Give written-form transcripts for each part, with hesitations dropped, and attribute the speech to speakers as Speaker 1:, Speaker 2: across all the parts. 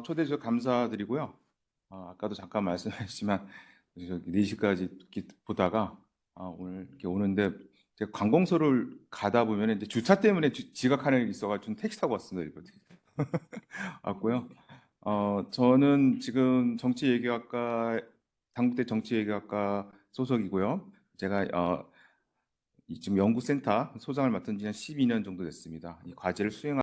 Speaker 1: 초대해 주셔서 감사드리고요. 아까도 잠깐 말씀하셨지만 저기 4시까지 보다가 오늘 이렇게 오는데 제가 관공서를 가다 보면 이제 주차 때문에 지각하는 일이 있어가지고 좀 택시 타고 왔습니다. 이거 왔고요. 저는 지금 당국대 정치예교학과 소속이고요. 제가 지금 연구센터 소장을 맡은 지 한 12년 정도 됐습니다. 이 과제를 수행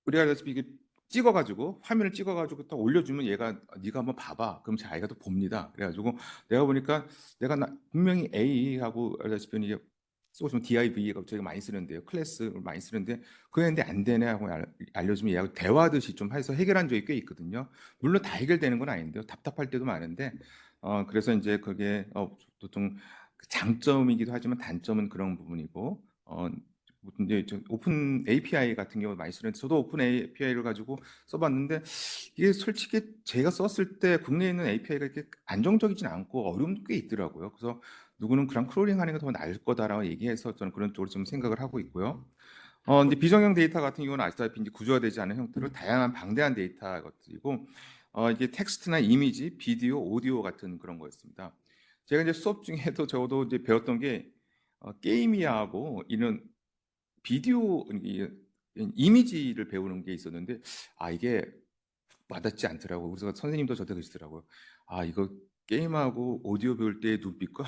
Speaker 1: 우리가 알다시피 이게 찍어가지고 화면을 찍어가지고 딱 올려주면 얘가 네가 한번 봐봐. 그럼 자기가 또 봅니다. 그래가지고 내가 보니까 분명히 A하고 알다시피 이게 쓰고 싶으면 DIV가 저희가 많이 쓰는데요. 클래스를 많이 쓰는데 그거 했는데 안 되네 하고 알려주면 얘하고 대화하듯이 좀 해서 해결한 적이 꽤 있거든요. 물론 다 해결되는 건 아닌데요. 답답할 때도 많은데 그래서 이제 그게 보통 장점이기도 하지만 단점은 그런 부분이고 이제 오픈 API 같은 경우 많이 쓰는데 저도 오픈 API를 가지고 써봤는데 이게 솔직히 제가 썼을 때 국내에 있는 API가 이렇게 안정적이진 않고 어려움도 꽤 있더라고요. 그래서 누구는 그냥 크롤링 하는 게 더 나을 거다라고 얘기해서 저는 그런 쪽으로 좀 생각을 하고 있고요. 이제 비정형 데이터 같은 경우는 아시다시피 이제 구조화되지 않은 형태로 다양한 방대한 데이터 것들이고 이게 텍스트나 이미지, 비디오, 오디오 같은 그런 거였습니다. 제가 이제 수업 중에도 저도 이제 배웠던 게 게임이하고 이런 비디오 이미지를 배우는 게 있었는데 이게 와닿지 않더라고요. 그래서 선생님도 저한테 그러시더라고요. 이거 게임하고 오디오 배울 때 눈빛과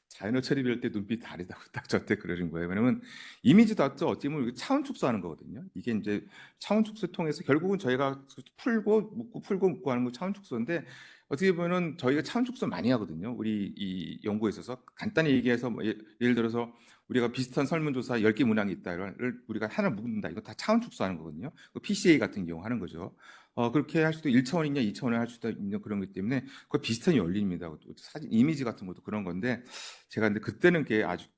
Speaker 1: 자연어 처리 배울 때 눈빛 다르다고 딱 저한테 그러는 거예요. 왜냐면 이미지 다트 어떻게 보면 차원 축소하는 거거든요. 이게 이제 차원 축소 통해서 결국은 저희가 풀고 묶고 하는 거 차원 축소인데 어떻게 보면은 저희가 차원 축소 많이 하거든요. 우리 이 연구에 있어서 간단히 얘기해서 뭐 예를 들어서 우리가 비슷한 설문조사 10개 문항이 있다를 우리가 하나 묶는다. 이거 다 차원 축소하는 거거든요. PCA 같은 경우 하는 거죠. 그렇게 할 수도 1차원이냐 2차원을 할 수도 있는 그런 거기 때문에 그 비슷한 원리입니다. 사진 이미지 같은 것도 그런 건데 제가 근데 그때는 그게 아주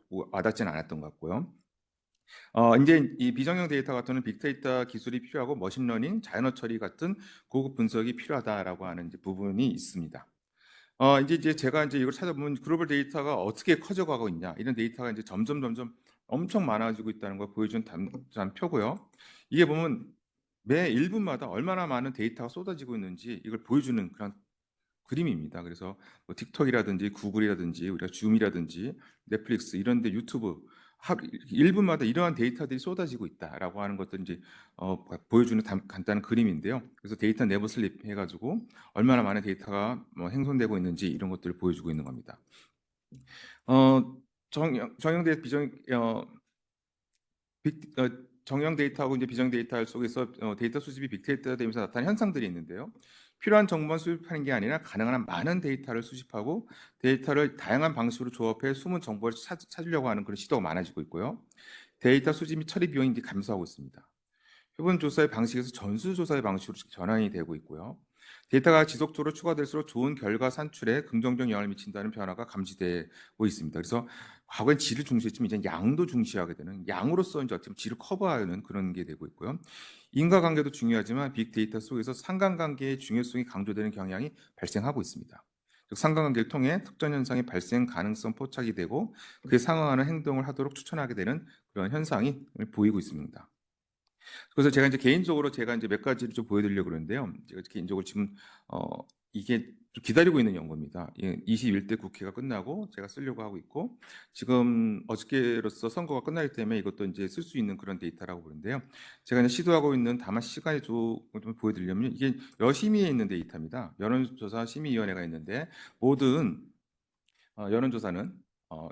Speaker 1: 와닿지는 않았던 것 같고요. 이제 이 비정형 데이터 같은 경우는 빅데이터 기술이 필요하고 머신러닝, 자연어 처리 같은 고급 분석이 필요하다라고 하는 이제 부분이 있습니다. 이제 제가 이제 이걸 찾아보면 글로벌 데이터가 어떻게 커져가고 있냐 이런 데이터가 이제 점점 엄청 많아지고 있다는 걸 보여준 표고요. 이게 보면 매 1분마다 얼마나 많은 데이터가 쏟아지고 있는지 이걸 보여주는 그런 그림입니다. 그래서 뭐 틱톡이라든지 구글이라든지 우리가 줌이라든지 넷플릭스 이런 데 유튜브 하루 1분마다 이러한 데이터들이 쏟아지고 있다라고 하는 것들 이제 보여주는 간단한 그림인데요. 그래서 데이터 네버 슬립 해가지고 얼마나 많은 데이터가 뭐 행손되고 있는지 이런 것들을 보여주고 있는 겁니다. 정형 데이터 정형 데이터하고 이제 비정 데이터 속에서 데이터 수집이 빅데이터 되면서 나타나는 현상들이 있는데요. 필요한 정보만 수집하는 게 아니라 가능한 한 많은 데이터를 수집하고 데이터를 다양한 방식으로 조합해 숨은 정보를 찾으려고 하는 그런 시도가 많아지고 있고요. 데이터 수집 및 처리 비용이 이제 감소하고 있습니다. 표본 조사의 방식에서 전수 조사의 방식으로 전환이 되고 있고요. 데이터가 지속적으로 추가될수록 좋은 결과 산출에 긍정적 영향을 미친다는 변화가 감지되고 있습니다. 그래서 과거엔 질을 중시했지만 이제 양도 중시하게 되는 양으로서 이제 어떻게 보면 질을 커버하는 그런 게 되고 있고요. 인과관계도 중요하지만 빅데이터 속에서 상관관계의 중요성이 강조되는 경향이 발생하고 있습니다. 즉 상관관계를 통해 특정 현상의 발생 가능성 포착이 되고 그에 상응하는 행동을 하도록 추천하게 되는 그런 현상이 보이고 있습니다. 그래서 제가 이제 개인적으로 제가 이제 몇 가지를 좀 보여드리려고 그러는데요. 제가 개인적으로 지금 이게 좀 기다리고 있는 연구입니다. 21대 국회가 끝나고 제가 쓰려고 하고 있고 지금 어저께로서 선거가 끝나기 때문에 이것도 이제 쓸 수 있는 그런 데이터라고 보는데요. 제가 이제 시도하고 있는 다만 시간이 좀 보여드리려면 이게 여심위에 있는 데이터입니다. 여론조사 심의위원회가 있는데 모든 여론조사는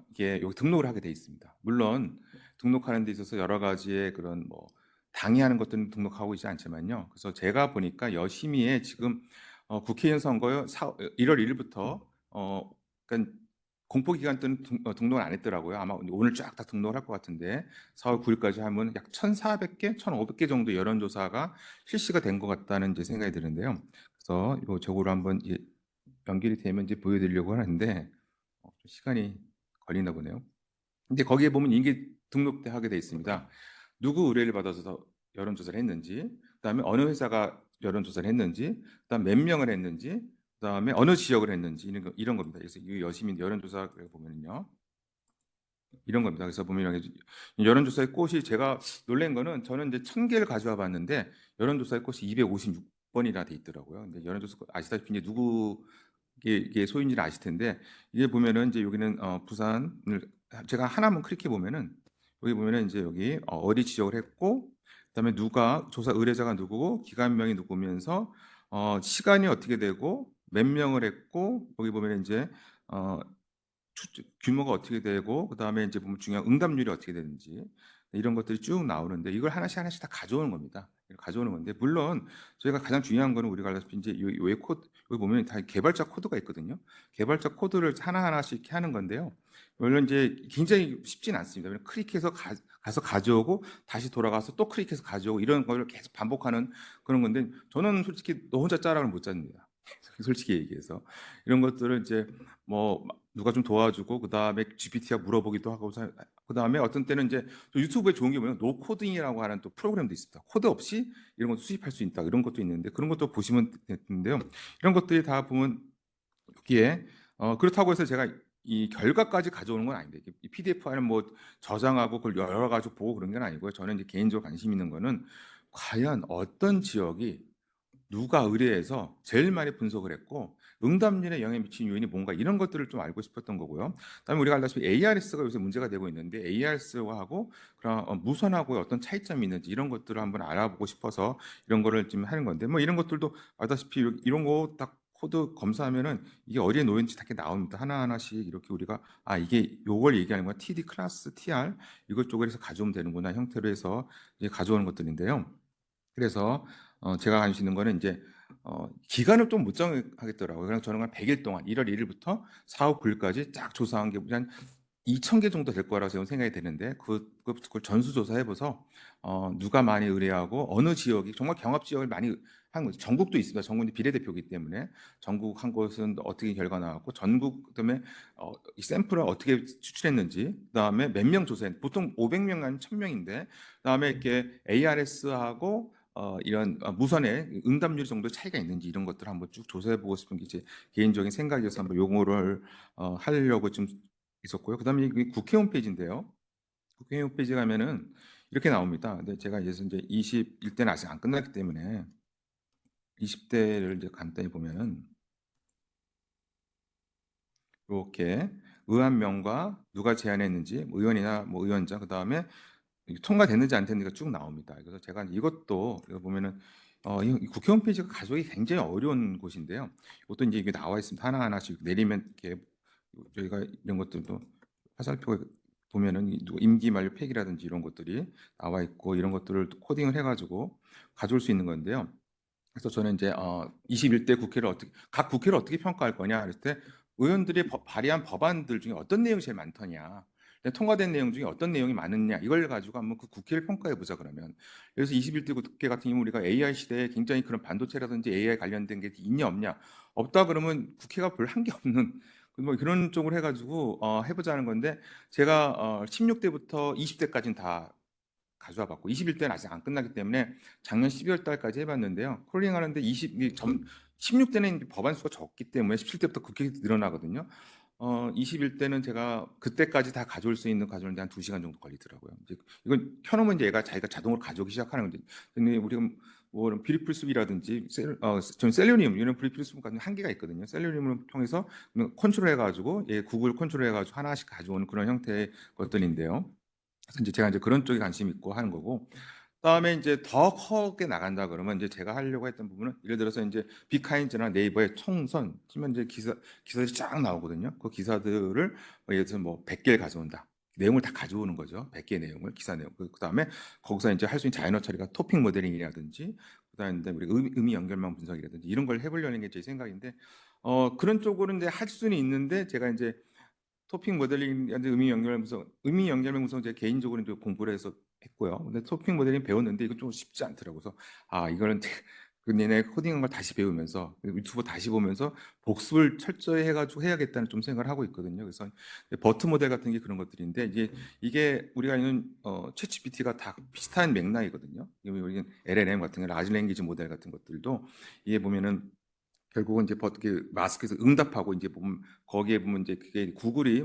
Speaker 1: 이게 여기 등록을 하게 돼 있습니다. 물론 등록하는 데 있어서 여러 가지의 그런 뭐 당의하는 것들은 등록하고 있지 않지만요. 그래서 제가 보니까 여심위에 지금 국회의원 선거 1월 1일부터 그러니까 공포 기간 때는 등록을 안 했더라고요. 아마 오늘 쫙 다 등록을 할 것 같은데 4월 9일까지 하면 약 1,400개, 1,500개 정도 여론조사가 실시가 된 것 같다는 이제 생각이 드는데요. 그래서 이거 저거로 한번 연결이 되면 이제 보여드리려고 하는데 좀 시간이 걸리나 보네요. 근데 거기에 보면 이게 등록하게 돼 있습니다. 누구 의뢰를 받아서 여론조사를 했는지, 그다음에 어느 회사가 여론조사를 했는지, 그다음 몇 명을 했는지, 그다음에 어느 지역을 했는지 이런 겁니다. 그래서 이 여시민 여론조사를 보면요. 이런 겁니다. 그래서 보면 여론조사의 꽃이 제가 놀란 거는 저는 이제 1,000개를 가져와 봤는데 여론조사의 꽃이 256번이나 돼 있더라고요. 근데 여론조사 아시다시피 이제 누구 이게 소인지를 아실 텐데 이게 보면은 이제 여기는 부산을 제가 하나만 클릭해 보면은 여기 보면은 이제 여기 어디 지적을 했고 그다음에 누가 조사 의뢰자가 누구고 기관명이 누구면서 시간이 어떻게 되고 몇 명을 했고 여기 보면 이제 규모가 어떻게 되고 그다음에 이제 보면 중요한 응답률이 어떻게 되는지 이런 것들이 쭉 나오는데 이걸 하나씩 하나씩 다 가져오는 겁니다. 가져오는 건데 물론 저희가 가장 중요한 거는 우리가 알다시피 이제 요 코드 여기 보면 다 개발자 코드가 있거든요. 개발자 코드를 하나하나씩 이렇게 하는 건데요. 물론 이제 굉장히 쉽진 않습니다. 왜냐면 클릭해서 가서 가져오고 다시 돌아가서 또 클릭해서 가져오고 이런 걸 계속 반복하는 그런 건데 저는 솔직히 너 혼자 짜라고는 못 짭니다. 솔직히 얘기해서 이런 것들을 이제 뭐 누가 좀 도와주고 그다음에 GPT가 물어보기도 하고 그다음에 어떤 때는 이제 유튜브에 좋은 게 뭐냐면 노코딩이라고 하는 또 프로그램도 있습니다. 코드 없이 이런 것도 수집할 수 있다. 이런 것도 있는데 그런 것도 보시면 되는데요. 이런 것들이 다 보면 여기에 그렇다고 해서 제가 이 결과까지 가져오는 건 아닌데 이 PDF 파일은 뭐 저장하고 그걸 열어가지고 보고 그런 건 아니고요. 저는 이제 개인적으로 관심 있는 거는 과연 어떤 지역이 누가 의뢰해서 제일 많이 분석을 했고 응답률에 영향을 미친 요인이 뭔가 이런 것들을 좀 알고 싶었던 거고요. 그다음에 우리가 알다시피 ARS가 요새 문제가 되고 있는데 ARS하고 그런 무선하고의 어떤 차이점이 있는지 이런 것들을 한번 알아보고 싶어서 이런 거를 지금 하는 건데 뭐 이런 것들도 알다시피 이런 거 딱 코드 검사하면은 이게 어디에 놓였는지 다 이렇게 나옵니다. 하나하나씩 이렇게 우리가 이게 요걸 얘기하는 거야. TD 클래스 TR 이것 쪽을 해서 가져오면 되는구나 형태로 해서 이제 가져오는 것들인데요. 그래서 제가 관심 있는 거는 이제 기간을 좀 못 정하겠더라고요. 그래서 저는 한 100일 동안 1월 1일부터 4월 9일까지 쫙 조사한 게 한 2,000개 정도 될 거라고 저는 생각이 되는데 그걸 전수조사해봐서 누가 많이 의뢰하고 어느 지역이 정말 경합 지역을 많이 한 거죠. 전국도 있습니다. 전국이 비례대표이기 때문에 전국 한 곳은 어떻게 결과 나왔고 전국 그다음에 이 샘플을 어떻게 추출했는지 그다음에 몇 명 조사했는지 보통 500명 아니면 1,000명인데 그다음에 이렇게 ARS하고 이런 무선의 응답률 정도 차이가 있는지 이런 것들을 한번 쭉 조사해보고 싶은 게 제 개인적인 생각이어서 한번 요거를 하려고 좀 있었고요. 그다음에 이 국회 홈페이지인데요. 국회 홈페이지 가면은 이렇게 나옵니다. 근데 제가 이제 21대는 아직 안 끝났기 때문에 20대를 이제 간단히 보면은 이렇게 의원명과 누가 제안했는지 뭐 의원이나 뭐 위원장 그다음에 통과됐는지 안 됐는지가 쭉 나옵니다. 그래서 제가 이것도 이거 보면은 이 국회 홈페이지가 가져오기 굉장히 어려운 곳인데요. 이것도 이제 이게 나와 있습니다. 하나하나씩 내리면 이렇게 저희가 이런 것들도 화살표 보면은 임기 만료 폐기라든지 이런 것들이 나와 있고 이런 것들을 또 코딩을 해가지고 가져올 수 있는 건데요. 그래서 저는 이제 21대 국회를 각 국회를 어떻게 평가할 거냐 그랬을 때 의원들이 발의한 법안들 중에 어떤 내용이 제일 많더냐 통과된 내용 중에 어떤 내용이 많으냐 이걸 가지고 한번 그 국회를 평가해 보자 그러면 그래서 21대 국회 같은 경우 우리가 AI 시대에 굉장히 그런 반도체라든지 AI 관련된 게 있냐 없냐 없다 그러면 국회가 별 한 게 없는 뭐 그런 쪽으로 해가지고 해보자는 건데 제가 16대부터 20대까지는 다 가져와 봤고 21대는 아직 안 끝나기 때문에 작년 12월 달까지 해봤는데요. 콜링 하는데 16대는 법안 수가 적기 때문에 17대부터 그렇게 늘어나거든요. 21대는 제가 그때까지 다 가져올 수 있는 과정인데 한 2시간 정도 걸리더라고요. 이제 이건 켜놓으면 이제 얘가 자기가 자동으로 가져오기 시작하는 건데 근데 우리가 뭐 비리풀숲이라든지 전 셀레니움 이런 비리풀숲 같은 한계가 있거든요. 셀레니움을 통해서 컨트롤해가지고 구글 컨트롤해가지고 하나씩 가져오는 그런 형태의 것들인데요. 그래서 이제 제가 이제 그런 쪽에 관심 있고 하는 거고 그다음에 이제 더 크게 나간다 그러면 이제 제가 하려고 했던 부분은 예를 들어서 이제 비카인즈나 네이버의 총선 치면 이제 기사들이 쫙 나오거든요. 그 기사들을 예를 들어서 뭐 100개를 가져온다. 내용을 다 가져오는 거죠. 100개 내용을 기사 내용. 그다음에 거기서 이제 할 수 있는 자연어 처리가 토픽 모델링이라든지 그다음에 우리 의미 연결망 분석이라든지 이런 걸 해보려는 게 제 생각인데 그런 쪽으로는 이제 할 수는 있는데 제가 이제 토픽 모델링, 의미 연결망 분석 제가 개인적으로 이제 공부를 해서 했고요. 근데 토픽 모델링 배웠는데 이거 좀 쉽지 않더라고요. 그래서 이거는 그 내내 코딩한 걸 다시 배우면서 유튜브 다시 보면서 복습을 철저히 해가지고 해야겠다는 좀 생각을 하고 있거든요. 그래서 버트 모델 같은 게 그런 것들인데 이게 우리가 있는 챗GPT가 다 비슷한 맥락이거든요. 여기 LLM 같은 거, 라지 랭귀지 모델 같은 것들도 이게 보면은 결국은 이제 어떻게 마스크에서 응답하고 이제 보면 거기에 보면 이제 그게 구글이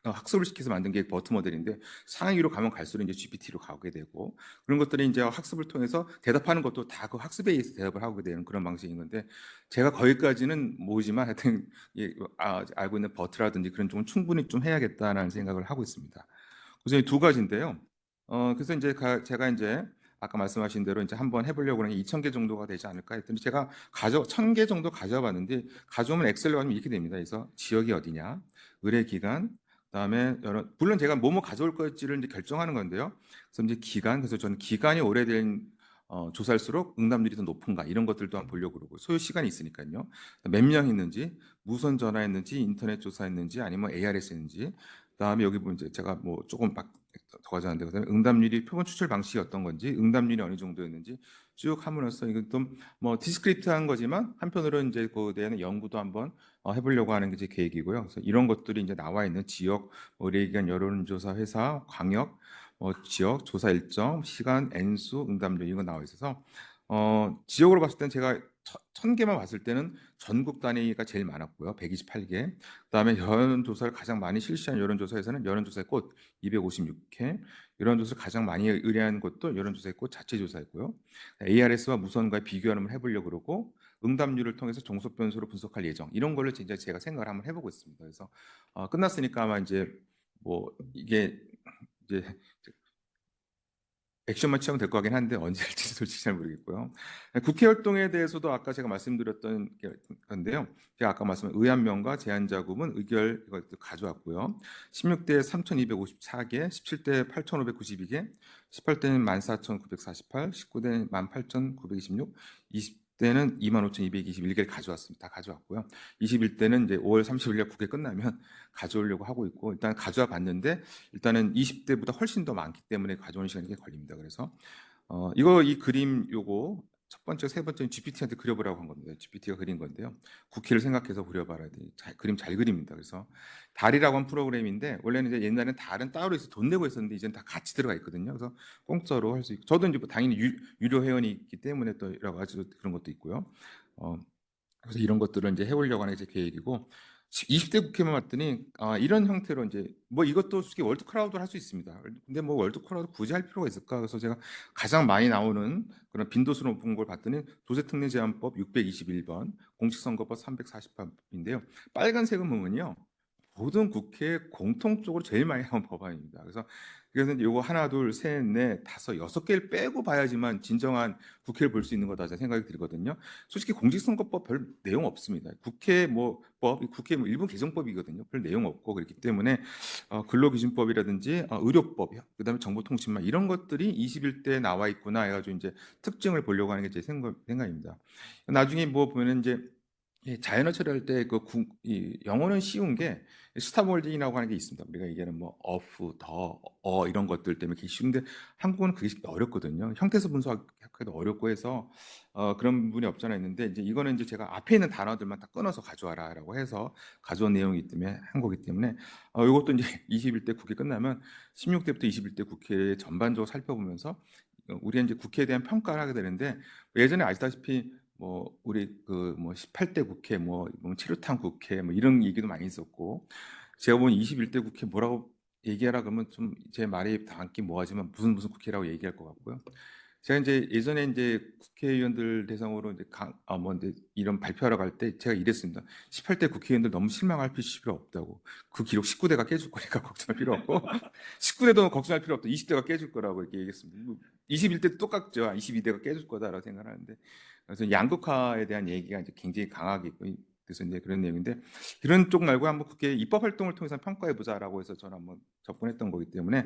Speaker 1: 학습을 시켜서 만든 게 버트 모델인데 상위로 가면 갈수록 이제 GPT로 가게 되고 그런 것들이 이제 학습을 통해서 대답하는 것도 다 그 학습에 의해서 대답을 하게 되는 그런 방식인 건데 제가 거기까지는 모르지만 하여튼 알고 있는 버트라든지 그런 쪽은 충분히 좀 해야겠다라는 생각을 하고 있습니다. 그래서 두 가지인데요. 그래서 이제 제가 이제 아까 말씀하신 대로 이제 한번 해보려고 하는 게 2,000개 정도가 되지 않을까 했더니 제가 1,000개 정도 가져와 봤는데 가져오면 엑셀로 하면 이렇게 됩니다. 그래서 지역이 어디냐, 의뢰 기간, 그다음에 물론 제가 뭐뭐 가져올 것지를 이제 결정하는 건데요. 그래서 이제 기간, 그래서 저는 기간이 오래된 조사일수록 응답률이 더 높은가 이런 것들도 한번 보려고 그러고 소요 시간이 있으니까요. 몇 명 했는지, 무선 전화했는지, 인터넷 조사했는지, 아니면 ARS 했는지. 그다음에 여기 보면 이제 제가 뭐 조금 더 가져왔는데 그다음에 응답률이 표본 추출 방식이 어떤 건지, 응답률이 어느 정도였는지 쭉 함으로써 이건 좀뭐 디스크리트한 거지만 한편으로는 이제 그에 대한 연구도 한번 해보려고 하는 게 제 계획이고요. 그래서 이런 것들이 이제 나와 있는 지역, 의뢰기관, 여론조사 회사, 광역, 지역, 조사 일정, 시간, N수, 응답률 이거 나와 있어서 지역으로 봤을 때는 제가 1000개만 봤을 때는 전국 단위가 제일 많았고요. 128개. 그다음에 여론조사를 가장 많이 실시한 여론조사에서는 여론조사의 꽃 256회, 여론조사를 가장 많이 의뢰한 곳도 여론조사의 꽃 자체 조사였고요. ARS와 무선과 비교를 해보려고 그러고 응답률을 통해서 종속 변수로 분석할 예정. 이런 걸로 진짜 제가 생각을 한번 해보고 있습니다. 그래서 끝났으니까 아마 이제 뭐 이게 이제 액션만 취하면 될 것 같긴 한데 언제 할지 솔직히 잘 모르겠고요. 국회 활동에 대해서도 아까 제가 말씀드렸던 건데요. 제가 아까 말씀한 의안명과 제한자금은 의결 이것도 가져왔고요. 16대 3,254개, 17대 8,592개, 18대는 14,948, 19대 18,926, 20대는 25,221개를 가져왔습니다. 다 가져왔고요. 21대는 이제 5월 30일 날 국회 끝나면 가져오려고 하고 있고 일단 가져와 봤는데 일단은 20대보다 훨씬 더 많기 때문에 가져오는 시간이 꽤 걸립니다. 그래서 이 그림 요거 첫 번째, 세 번째는 GPT한테 그려보라고 한 겁니다. GPT가 그린 건데요. 국회를 생각해서 그려봐라. 그림 잘 그립니다. 그래서 달이라고 한 프로그램인데 원래는 이제 옛날에는 달은 따로 있어 돈 내고 했었는데 이제는 다 같이 들어가 있거든요. 그래서 공짜로 할 수 있고 저도 이제 뭐 당연히 유료 회원이 있기 때문에 또 여러 가지 그런 것도 있고요. 그래서 이런 것들을 이제 해보려고 하는 게 제 계획이고 20대 국회만 봤더니 이런 형태로 이제 뭐 이것도 솔직히 월드 크라우드를 할 수 있습니다. 근데 뭐 월드 크라우드 굳이 할 필요가 있을까? 그래서 제가 가장 많이 나오는 그런 빈도수로 높은 걸 봤더니 도제특례제한법 621번, 공직선거법 348인데요. 빨간색은 보면요. 모든 국회에 공통적으로 제일 많이 나온 법안입니다. 그래서 이거 하나, 둘, 셋, 넷, 다섯, 6개를 빼고 봐야지만 진정한 국회를 볼 수 있는 거다 생각이 들거든요. 솔직히 공직선거법 별 내용 없습니다. 국회 국회 일본 개정법이거든요. 별 내용 없고 그렇기 때문에 근로기준법이라든지 의료법, 그다음에 정보통신망 이런 것들이 21대에 나와 있구나 해가지고 이제 특징을 보려고 하는 게 제 생각입니다. 나중에 뭐 보면은 이제 자연어 처리할 때 영어는 쉬운 게 스탑월딩이라고 하는 게 있습니다. 우리가 얘기하는 뭐 of, 더, 이런 것들 때문에 그게 쉬운데 한국어는 그게 어렵거든요. 형태소 분석하기도 어렵고 해서 그런 부분이 없잖아 있는데 이제 이거는 이제 제가 앞에 있는 단어들만 다 끊어서 가져와라라고 해서 가져온 내용이기 때문에 한 거기 때문에 이것도 이제 21대 국회 끝나면 16대부터 21대 국회 전반적으로 살펴보면서 우리가 이제 국회에 대한 평가를 하게 되는데 예전에 아시다시피 뭐 우리 그 뭐 18대 국회 뭐 체류탄 국회 뭐 이런 얘기도 많이 있었고 제가 보면 21대 국회 뭐라고 얘기하라 그러면 좀 제 말이 담기 뭐하지만 무슨 국회라고 얘기할 것 같고요. 제가 이제 예전에 이제 국회의원들 대상으로 이제 뭐 이제 이런 발표하러 갈 때 제가 이랬습니다. 18대 국회의원들 너무 실망할 필요 없다고. 그 기록 19대가 깨줄 거니까 걱정할 필요 없고 19대도 걱정할 필요 없다. 20대가 깨줄 거라고 이렇게 얘기했습니다. 21대도 똑같죠. 22대가 깨줄 거다라고 생각하는데 그래서 양극화에 대한 얘기가 이제 굉장히 강하게 있고 그래서 이제 그런 내용인데 이런 쪽 말고 한번 국회 입법 활동을 통해서 평가해 보자라고 해서 저는 한번 접근했던 거기 때문에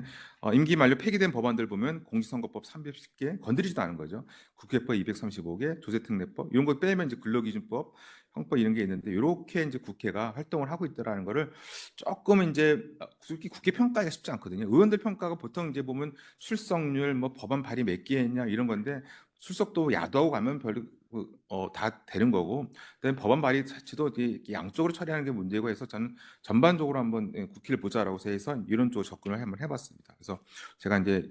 Speaker 1: 임기 만료 폐기된 법안들 보면 공직선거법 310개 건드리지도 않은 거죠. 국회법 235개, 조세특례법 이런 거 빼면 이제 근로기준법, 형법 이런 게 있는데 이렇게 이제 국회가 활동을 하고 있다라는 거를 조금 이제 솔직히 국회 평가가 쉽지 않거든요. 의원들 평가가 보통 이제 보면 출석률, 뭐 법안 발의 몇 개 했냐 이런 건데 출석도 야도하고 가면 별로 다 되는 거고 그다음에 법안 발의 자체도 양쪽으로 처리하는 게 문제고 해서 저는 전반적으로 한번 국회를 보자라고 해서 이런 쪽으로 접근을 한번 해봤습니다. 그래서 제가 이제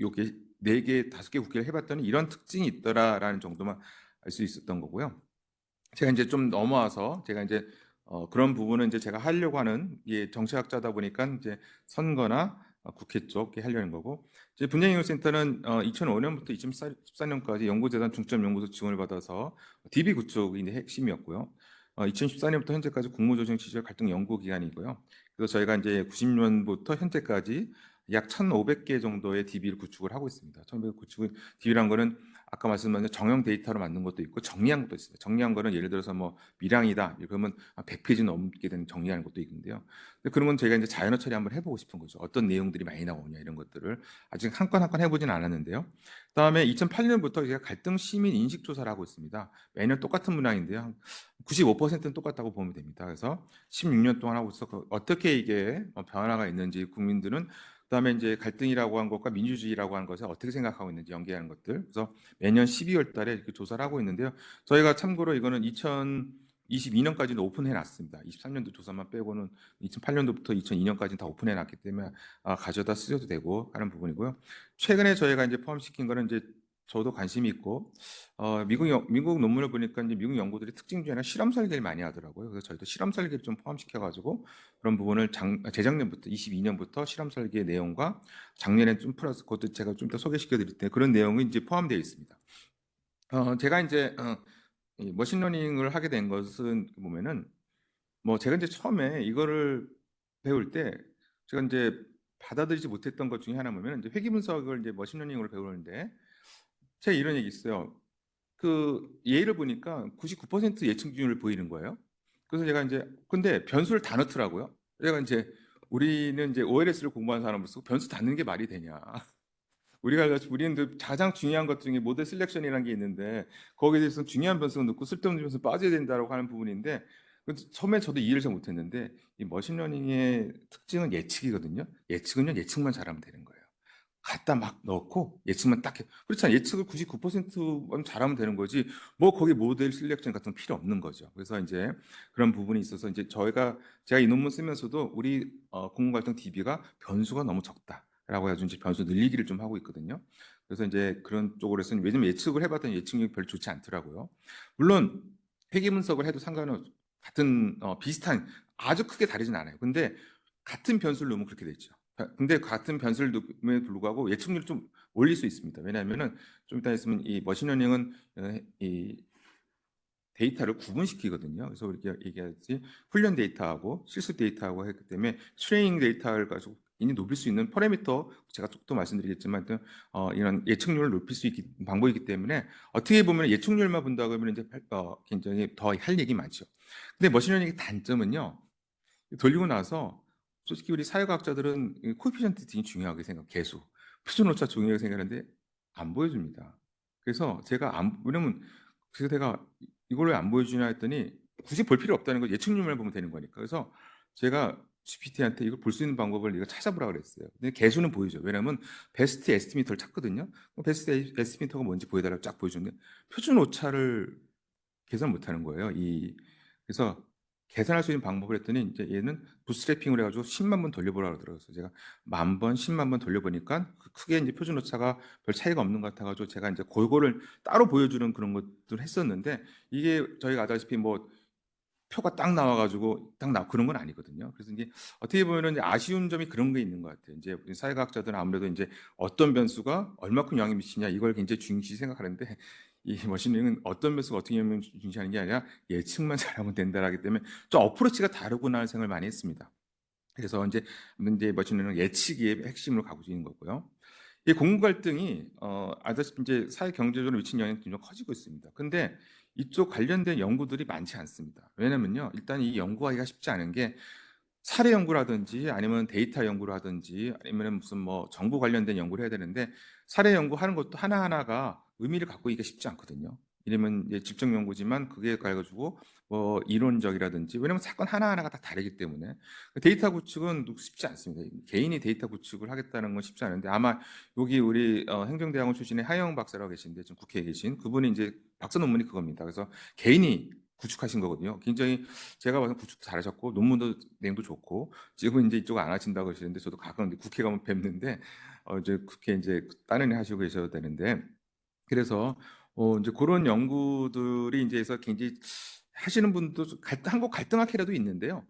Speaker 1: 요게 4개, 5개 국회를 해봤더니 이런 특징이 있더라라는 정도만 알 수 있었던 거고요. 제가 이제 좀 넘어와서 제가 이제 그런 부분은 이제 제가 하려고 하는 정치학자다 보니까 이제 선거나 국회 쪽에 하려는 거고 이제 분야인력센터는 2005년부터 2014년까지 연구재단 중점연구소 지원을 받아서 DB 구축이 이제 핵심이었고요. 2014년부터 현재까지 국무조정 지지적 갈등 연구 기관이고요. 그래서 저희가 이제 90년부터 현재까지 약 1,500개 정도의 DB를 구축을 하고 있습니다. 1,500 구축은 DB란 거는 아까 말씀드린 정형 데이터로 만든 것도 있고 정리한 것도 있습니다. 정리한 거는 예를 들어서 뭐 밀양이다 그러면 100페이지 넘게 되는 정리하는 것도 있는데요. 근데 그러면 저희가 이제 자연어 처리 한번 해보고 싶은 거죠. 어떤 내용들이 많이 나오냐 이런 것들을 아직 한 건 한 건 해보진 않았는데요. 그다음에 2008년부터 제가 갈등 시민 인식 조사를 하고 있습니다. 매년 똑같은 문항인데요. 95%는 똑같다고 보면 됩니다. 그래서 16년 동안 하고 있어 어떻게 이게 변화가 있는지 국민들은 그다음에 이제 갈등이라고 한 것과 민주주의라고 하는 것을 어떻게 생각하고 있는지 연계하는 것들. 그래서 매년 12월 달에 이렇게 조사를 하고 있는데요. 저희가 참고로 이거는 2022년까지는 오픈해 놨습니다. 23년도 조사만 빼고는 2008년도부터 2002년까지는 다 오픈해 놨기 때문에 가져다 쓰셔도 되고 하는 부분이고요. 최근에 저희가 이제 포함시킨 거는 이제 저도 관심이 있고 미국 논문을 보니까 이제 미국 연구들이 특징 중에 하나 실험 설계를 많이 하더라고요. 그래서 저희도 실험 설계를 좀 포함시켜가지고 그런 부분을 재작년부터 22년부터 실험 설계 내용과 작년에 좀 플러스 그것도 제가 좀 더 소개시켜드릴 때 그런 내용이 이제 포함되어 있습니다. 제가 이제 이 머신러닝을 하게 된 것은 보면은 뭐 제가 이제 처음에 이거를 배울 때 제가 이제 받아들이지 못했던 것 중에 하나 보면 이제 회귀 분석을 이제 머신러닝으로 배우는데 제가 이런 얘기 있어요. 그 예를 보니까 99% 예측률을 보이는 거예요. 그래서 제가 이제 근데 변수를 다 넣더라고요. 제가 이제 우리는 이제 OLS를 공부한 사람으로서 변수 다 넣는 게 말이 되냐? 우리는 가장 중요한 것 중에 모델 셀렉션이라는 게 있는데 거기에 대해서 중요한 변수를 넣고 쓸데없는 변수 빠져야 된다고 하는 부분인데 처음에 저도 이해를 잘 못했는데 이 머신러닝의 특징은 예측이거든요. 예측은요 예측만 잘하면 되는 거예요. 갖다 막 넣고 예측만 딱 해. 그렇잖아요. 예측을 99%만 잘하면 되는 거지. 뭐 거기 모델 실렉션 같은 거 필요 없는 거죠. 그래서 이제 그런 부분이 있어서 이제 제가 이 논문 쓰면서도 우리 공공갈등 DB가 변수가 너무 적다라고 해가지고 이제 변수 늘리기를 좀 하고 있거든요. 그래서 이제 그런 쪽으로 해서 왜냐면 예측을 해봤더니 예측력이 별로 좋지 않더라고요. 물론 회계 분석을 해도 상관은 같은 비슷한 아주 크게 다르진 않아요. 근데 같은 변수를 넣으면 그렇게 되죠. 근데 같은 변수를 넣음에 불구하고 예측률을 좀 올릴 수 있습니다. 왜냐하면은 좀 이따 있으면 이 머신러닝은 이 데이터를 구분시키거든요. 그래서 우리가 얘기하지 훈련 데이터하고 실습 데이터하고 했기 때문에 트레이닝 데이터를 가지고 이미 높일 수 있는 파라미터 제가 또 말씀드리겠지만 이런 예측률을 높일 수 있는 방법이기 때문에 어떻게 보면 예측률만 본다고 하면 이제 굉장히 더 할 얘기 많죠. 근데 머신러닝의 단점은요. 돌리고 나서 솔직히 우리 사회과학자들은 코에피션트 되게 중요하게 개수, 표준 오차 중요하게 생각하는데 안 보여줍니다. 그래서 왜냐면 그래서 내가 이걸 왜 안 보여주냐 했더니 굳이 볼 필요 없다는 거 예측률만 보면 되는 거니까. 그래서 제가 GPT한테 이걸 볼 수 있는 방법을 네가 찾아보라 그랬어요. 근데 개수는 보이죠. 왜냐면 베스트 에스티메이터를 찾거든요. 베스트 에스티메이터가 뭔지 보여달라고 쫙 보여주는데 표준 오차를 계산 못하는 거예요. 그래서 계산할 수 있는 방법을 했더니 이제 얘는 부스트래핑을 해가지고 10만 번 돌려보라 그러더라고요. 그래서 제가 10,000번, 10만 번 돌려보니까 크게 이제 표준 오차가 별 차이가 없는 것 같아가지고 제가 이제 그거를 따로 보여주는 그런 것들을 했었는데 이게 저희가 아다시피 뭐 표가 딱 나와가지고 그런 건 아니거든요. 그래서 이제 어떻게 보면은 이제 아쉬운 점이 그런 게 있는 것 같아요. 이제 우리 사회과학자들은 아무래도 이제 어떤 변수가 얼마큼 영향을 미치냐 이걸 굉장히 중시 생각하는데 이 머신러닝은 어떤 변수가 어떻게 영향을 중시하는 게 아니라 예측만 잘하면 된다라기 때문에 좀 어프로치가 다르구나 하는 생각을 많이 했습니다. 그래서 이제 머신러닝은 예측의 핵심으로 가고 있는 거고요. 이 공급 갈등이 아다시피 이제 사회 경제적으로 미친 영향이 좀 커지고 있습니다. 근데 이쪽 관련된 연구들이 많지 않습니다. 왜냐면요, 일단 이 연구하기가 쉽지 않은 게 사례 연구라든지 아니면 데이터 연구라든지 아니면 무슨 뭐 정보 관련된 연구를 해야 되는데 사례 연구하는 것도 하나하나가 의미를 갖고 있기가 쉽지 않거든요. 이러면 이제 직접 연구지만 그게 가지고 뭐 이론적이라든지 왜냐면 사건 하나하나가 다 다르기 때문에 데이터 구축은 쉽지 않습니다. 개인이 데이터 구축을 하겠다는 건 쉽지 않은데 아마 여기 우리 행정대학원 출신의 하영 박사라고 계신데 지금 국회에 계신 그분이 이제 박사 논문이 그겁니다. 그래서 개인이 구축하신 거거든요. 굉장히 제가 봐서 구축도 잘하셨고 논문도 내용도 좋고 지금 이제 이쪽 안 하신다고 그러시는데 저도 가끔 국회 가면 뵙는데 이제 국회 이제 다른 일 하시고 계셔야 되는데 그래서 이제 그런 연구들이 이제 해서 굉장히 하시는 분도 한국 갈등학회라도 있는데요.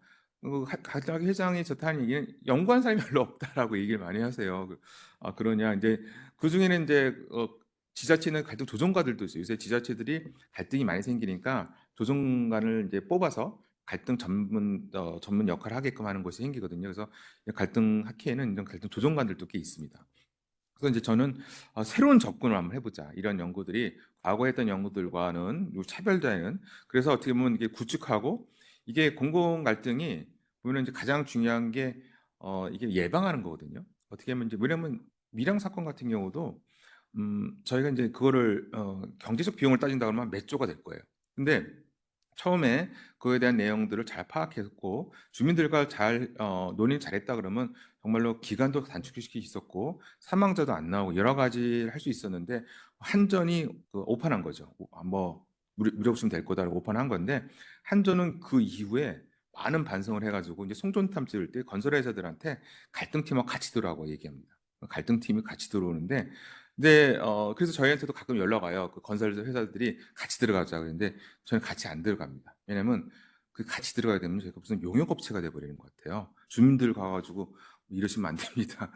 Speaker 1: 갈등학회 회장이 저한테 하는 얘기는 연구한 사람이 별로 없다라고 얘기를 많이 하세요. 그러냐 이제 그 중에는 이제 지자체는 갈등 조정가들도 있어요. 요새 지자체들이 갈등이 많이 생기니까 조정관을 이제 뽑아서 갈등 전문 역할을 하게끔 하는 곳이 생기거든요. 그래서 갈등 학회에는 이런 갈등 조정관들도 꽤 있습니다. 그래서 이제 저는 새로운 접근을 한번 해보자. 이런 연구들이 과거에 했던 연구들과는 요 차별화되는, 그래서 어떻게 보면 이게 구축하고, 이게 공공 갈등이 보면 이제 가장 중요한 게 이게 예방하는 거거든요. 어떻게 하면 이제, 왜냐면 밀양 사건 같은 경우도 저희가 이제 그거를 경제적 비용을 따진다 그러면 몇 조가 될 거예요. 근데 처음에 그거에 대한 내용들을 잘 파악했고 주민들과 잘 논의를 잘했다 그러면 정말로 기간도 단축시킬 수 있었고 사망자도 안 나오고 여러 가지 할 수 있었는데, 한전이 오판한 거죠. 뭐 무료 붙이면 될 거다라고 오판한 건데, 한전은 그 이후에 많은 반성을 해가지고 이제 송전탑 지을 때 건설회사들한테 갈등팀하고 같이 들어가고 얘기합니다. 갈등팀이 같이 들어오는데, 근데 그래서 저희한테도 가끔 연락 와요. 그 건설 회사들이 같이 들어가자 그러는데 저는 같이 안 들어갑니다. 왜냐면 그 같이 들어가게 되면 저희가 무슨 용역업체가 돼버리는 것 같아요. 주민들 가가지고 이러시면 안 됩니다.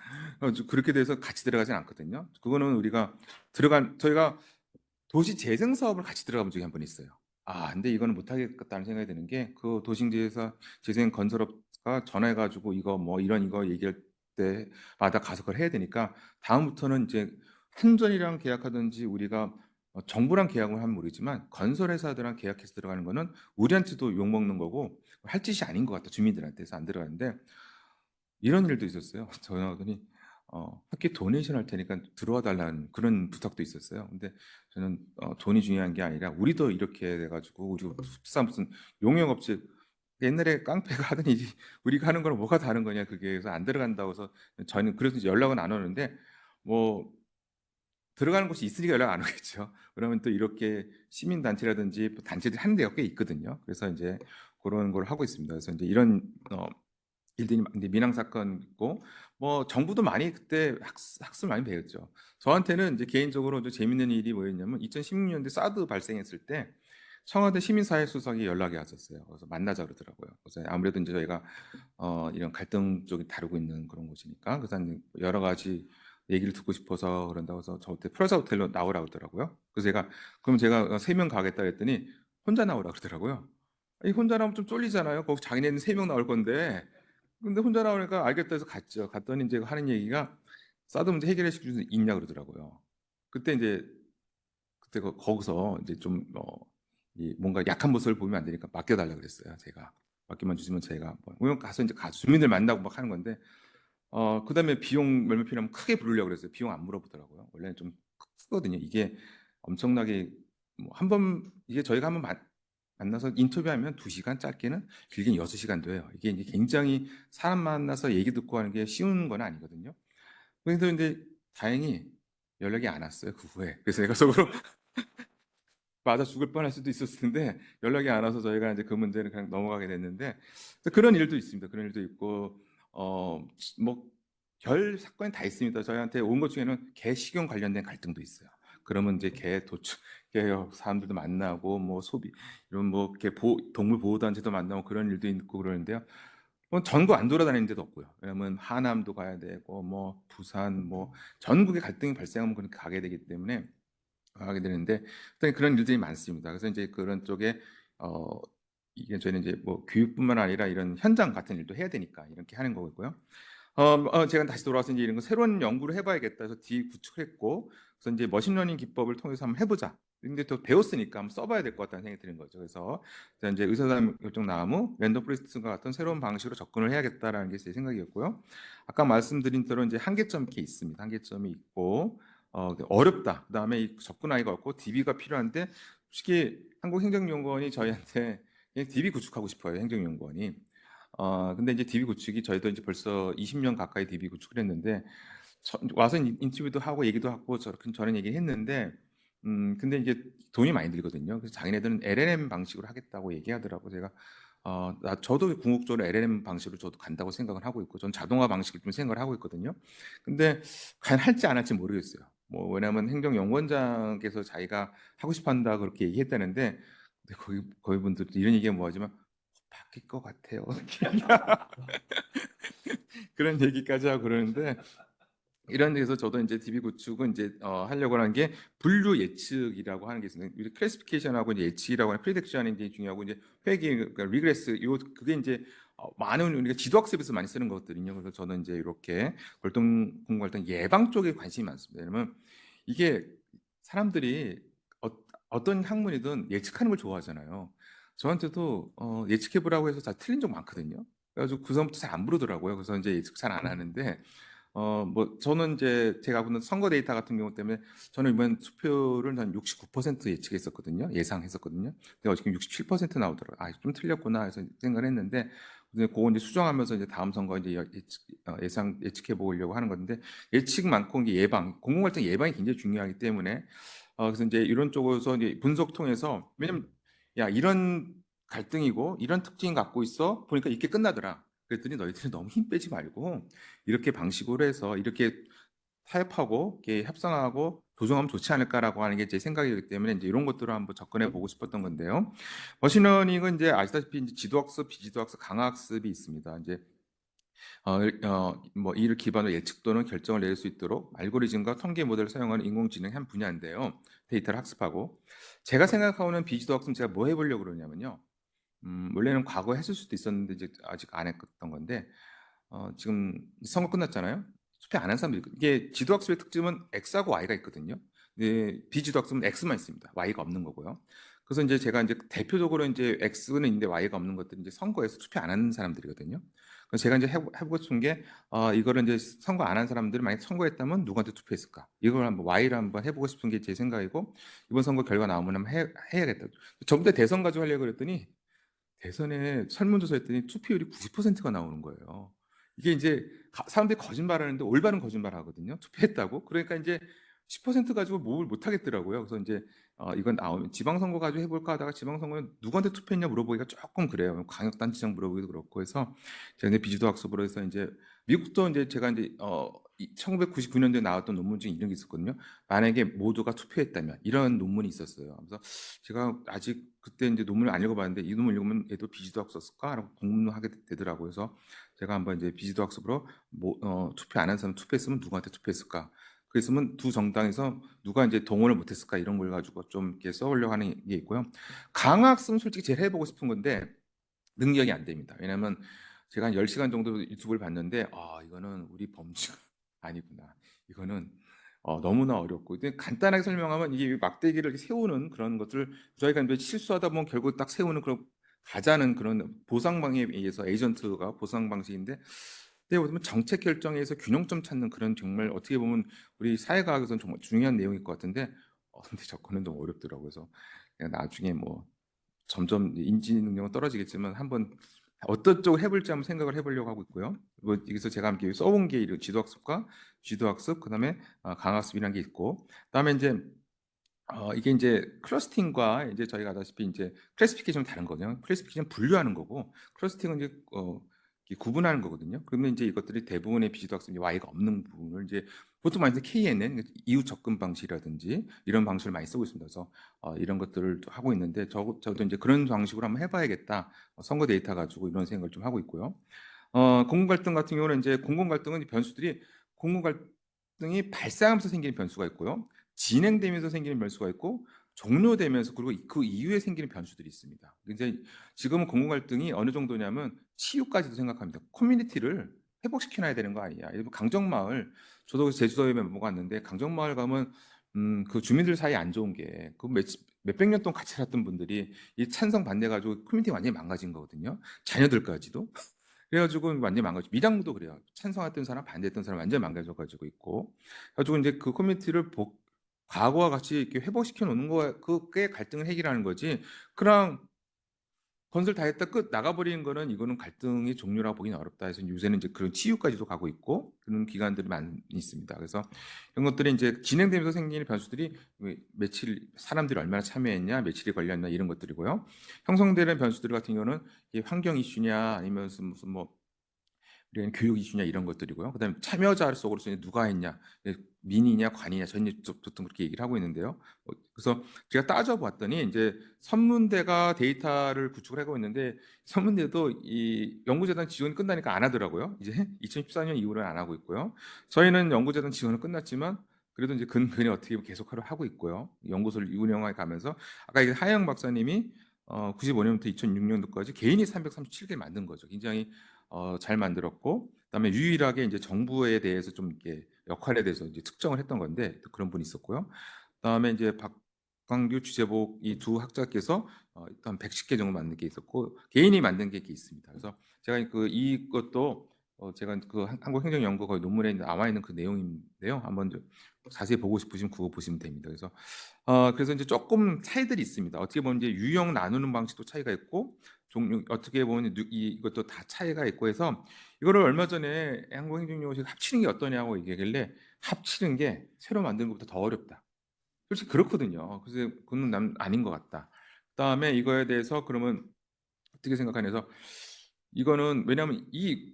Speaker 1: 그렇게 돼서 같이 들어가진 않거든요. 그거는 우리가 저희가 도시 재생 사업을 같이 들어가 본 적이 한 번 있어요. 근데 이거는 못하겠다는 생각이 드는 게, 그 도시재생 재생 건설업가 전화해가지고 이거 뭐 이런 이거 얘기할 때마다 가서 그걸 해야 되니까, 다음부터는 이제 한전이랑 계약하든지 우리가 정부랑 계약을 하면 모르지만 건설회사들랑 계약해서 들어가는 거는 우리한테도 욕먹는 거고 할 짓이 아닌 것 같아, 주민들한테서 안 들어가는데. 이런 일도 있었어요. 전화 오더니 학교 도네이션 할 테니까 들어와 달라는 그런 부탁도 있었어요. 근데 저는 돈이 중요한 게 아니라 우리도 이렇게 돼가지고, 우리 흡사 무슨 용역업체, 옛날에 깡패가 하던 일이 우리가 하는 거랑 뭐가 다른 거냐, 그게. 그래서 안 들어간다고 해서 저는 그래서 이제 연락은 안 오는데, 뭐 들어가는 곳이 있으니까 연락 안 오겠죠. 그러면 또 이렇게 시민단체라든지 단체들이 하는 데가 꽤 있거든요. 그래서 이제 그런 걸 하고 있습니다. 그래서 이제 이런 일들이 이제 민항 사건 있고, 뭐 정부도 많이 그때 학습 많이 배웠죠. 저한테는 이제 개인적으로 좀 재밌는 일이 뭐였냐면, 2016년대 사드 발생했을 때 청와대 시민사회수석이 연락이 왔었어요. 그래서 만나자 그러더라고요. 그래서 아무래도 이제 저희가 이런 갈등 쪽이 다루고 있는 그런 곳이니까, 그래서 여러 가지 얘기를 듣고 싶어서 그런다고 해서 저한테 프라자 호텔로 나오라고 그러더라고요. 그래서 그럼 제가 3명 가겠다 했더니 혼자 나오라 그러더라고요. 이 혼자 나오면 좀 쫄리잖아요. 거기 자기네는 3명 나올 건데. 근데 혼자 나오니까 알겠다 해서 갔죠. 갔더니 이제 하는 얘기가 사드 문제 해결해 줄 수 있냐 그러더라고요. 그때 이제 거기서 이제 좀 뭔가 약한 모습을 보면 안 되니까 맡겨달라 그랬어요. 제가 맡기만 주시면 제가 뭐 가서 이제 주민들 만나고 막 하는 건데, 그다음에 비용 얼마 필요하면 크게 부르려고 그랬어요. 비용 안 물어보더라고요. 원래는 좀 크거든요. 이게 엄청나게 한번 이게 저희가 한번 만나서 인터뷰하면 2시간, 짧게는 길게는 6시간 돼요. 이게 이제 굉장히 사람 만나서 얘기 듣고 하는 게 쉬운 건 아니거든요. 그래서 근데 다행히 연락이 안 왔어요, 그 후에. 그래서 내가 속으로 맞아 죽을 뻔할 수도 있었을 텐데 연락이 안 와서 저희가 이제 그 문제는 그냥 넘어가게 됐는데, 그런 일도 있습니다. 그런 일도 있고 뭐 별 사건이 다 있습니다. 저희한테 온 것 중에는 개 식용 관련된 갈등도 있어요. 그러면 이제 개 사람들도 만나고 뭐 소비 이런 개 동물 보호 단체도 만나고 그런 일도 있고 그러는데요. 전국 안 돌아다니는 데도 없고요. 왜냐면 하남도 가야 되고 뭐 부산 뭐 전국에 갈등이 발생하면 그렇게 가게 되기 때문에 하게 되는데, 일단 그런 일들이 많습니다. 그래서 이제 그런 쪽에 어 이게 저희는 이제 뭐 교육뿐만 아니라 이런 현장 같은 일도 해야 되니까 이렇게 하는 거고요. 제가 다시 돌아와서 이제 이런 거 새로운 연구를 해봐야겠다 해서 구축했고, 그래서 이제 머신러닝 기법을 통해서 한번 해보자. 근데 또 배웠으니까 한번 써봐야 될 것 같다는 생각이 드는 거죠. 그래서 이제 의사상 결정 나무, 랜덤 포레스트과 같은 새로운 방식으로 접근을 해야겠다라는 게 제 생각이었고요. 아까 말씀드린 대로 이제 한계점이 있습니다. 한계점이 있고 어렵다. 그다음에 이 접근하기가 어렵고 DB가 필요한데, 솔직히 한국행정연구원이 저희한테 그냥 DB 구축하고 싶어요. 행정연구원이. 근데 이제 DB 구축이 저희도 이제 벌써 20년 가까이 DB 구축을 했는데, 와서 인터뷰도 하고 얘기도 하고 저런 얘기 했는데, 근데 이제 돈이 많이 들거든요. 그래서 자기네들은 LLM 방식으로 하겠다고 얘기하더라고. 저도 궁극적으로 LLM 방식으로 저도 간다고 생각을 하고 있고, 전 자동화 방식을 좀 생각을 하고 있거든요. 근데 과연 할지 안 할지 모르겠어요. 왜냐하면 행정연구원장께서 자기가 하고 싶어 한다 그렇게 얘기했다는데, 근데 거기 분들도 이런 얘기가 뭐하지만 바뀔 것 같아요. 그런 얘기까지 하고 그러는데, 이런 데서 저도 이제 DB 구축은 이제 하려고 하는 게 분류 예측이라고 하는 게 있습니다. 클래시피케이션하고 이제 예측이라고 하는 프리딕션이 이제 중요하고 이제 회귀 그러니까 리그레스 요 그게 이제 많은 우리가 지도학습에서 많이 쓰는 것들이요. 그래서 저는 이제 이렇게 공공활동 예방 쪽에 관심이 많습니다. 왜냐면 이게 사람들이 어떤 학문이든 예측하는 걸 좋아하잖아요. 저한테도 예측해 보라고 해서 다 틀린 적 많거든요. 그래가지고 그 다음부터 잘 안 부르더라고요. 그래서 이제 예측 잘 안 하는데 뭐 저는 이제 제가 보는 선거 데이터 같은 경우 때문에 저는 이번 투표를 한 69% 예측했었거든요. 예상했었거든요. 근데 지금 67% 나오더라고요. 아, 좀 틀렸구나 해서 생각을 했는데 이제 그거 이제 수정하면서 이제 다음 선거 이제 예상 예측해 보려고 하는 건데 예측만큼 이게 예방, 공공활동 예방이 굉장히 중요하기 때문에 그래서 이제 이런 쪽에서 이제 분석 통해서 왜냐면 야 이런 갈등이고 이런 특징 갖고 있어 보니까 이렇게 끝나더라. 그랬더니 너희들이 너무 힘 빼지 말고 이렇게 방식으로 해서 이렇게 타협하고 이렇게 협상하고 조정하면 좋지 않을까라고 하는 게 제 생각이기 때문에 이제 이런 것들을 한번 접근해 보고 싶었던 건데요. 머신러닝은 이제 아시다시피 이제 지도학습, 비지도학습, 강화학습이 있습니다. 이제 뭐 이를 기반으로 예측 또는 결정을 내릴 수 있도록 알고리즘과 통계 모델을 사용하는 인공지능 한 분야인데요. 데이터를 학습하고 제가 생각하고는 비지도학습 제가 뭐 해보려고 그러냐면요. 원래는 과거에 했을 수도 있었는데 이제 아직 안 했던 건데 지금 선거 끝났잖아요. 투표 안 한 사람들이 이게 지도학습의 특징은 X하고 Y가 있거든요. 근데 비지도학습은 X만 있습니다. Y가 없는 거고요. 그래서 이제 제가 이제 대표적으로 이제 X는 있는데 Y가 없는 것들이 이제 선거에서 투표 안 하는 사람들이거든요. 그래서 제가 이제 해보고 싶은 게 이거를 이제 선거 안 한 사람들이 만약 선거했다면 누구한테 투표했을까? 이걸 한번 Y를 한번 해보고 싶은 게 제 생각이고 이번 선거 결과 나오면 한번 해야겠다. 저번에 대선 가지고 하려고 그랬더니 대선에 설문조사 했더니 투표율이 90%가 나오는 거예요. 이게 이제 사람들이 거짓말하는데 올바른 거짓말 하거든요. 투표했다고. 그러니까 이제 10% 가지고 뭘 못 하겠더라고요. 그래서 이제 이건 나오면 지방선거 가지고 해볼까 하다가 지방선거는 누구한테 투표했냐 물어보기가 조금 그래요. 광역단체장 물어보기도 그렇고 해서 제가 이제 비지도 학습으로 해서 이제 미국도 이제 제가 이제 1999년도에 나왔던 논문 중에 이런 게 있었거든요. 만약에 모두가 투표했다면 이런 논문이 있었어요. 그래서 제가 아직 그때 이제 논문을 안 읽어봤는데 이 논문 읽으면 얘도 비지도학 썼을까라고 궁금하게 되더라고요. 그래서 제가 한번 이제 비지도학습으로 투표 안 한 사람 투표했으면 누구한테 투표했을까? 그랬으면 두 정당에서 누가 이제 동원을 못했을까 이런 걸 가지고 좀 이렇게 써보려고 하는 게 있고요. 강학습은 솔직히 제일 해보고 싶은 건데 능력이 안 됩니다. 왜냐하면 제가 한 10시간 정도 유튜브를 봤는데 이거는 우리 범주가 아니구나. 이거는 너무나 어렵고 근데 간단하게 설명하면 이게 막대기를 이렇게 세우는 그런 것들을 저희가 이제 실수하다 보면 결국 딱 세우는 그런 가자는 그런 보상방에 의해서 에이전트가 보상 방식인데 근데 보면 정책 결정에서 균형점 찾는 그런 정말 어떻게 보면 우리 사회과학에서는 정말 중요한 내용일 것 같은데 근데 접근은 너무 어렵더라고요. 그래서 그냥 나중에 뭐 점점 인지 능력은 떨어지겠지만 한번 어떤 쪽을 해볼지 한번 생각을 해보려고 하고 있고요. 뭐 여기서 제가 함께 써본 게 지도학습과 쥐도학습, 그다음에 강학습이라는 게 있고, 그다음에 이제 이게 이제 클러스팅과 이제 저희가 아다시피 이제 클래시피케이션은 다른 거거든요. 클래시피케이션 분류하는 거고, 클러스팅은 이제 이렇게 구분하는 거거든요. 그러면 이제 이것들이 대부분의 비지도학습 Y가 없는 부분을 이제 보통 많이 KNN 이웃 접근 방식이라든지 이런 방식을 많이 쓰고 있습니다. 그래서 이런 것들을 하고 있는데 저도 이제 그런 방식으로 한번 해봐야겠다. 선거 데이터 가지고 이런 생각을 좀 하고 있고요. 공공 갈등 같은 경우는 이제 공공 갈등은 변수들이 공공 갈등이 발생하면서 생기는 변수가 있고요. 진행되면서 생기는 변수가 있고 종료되면서 그리고 그 이후에 생기는 변수들이 있습니다. 이제 지금은 공공 갈등이 어느 정도냐면 치유까지도 생각합니다. 커뮤니티를 회복시켜놔야 되는 거 아니냐. 일부 강정마을 저도 제주도에 못 갔는데 강정마을 가면 그 주민들 사이 안 좋은 게 그 몇백 년 동안 같이 살았던 분들이 이 찬성 반대 가지고 커뮤니티 완전히 망가진 거거든요. 자녀들까지도. 그래가지고 완전히 망가져. 밀양도 그래요. 찬성했던 사람, 반대했던 사람 완전히 망가져가지고 있고. 그래가지고 이제 그 커뮤니티를 과거와 같이 이렇게 회복시켜 놓는 거, 그게 갈등을 해결하는 거지. 그냥 건설 다 했다 끝 나가버리는 거는 이거는 갈등의 종류라고 보기는 어렵다 해서 요새는 이제 그런 치유까지도 가고 있고 그런 기관들이 많이 있습니다. 그래서 이런 것들이 이제 진행되면서 생기는 변수들이 며칠 사람들이 얼마나 참여했냐, 며칠이 걸렸냐 이런 것들이고요. 형성되는 변수들 같은 경우는 이게 환경 이슈냐 아니면 무슨 뭐 우리는 교육 이슈냐 이런 것들이고요. 그다음에 참여자 속으로서 누가 했냐, 민이냐 관이냐 전입 보통 그렇게 얘기를 하고 있는데요. 그래서 제가 따져봤더니 이제 선문대가 데이터를 구축을 하고 있는데 선문대도 이 연구재단 지원이 끝나니까 안 하더라고요. 이제 2014년 이후로는 안 하고 있고요. 저희는 연구재단 지원은 끝났지만 그래도 이제 근근히 어떻게 보면 계속 하고 있고요. 연구소를 운영해 가면서 아까 이제 하영 박사님이 95년부터 2006년도까지 개인이 337개를 만든 거죠. 굉장히 잘 만들었고 그다음에 유일하게 이제 정부에 대해서 좀 이렇게 역할에 대해서 이제 측정을 했던 건데 그런 분이 있었고요. 그다음에 이제 박광규, 주재복 이 두 학자께서 일단 110개 정도 만든 게 있었고 개인이 만든 게 이렇게 있습니다. 그래서 제가 그 이것도 제가 그 한국행정연구 거의 논문에 나와 있는 그 내용인데요. 한번 좀 자세히 보고 싶으시면 그거 보시면 됩니다. 그래서 이제 조금 차이들이 있습니다. 어떻게 보면 이제 유형 나누는 방식도 차이가 있고 종류 어떻게 보면 이것도 다 차이가 있고 해서 이거를 얼마 전에 한국행정연구원 합치는 게 어떠냐고 얘기하길래 합치는 게 새로 만드는 것보다 더 어렵다. 솔직히 그렇거든요. 그래서 그건 난 아닌 것 같다. 그다음에 이거에 대해서 그러면 어떻게 생각하냐서 이거는 왜냐하면 이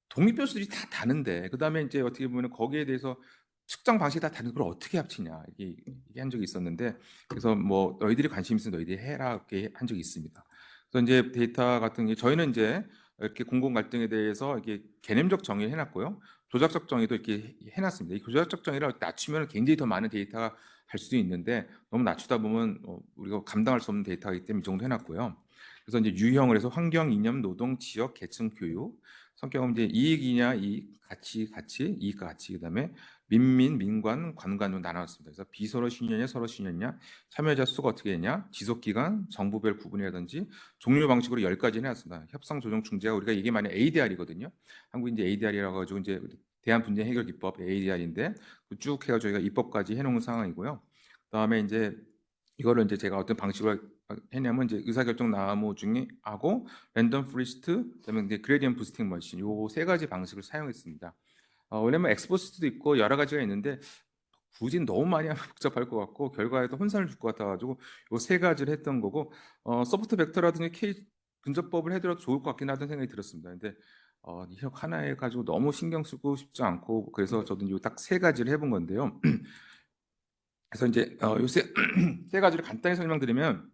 Speaker 1: 독립변수들이 다 다른데 그다음에 이제 어떻게 보면 거기에 대해서 측정 방식이 다 다른 걸 어떻게 합치냐 이게 한 적이 있었는데 그래서 뭐 너희들이 관심 있으면 너희들이 해라 이렇게 한 적이 있습니다. 그래서 이제 데이터 같은 게 저희는 이제 이렇게 공공 갈등에 대해서 이게 개념적 정의를 해놨고요. 조작적 정의도 이렇게 해놨습니다. 이 조작적 정의를 낮추면 굉장히 더 많은 데이터가 할 수도 있는데 너무 낮추다 보면 우리가 감당할 수 없는 데이터이기 때문에 이 정도 해놨고요. 그래서 이제 유형을 해서 환경, 이념, 노동, 지역, 계층, 교육, 성격은 이제 이익이냐, 이익, 가치, 이익과 가치, 그다음에 민민, 민관, 관관으로 나눴습니다. 그래서 비서로 신년이냐, 서로 신년이냐, 참여자 수가 어떻게 되냐, 지속 기간, 정부별 구분이라든지 종료 방식으로 10가지 해놨습니다. 협상, 조정, 중재가 우리가 이게 만약 ADR이거든요. 한국 이제 ADR이라고 가지고 이제 대한 분쟁 해결 기법 ADR인데 쭉 해가지고 저희가 입법까지 해놓은 상황이고요. 그다음에 이제 이거를 이제 제가 어떤 방식으로 했냐면 이제 의사결정 나무 중에 하고 랜덤 포리스트 그다음에 이제 그레디언트 부스팅 머신 요 세 가지 방식을 사용했습니다. 왜냐면 엑스포스트도 있고 여러 가지가 있는데 굳이 너무 많이 하면 복잡할 것 같고 결과에도 혼선을 줄 것 같아가지고 요 세 가지를 했던 거고 소프트 벡터라든지 K 근접법을 해더라도 좋을 것 같긴 하다는 생각이 들었습니다. 근데 이력 하나에 가지고 너무 신경 쓰고 싶지 않고 그래서 저도 요 딱 세 가지를 해본 건데요. 그래서 이제 요새 세 가지를 간단히 설명드리면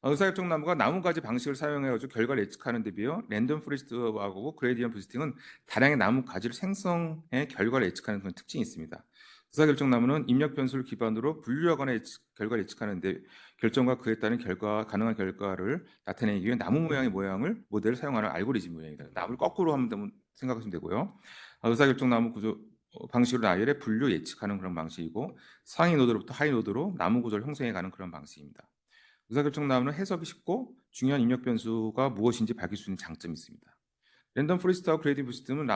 Speaker 1: 의사결정 나무가 나무가지 방식을 사용해가지고 결과를 예측하는 데 비해 랜덤 포레스트하고 그레디언 부스팅은 다량의 나무 가지를 생성해 결과를 예측하는 그런 특징이 있습니다. 의사결정 나무는 입력 변수를 기반으로 분류하거나 결과를 예측하는데 결정과 그에 따른 가능한 결과를 나타내기 위해 나무 모양의 모델을 사용하는 알고리즘 모양이다. 나무를 거꾸로 하면 생각하시면 되고요. 의사결정 나무 구조 방식으로 나열해 분류 예측하는 그런 방식이고 상위 노드로부터 하위 노드로 나무 구조를 형성해 가는 그런 방식입니다. 의사결정 나무는 해석이 쉽고 중요한 입력 변수가 무엇인지 밝힐 수 있는 장점이 있습니다. 랜덤 포레스트와 그레디언트 부스팅은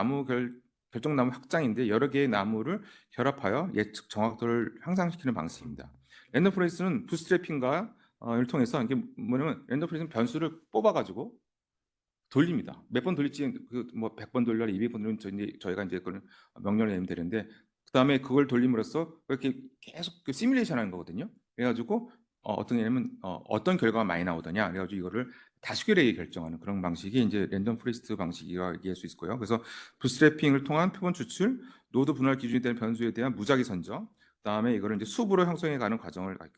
Speaker 1: 결정 나무 확장인데 여러 개의 나무를 결합하여 예측 정확도를 향상시키는 방식입니다. 랜덤 포레스트는 부스트래핑과 를 통해서 이게 뭐냐면 랜덤 포레스트는 변수를 뽑아가지고 돌립니다. 몇 번 돌릴지 뭐 100번 돌려라 200번 돌리면 저희가 이제 그걸 명령을 내면 되는데 그다음에 그걸 돌림으로써 이렇게 계속 그 시뮬레이션 하는 거거든요. 그래가지고 어떤 예냐면 어떤 결과가 많이 나오더냐 그래가지고 이거를 다수결에 결정하는 그런 방식이 이제 랜덤 포레스트 방식이라고 얘기할 수 있을 거예요. 그래서 부스트래핑을 통한 표본 추출, 노드 분할 기준이 되는 변수에 대한 무작위 선정, 그다음에 이거를 이제 숲으로 형성해 가는 과정을 갖게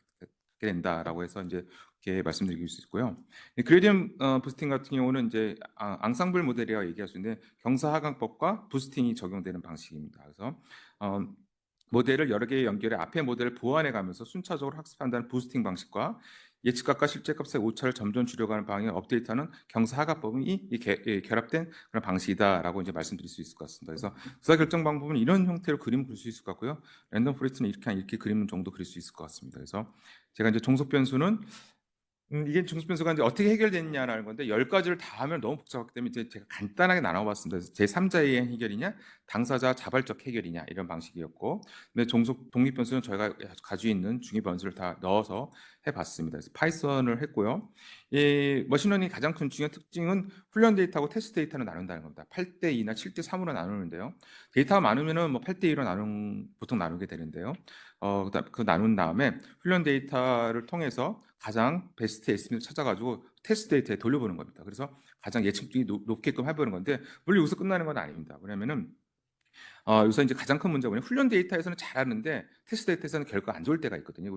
Speaker 1: 된다라고 해서 이제 이렇게 말씀드릴 수 있고요. 그레디언 부스팅 같은 경우는 이제 앙상블 모델이라고 얘기할 수 있는데 경사하강법과 부스팅이 적용되는 방식입니다. 그래서 모델을 여러 개 연결해 앞에 모델을 보완해 가면서 순차적으로 학습한다는 부스팅 방식과 예측값과 실제값의 오차를 점점 줄여가는 방향의 업데이트하는 경사하강법이 결합된 그런 방식이다라고 이제 말씀드릴 수 있을 것 같습니다. 그래서 의사결정 방법은 이런 형태로 그림을 그릴 수 있을 것 같고요. 랜덤 포레스트는 이렇게 그림 정도 그릴 수 있을 것 같습니다. 그래서 제가 이제 종속 변수는 이게 중수 변수가 이제 어떻게 해결됐냐라는 건데 10가지를 다 하면 너무 복잡하기 때문에 이제 제가 간단하게 나눠봤습니다. 그래서 제3자의 해결이냐, 당사자 자발적 해결이냐 이런 방식이었고, 근데 종속 독립 변수는 저희가 가지고 있는 중위 변수를 다 넣어서 해봤습니다. 그래서 파이썬을 했고요. 이 머신러닝 가장 큰 중요한 특징은 훈련 데이터하고 테스트 데이터를 나눈다는 겁니다. 8대2나 7대3으로 나누는데요. 데이터가 많으면은 뭐 8대2로 보통 나누게 되는데요. 그 나눈 다음에 훈련 데이터를 통해서 가장 베스트 에스티메이트를 찾아가지고 테스트 데이터에 돌려보는 겁니다. 그래서 가장 예측률이 높게끔 해보는 건데 물론 여기서 끝나는 건 아닙니다. 왜냐면은 여기서 이제 가장 큰 문제가 뭐냐면 훈련 데이터에서는 잘하는데 테스트 데이터에서는 결과가 안 좋을 때가 있거든요.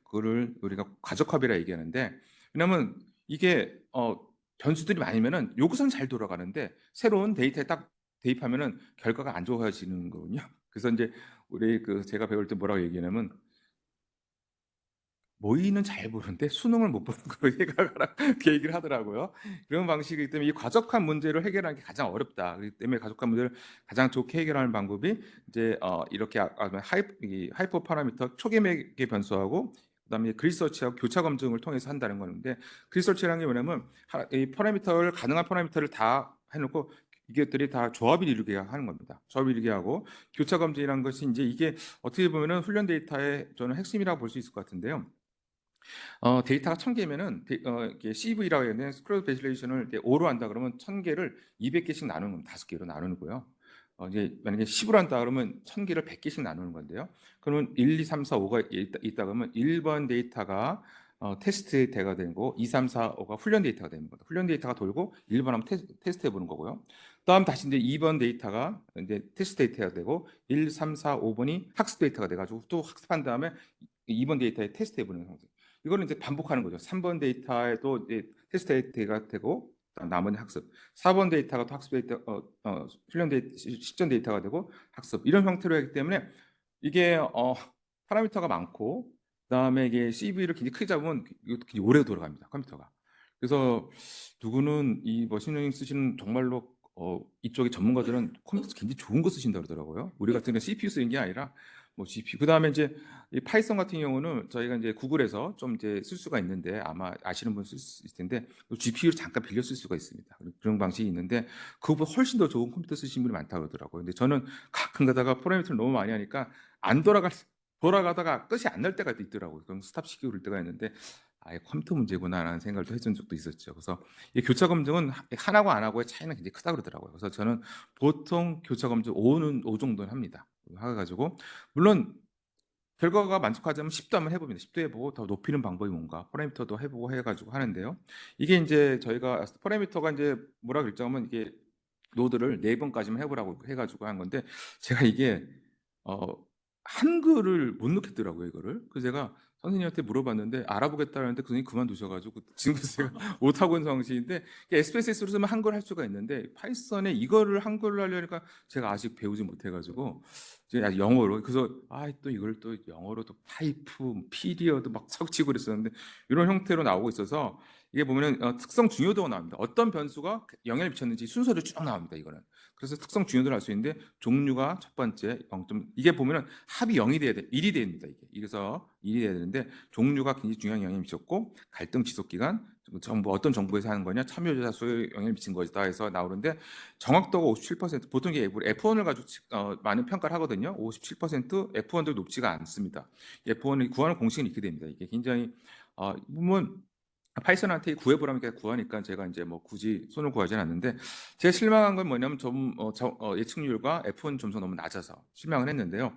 Speaker 1: 그거를 우리가 과적합이라 얘기하는데, 왜냐면 이게 변수들이 많으면은 요구선 잘 돌아가는데 새로운 데이터에 딱 대입하면은 결과가 안 좋아지는 거거든요. 그래서 이제 제가 배울 때 뭐라고 얘기하냐면, 모의는 잘 보는데 수능을 못 보는 거로 생각하라 그 얘기를 하더라고요. 그런 방식이기 때문에 이 과적한 문제를 해결하는 게 가장 어렵다. 그렇기 때문에 과적한 문제를 가장 좋게 해결하는 방법이 이제 이렇게 하이퍼 파라미터 초계맥의 변수하고 그다음에 그리서치하고 교차 검증을 통해서 한다는 건데, 그리서치라는 게 뭐냐면 이 파라미터를 가능한 파라미터를 다 해놓고 이것들이 다 조합을 이루게 하는 겁니다. 조합을 이루게 하고, 교차 검증이라는 것이 이제 이게 어떻게 보면은 훈련 데이터의 저는 핵심이라고 볼 수 있을 것 같은데요. 데이터가 1000개면은 이게 CV라고 하는 스크롤 베질레이션을 5로 한다 그러면 1000개를 200개씩 나누는 겁니다. 5개로 나누는 거예요. 이제 만약에 10으로 한다 그러면 1000개를 100개씩 나누는 건데요. 그러면 1, 2, 3, 4, 5가 있다 그러면 1번 데이터가 테스트 데이터가 되는 거고, 2, 3, 4, 5가 훈련 데이터가 되는 겁니다. 훈련 데이터가 돌고 1번 하면 테스트 해보는 거고요. 다음 다시 이제 2번 데이터가 이제 테스트 데이터가 되고, 1, 3, 4, 5번이 학습 데이터가 돼가지고 또 학습한 다음에 2번 데이터에 테스트 해보는 형태. 이거는 이제 반복하는 거죠. 3번 데이터에도 이제 테스트 데이터가 되고, 나머지 학습. 4번 데이터가 또 학습 데이터, 훈련 데이터, 실전 데이터가 되고 학습. 이런 형태로 하기 때문에 이게 파라미터가 많고, 그다음에 이게 CV를 굉장히 크게 잡으면 이것도 굉장히 오래 돌아갑니다. 컴퓨터가. 그래서 누구는 이 머신러닝 쓰시는 정말로 이쪽의 전문가들은 컴퓨터 굉장히 좋은 거 쓰신다 그러더라고요. 우리 같은 경우는 CPU 쓰는 게 아니라 뭐 GPU. 그다음에 이제 이 파이썬 같은 경우는 저희가 이제 구글에서 좀 이제 쓸 수가 있는데, 아마 아시는 분 쓸 수 있을 텐데 GPU를 잠깐 빌려 쓸 수가 있습니다. 그런 방식이 있는데 그거보다 훨씬 더 좋은 컴퓨터 쓰시는 분이 많다고 그러더라고요. 근데 저는 가끔 가다가 파라미터를 너무 많이 하니까 안 돌아가다가 끝이 안 날 때가 있더라고요. 그럼 스탑 시키고 그럴 때가 있는데, 아예 컴퓨터 문제구나라는 생각을 좀 해준 적도 있었죠. 그래서 이 교차 검증은 하나고 안 하고의 차이는 굉장히 크다 그러더라고요. 그래서 저는 보통 교차 검증 5 정도는 합니다. 해가지고 물론 결과가 만족하자면 10도 한번 해봅니다. 10도 해보고 더 높이는 방법이 뭔가 파라미터도 해보고 해가지고 하는데요. 이게 이제 저희가 파라미터가 이제 뭐라 그랬자면 이게 노드를 4번까지만 해보라고 해가지고 한 건데, 제가 이게 어, 한글을 못 넣겠더라고요, 이거를. 그래서 제가 선생님한테 물어봤는데 알아보겠다는데 선생님이 그만두셔가지고 지금 제가 못하고 있는 상황인데, SPSS로 쓰면 한글 할 수가 있는데 파이썬에 이거를 한글로 하려니까 제가 아직 배우지 못해가지고 이제 아직 영어로, 그래서 또 이걸 또 영어로 또 파이프, 피리어드 막 섞치고 그랬었는데 이런 형태로 나오고 있어서, 이게 보면은 특성 중요도가 나옵니다. 어떤 변수가 영향을 미쳤는지 순서를 쭉 나옵니다, 이거는. 그래서 특성 중요도를 알 수 있는데, 종류가 첫 번째 0점, 이게 보면은 합이 0이 돼야 돼, 1이 됩니다. 이게 그래서 1이 돼야 되는데, 종류가 굉장히 중요한 영향을 미쳤고, 갈등 지속 기간, 정부 어떤 정부에서 하는 거냐, 참여자 수에 영향을 미친 거다 해서 나오는데, 정확도가 57%. 보통 이게 F1을 가지고 많은 평가를 하거든요. 57%, F1도 높지가 않습니다. F1을 구하는 공식은 이렇게 됩니다. 이게 굉장히 보면 파이썬한테 구해보라니까 구하니까 제가 이제 뭐 굳이 손을 구하지는 않는데, 제가 실망한 건 뭐냐면 예측률과 F1 점수가 너무 낮아서 실망을 했는데요.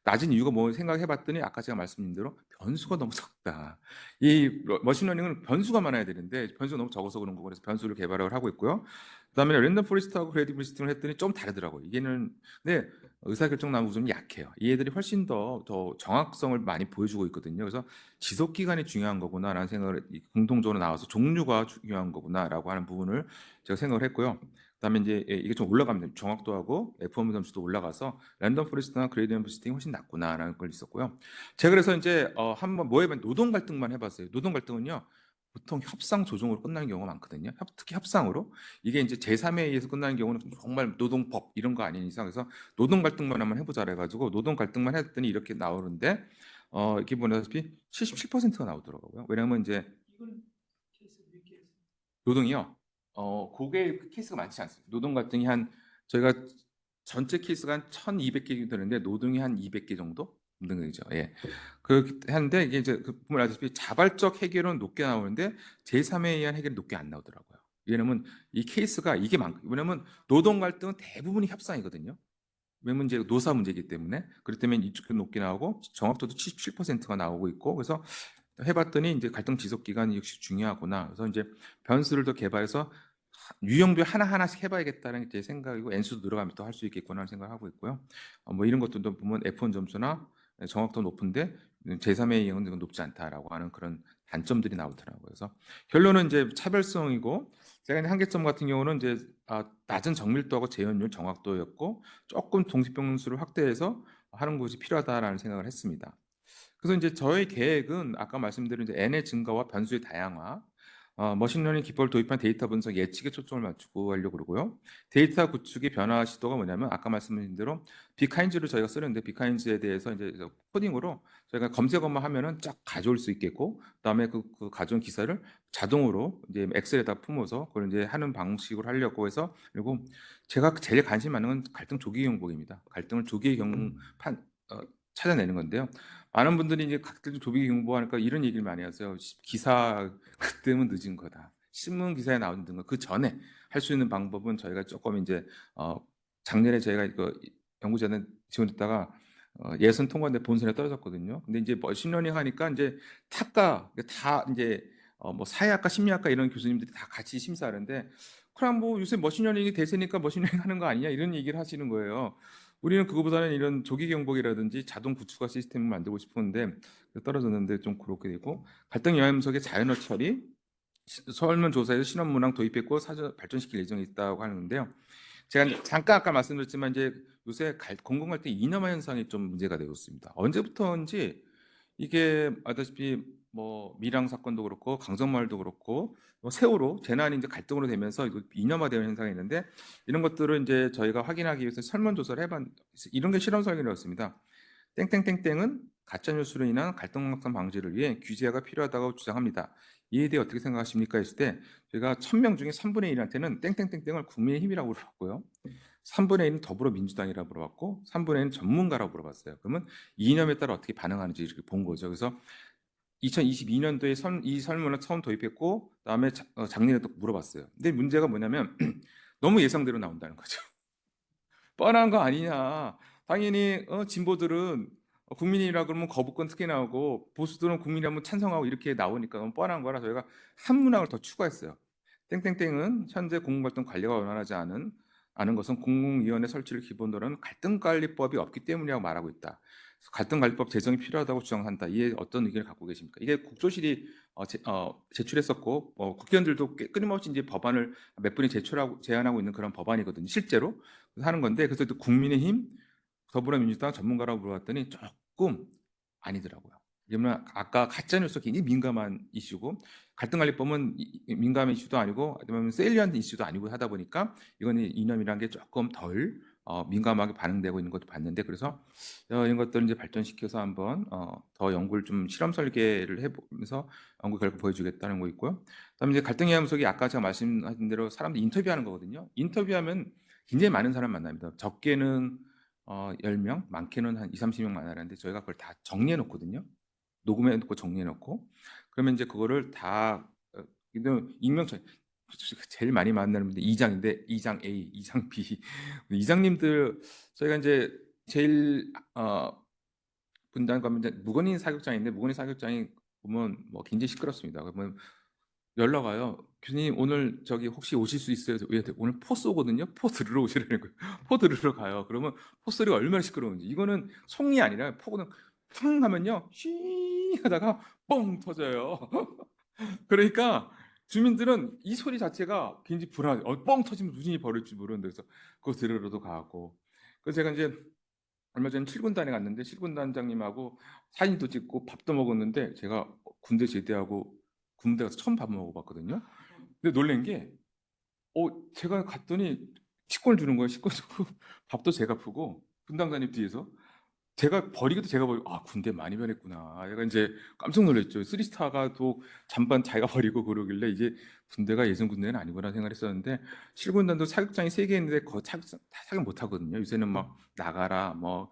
Speaker 1: 낮은 이유가 뭐 생각해봤더니 아까 제가 말씀드린 대로 변수가 너무 적다. 이 머신러닝은 변수가 많아야 되는데 변수가 너무 적어서 그런 거고, 그래서 변수를 개발을 하고 있고요. 그다음에 랜덤 포레스트하고 크레디블 시스템을 했더니 좀 다르더라고요. 이게는 근데 의사결정 나무가 좀 약해요. 이 애들이 훨씬 더 정확성을 많이 보여주고 있거든요. 그래서 지속 기간이 중요한 거구나라는 생각을 공통적으로 나와서 종류가 중요한 거구나라고 하는 부분을 제가 생각을 했고요. 그다음에 이제 이게 좀 올라갑니다. 정확도하고 F1 점수도 올라가서 랜덤 포레스트나 그레디언트 부스팅이 훨씬 낫구나라는 걸 있었고요. 제가 그래서 이제 한번 뭐 해봤 노동 갈등만 해봤어요. 노동 갈등은요, 보통 협상 조정으로 끝나는 경우가 많거든요. 특히 협상으로. 이게 이제 제3에 의해서 끝나는 경우는 정말 노동법 이런 거 아닌 이상, 그래서 노동 갈등만 한번 해보자 해가지고 노동 갈등만 했더니 이렇게 나오는데, 이렇게 보다시피 77%가 나오더라고요. 왜냐하면 이제 노동이요. 그게 케이스가 많지 않습니다. 노동 갈등이 저희가 전체 케이스가 한 1,200개 되는데 노동이 한 200개 정도 등등이죠. 예. 그렇기 한데 이게 이제 보면 아시다시피 자발적 해결은 높게 나오는데 제3에 의한 해결이 높게 안 나오더라고요. 왜냐면 이 케이스가 이게 왜냐면 노동 갈등은 대부분이 협상이거든요. 왜냐면 이제 노사 문제이기 때문에. 그렇기 때문에 이쪽도 높게 나오고 정확도도 77%가 나오고 있고, 그래서 해봤더니 이제 갈등 지속 기간이 역시 중요하구나. 그래서 이제 변수를 더 개발해서 유형도 하나하나씩 해봐야겠다는 제 생각이고 N수도 늘어가면 또 할 수 있겠구나 하는 생각을 하고 있고요. 뭐 이런 것들도 보면 F1 점수나 정확도 높은데 제3의 유형은 높지 않다라고 하는 그런 단점들이 나오더라고요. 그래서 결론은 이제 차별성이고 제가 이제 한계점 같은 경우는 이제 낮은 정밀도하고 재현율 정확도였고 조금 동시평수를 확대해서 하는 것이 필요하다라는 생각을 했습니다. 그래서 이제 저의 계획은 아까 말씀드린 이제 N의 증가와 변수의 다양화, 머신러닝 기법을 도입한 데이터 분석 예측에 초점을 맞추고 하려고 그러고요. 데이터 구축의 변화 시도가 뭐냐면 아까 말씀드린 대로 빅하인즈를 저희가 쓰는데 빅하인즈에 대해서 이제 코딩으로 저희가 검색어만 하면은 쫙 가져올 수 있겠고, 그다음에 그 가져온 기사를 자동으로 이제 엑셀에다 품어서 그걸 이제 하는 방식으로 하려고 해서, 그리고 제가 제일 관심 많은 건 갈등 조기 경보입니다. 갈등을 조기의 찾아내는 건데요. 많은 분들이 이제 각종 조기 경보하니까 이런 얘기를 많이 하세요. 기사 그때면 늦은 거다. 신문 기사에 나오는 그 전에 할 수 있는 방법은 저희가 조금 이제 작년에 저희가 그 연구자는 지원했다가 예선 통과인데 본선에 떨어졌거든요. 근데 이제 머신러닝 하니까 이제 탑가 다 이제 뭐 사회학과, 심리학과 이런 교수님들이 다 같이 심사하는데, 그럼 뭐 요새 머신러닝이 대세니까 머신러닝 하는 거 아니냐 이런 얘기를 하시는 거예요. 우리는 그거보다는 이런 조기 경보기라든지 자동 구축화 시스템을 만들고 싶었는데 떨어졌는데 좀 그렇게 되고, 갈등 영향분석의 자연어 처리, 설문조사에서 신원 문항 도입했고 사전 발전시킬 예정이 있다고 하는데요. 제가 잠깐 아까 말씀드렸지만 이제 요새 공공갈등 이념화 현상이 좀 문제가 되고 있습니다. 언제부터인지 이게 아다시피 뭐 밀양 사건도 그렇고 강정마을도 그렇고 뭐 세월호 재난이 이제 갈등으로 되면서 이거 이념화되는 현상이 있는데, 이런 것들을 이제 저희가 확인하기 위해서 설문조사를 해봤, 이런 게 실험 설계였습니다. 땡땡땡땡은 가짜뉴스로 인한 갈등 확산 방지를 위해 규제가 필요하다고 주장합니다. 이에 대해 어떻게 생각하십니까? 했을 때 저희가 1000명 중에 3분의 1한테는 땡땡땡땡을 국민의힘이라고 물어봤고요. 3분의 1은 더불어민주당이라고 물어봤고 3분의 1은 전문가라고 물어봤어요. 그러면 이념에 따라 어떻게 반응하는지 이렇게 본 거죠. 그래서 2022년도에 이 설문을 처음 도입했고 그다음에 작년에도 물어봤어요. 근데 문제가 뭐냐면 너무 예상대로 나온다는 거죠. 뻔한 거 아니냐. 당연히 진보들은 국민이라 그러면 거부권 특혜 나오고 보수들은 국민이라면 찬성하고 이렇게 나오니까 너무 뻔한 거라 저희가 한 문항을 더 추가했어요. 땡땡땡은 현재 공공갈등 관리가 원활하지 않은 것은 공공위원회 설치를 기본으로 하는 갈등관리법이 없기 때문이라고 말하고 있다. 갈등관리법 제정이 필요하다고 주장한다. 이에 어떤 의견을 갖고 계십니까? 이게 국조실이 제출했었고 국회의원들도 끊임없이 이제 법안을 몇 분이 제안하고 있는 그런 법안이거든요. 실제로 하는 건데, 그래서 또 국민의힘, 더불어민주당 전문가라고 물어봤더니 조금 아니더라고요. 왜냐면 아까 가짜뉴스 굉장히 민감한 이슈고 갈등관리법은 민감한 이슈도 아니고 아니면 세일리언트 이슈도 아니고 하다 보니까 이거는 이념이라는 게 조금 덜 민감하게 반응되고 있는 것도 봤는데, 그래서 이런 것들을 이제 발전시켜서 한번 더 연구를 좀 실험 설계를 해보면서 연구 결과 보여주겠다는 거 있고요. 그다음에 이제 갈등 해양속이 아까 제가 말씀하신 대로 사람들 인터뷰하는 거거든요. 인터뷰하면 굉장히 많은 사람 만납니다. 적게는 10명, 많게는 한 2, 30명 만나는데 저희가 그걸 다 정리해 놓거든요. 녹음해 놓고 정리해 놓고 그러면 이제 그거를 다 익명처 제일 많이 만나는 분들 2장인데 2장 A, 2장 B 이장님들 저희가 이제 제일 분단 가면 이제 무건인 사격장인데 무건인 사격장이 보면 뭐 굉장히 시끄럽습니다. 그러면 연락 와요. 교수님 오늘 저기 혹시 오실 수 있어요? 왜 오늘 포 쏘거든요. 포 들으러 오시라는 거예요. 포 들으러 가요. 그러면 포 소리가 얼마나 시끄러운지. 이거는 송이 아니라 포는 팡 하면요. 쉬 하다가 뻥 터져요. 그러니까 주민들은 이 소리 자체가 굉장히 불안해. 뻥 터지면 무슨 일이 벌어질지 모르는데 그래서 그거 들으러도 가고. 그래서 제가 이제 얼마 전에 7군단에 갔는데 7군단장님하고 사진도 찍고 밥도 먹었는데 제가 군대 제대하고 군대 가서 처음 밥 먹어봤거든요. 근데 놀란 게 제가 갔더니 식권을 주는 거예요. 식권 주고 밥도 제가 푸고 분당장님 뒤에서 제가 버리기도 제가 버리고 군대 많이 변했구나. 제가 이제 깜짝 놀랐죠. 쓰리스타가 또 잠반 자기가 버리고 그러길래 이제 군대가 예전 군대는 아니구나 생각했었는데, 7군단도 사격장이 3개 있는데 그거 다 사격 못 하거든요. 요새는 막 나가라 뭐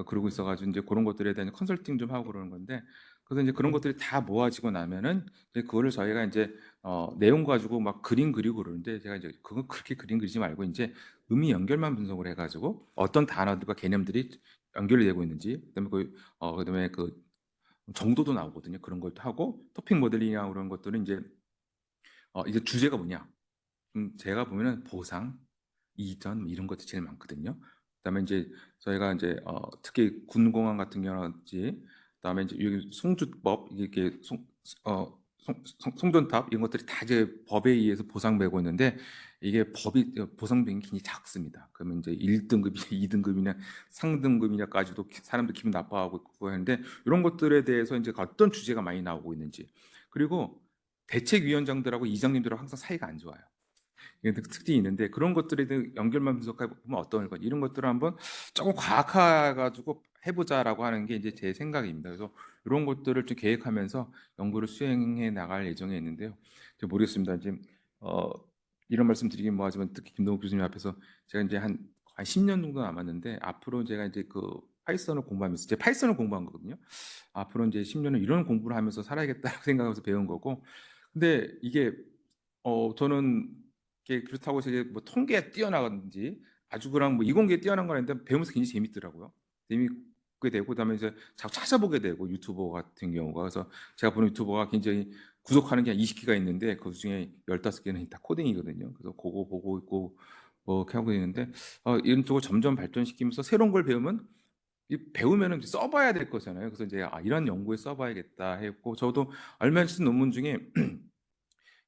Speaker 1: 그러고 있어가지고 이제 그런 것들에 대한 컨설팅 좀 하고 그러는 건데, 그래서 이제 그런 것들이 다 모아지고 나면은 이제 그거를 저희가 이제 내용 가지고 막 그림 그리고 그러는데, 제가 이제 그거 그렇게 그림 그리지 말고 이제 의미 연결만 분석을 해가지고 어떤 단어들과 개념들이 연결이 되고 있는지, 그다음에 그 정도도 나오거든요. 그런 것도 하고 토픽 모델링이나 그런 것들은 이제 이제 주제가 뭐냐, 제가 보면은 보상, 이전 뭐 이런 것도 제일 많거든요. 그다음에 이제 저희가 이제 특히 군공항 같은 경우라든지 그다음에 이제 여기 송주법 이게 송전탑 이런 것들이 다 이제 법에 의해서 보상되고 있는데 이게 법이 보상비용이 굉장히 작습니다. 그러면 이제 1등급이냐 2등급이냐 상등급이냐까지도 사람들 기분 나빠하고 그거 하는데 이런 것들에 대해서 이제 어떤 주제가 많이 나오고 있는지 그리고 대책위원장들하고 이장님들하고 항상 사이가 안 좋아요. 이게 특징이 있는데 그런 것들에 대해 연결만 분석해 보면 어떤 것 이런 것들을 한번 조금 과학화가지고 해보자라고 하는 게 이제 제 생각입니다. 그래서 이런 것들을 좀 계획하면서 연구를 수행해 나갈 예정에 있는데요. 제가 모르겠습니다. 지금 어, 이런 말씀 드리긴 뭐하지만 특히 김동욱 교수님 앞에서 제가 이제 한 거의 10년 정도 남았는데 앞으로 제가 이제 그 파이썬을 공부하면서 제 파이썬을 공부한 거거든요. 앞으로 이제 10년은 이런 공부를 하면서 살아야겠다고 생각하면서 배운 거고 근데 이게 저는 이게 그렇다고 해서 이제 뭐 통계에 뛰어나든지 아주 그냥 뭐 이공계에 뛰어난 건 아닌데 배우면서 굉장히 재밌더라고요. 재밌게 되고 그다음에 이제 자꾸 찾아보게 되고 유튜버 같은 경우가 그래서 제가 보는 유튜버가 굉장히 구독하는 게 한 20개가 있는데 그 중에 15개는 다 코딩이거든요. 그래서 그거 보고 있고 뭐 이렇게 하고 있는데 이런 쪽을 점점 발전시키면서 새로운 걸 배우면 배우면은 써봐야 될 거잖아요. 그래서 이제 이런 연구에 써봐야겠다 했고 저도 얼마 전에 쓴 논문 중에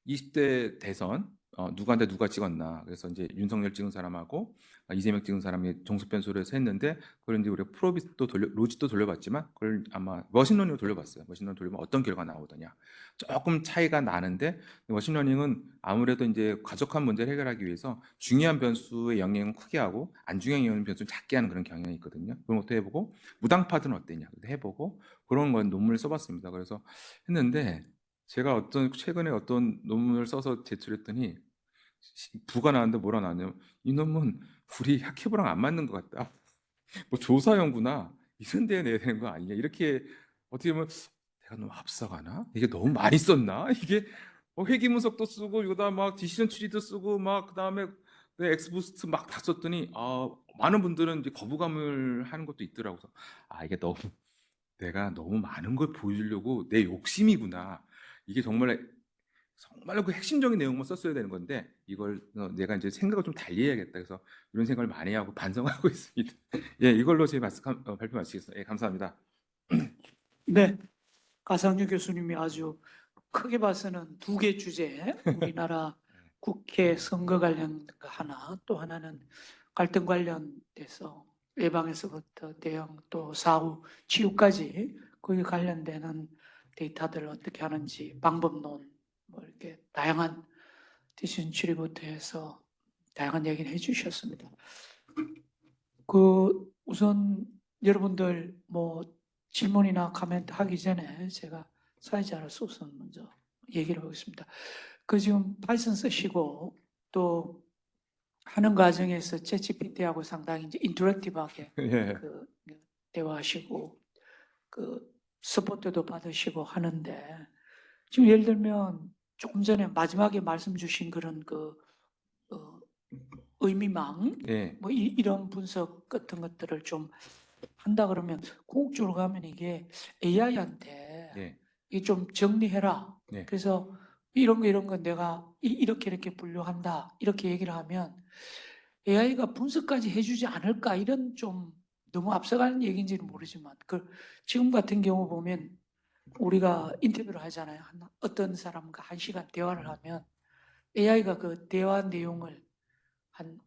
Speaker 1: 20대 대선 누구한테 누가 찍었나 그래서 이제 윤석열 찍은 사람하고 이재명 찍은 사람이 정석 변수를 해서 했는데 그걸 이제 우리가 프로빗도 로직도 돌려봤지만 그걸 아마 머신러닝으로 돌려봤어요. 머신러닝 돌리면 어떤 결과가 나오더냐 조금 차이가 나는데 머신러닝은 아무래도 이제 과적한 문제를 해결하기 위해서 중요한 변수의 영향을 크게 하고 안 중요한 변수를 작게 하는 그런 경향이 있거든요. 그런 것도 해보고 무당파들은 어땠냐 해보고 그런 건 논문을 써봤습니다. 그래서 했는데 제가 최근에 어떤 논문을 써서 제출했더니 부가 나왔는데 뭐라 나왔냐면 이 논문 우리 학회부랑 안 맞는 것 같다. 뭐 조사 연구나 이런 데에 내야 되는 거 아니냐. 이렇게 어떻게 보면 내가 너무 앞서가나? 이게 너무 많이 썼나? 이게 회계 분석도 쓰고 이거다 막 디시전 트리도 쓰고 막 그다음에 엑스부스트 막 다 썼더니 많은 분들은 이제 거부감을 하는 것도 있더라고요. 이게 너무 내가 너무 많은 걸 보여주려고 내 욕심이구나. 이게 정말로 그 핵심적인 내용만 썼어야 되는 건데 이걸 내가 이제 생각을 좀 달리 해야겠다. 그래서 이런 생각을 많이 하고 반성하고 있습니다. 예, 이걸로 제 발표 마치겠습니다. 예, 감사합니다.
Speaker 2: 네, 가상유 교수님이 아주 크게 봐서는 두 개 주제, 우리나라 국회 선거 관련 거 하나, 또 하나는 갈등 관련돼서 예방에서부터 대응 또 사후 치유까지 거기 관련되는 데이터들을 어떻게 하는지 방법론 뭐 이렇게 다양한 디시전 추리부터 해서 다양한 얘기를 해주셨습니다. 우선 여러분들 뭐 질문이나 코멘트 하기 전에 제가 사회자로서 우선 먼저 얘기를 하겠습니다. 지금 파이썬 쓰시고 또 하는 과정에서 챗GPT하고 상당히 이제 인터랙티브하게
Speaker 1: 예,
Speaker 2: 대화하시고 서포트도 받으시고 하는데 지금 예를 들면 조금 전에 마지막에 말씀 주신 그런 어, 의미망
Speaker 1: 예,
Speaker 2: 뭐 이런 분석 같은 것들을 좀 한다 그러면 궁극적으로 가면 이게 AI한테
Speaker 1: 예,
Speaker 2: 이게 좀 정리해라.
Speaker 1: 예,
Speaker 2: 그래서 이런 거 내가 이렇게 분류한다. 이렇게 얘기를 하면 AI가 분석까지 해주지 않을까 이런 좀 너무 앞서가는 얘기인지는 모르지만 지금 같은 경우 보면 우리가 인터뷰를 하잖아요. 어떤 사람과 1시간 대화를 하면 AI가 그 대화 내용을 한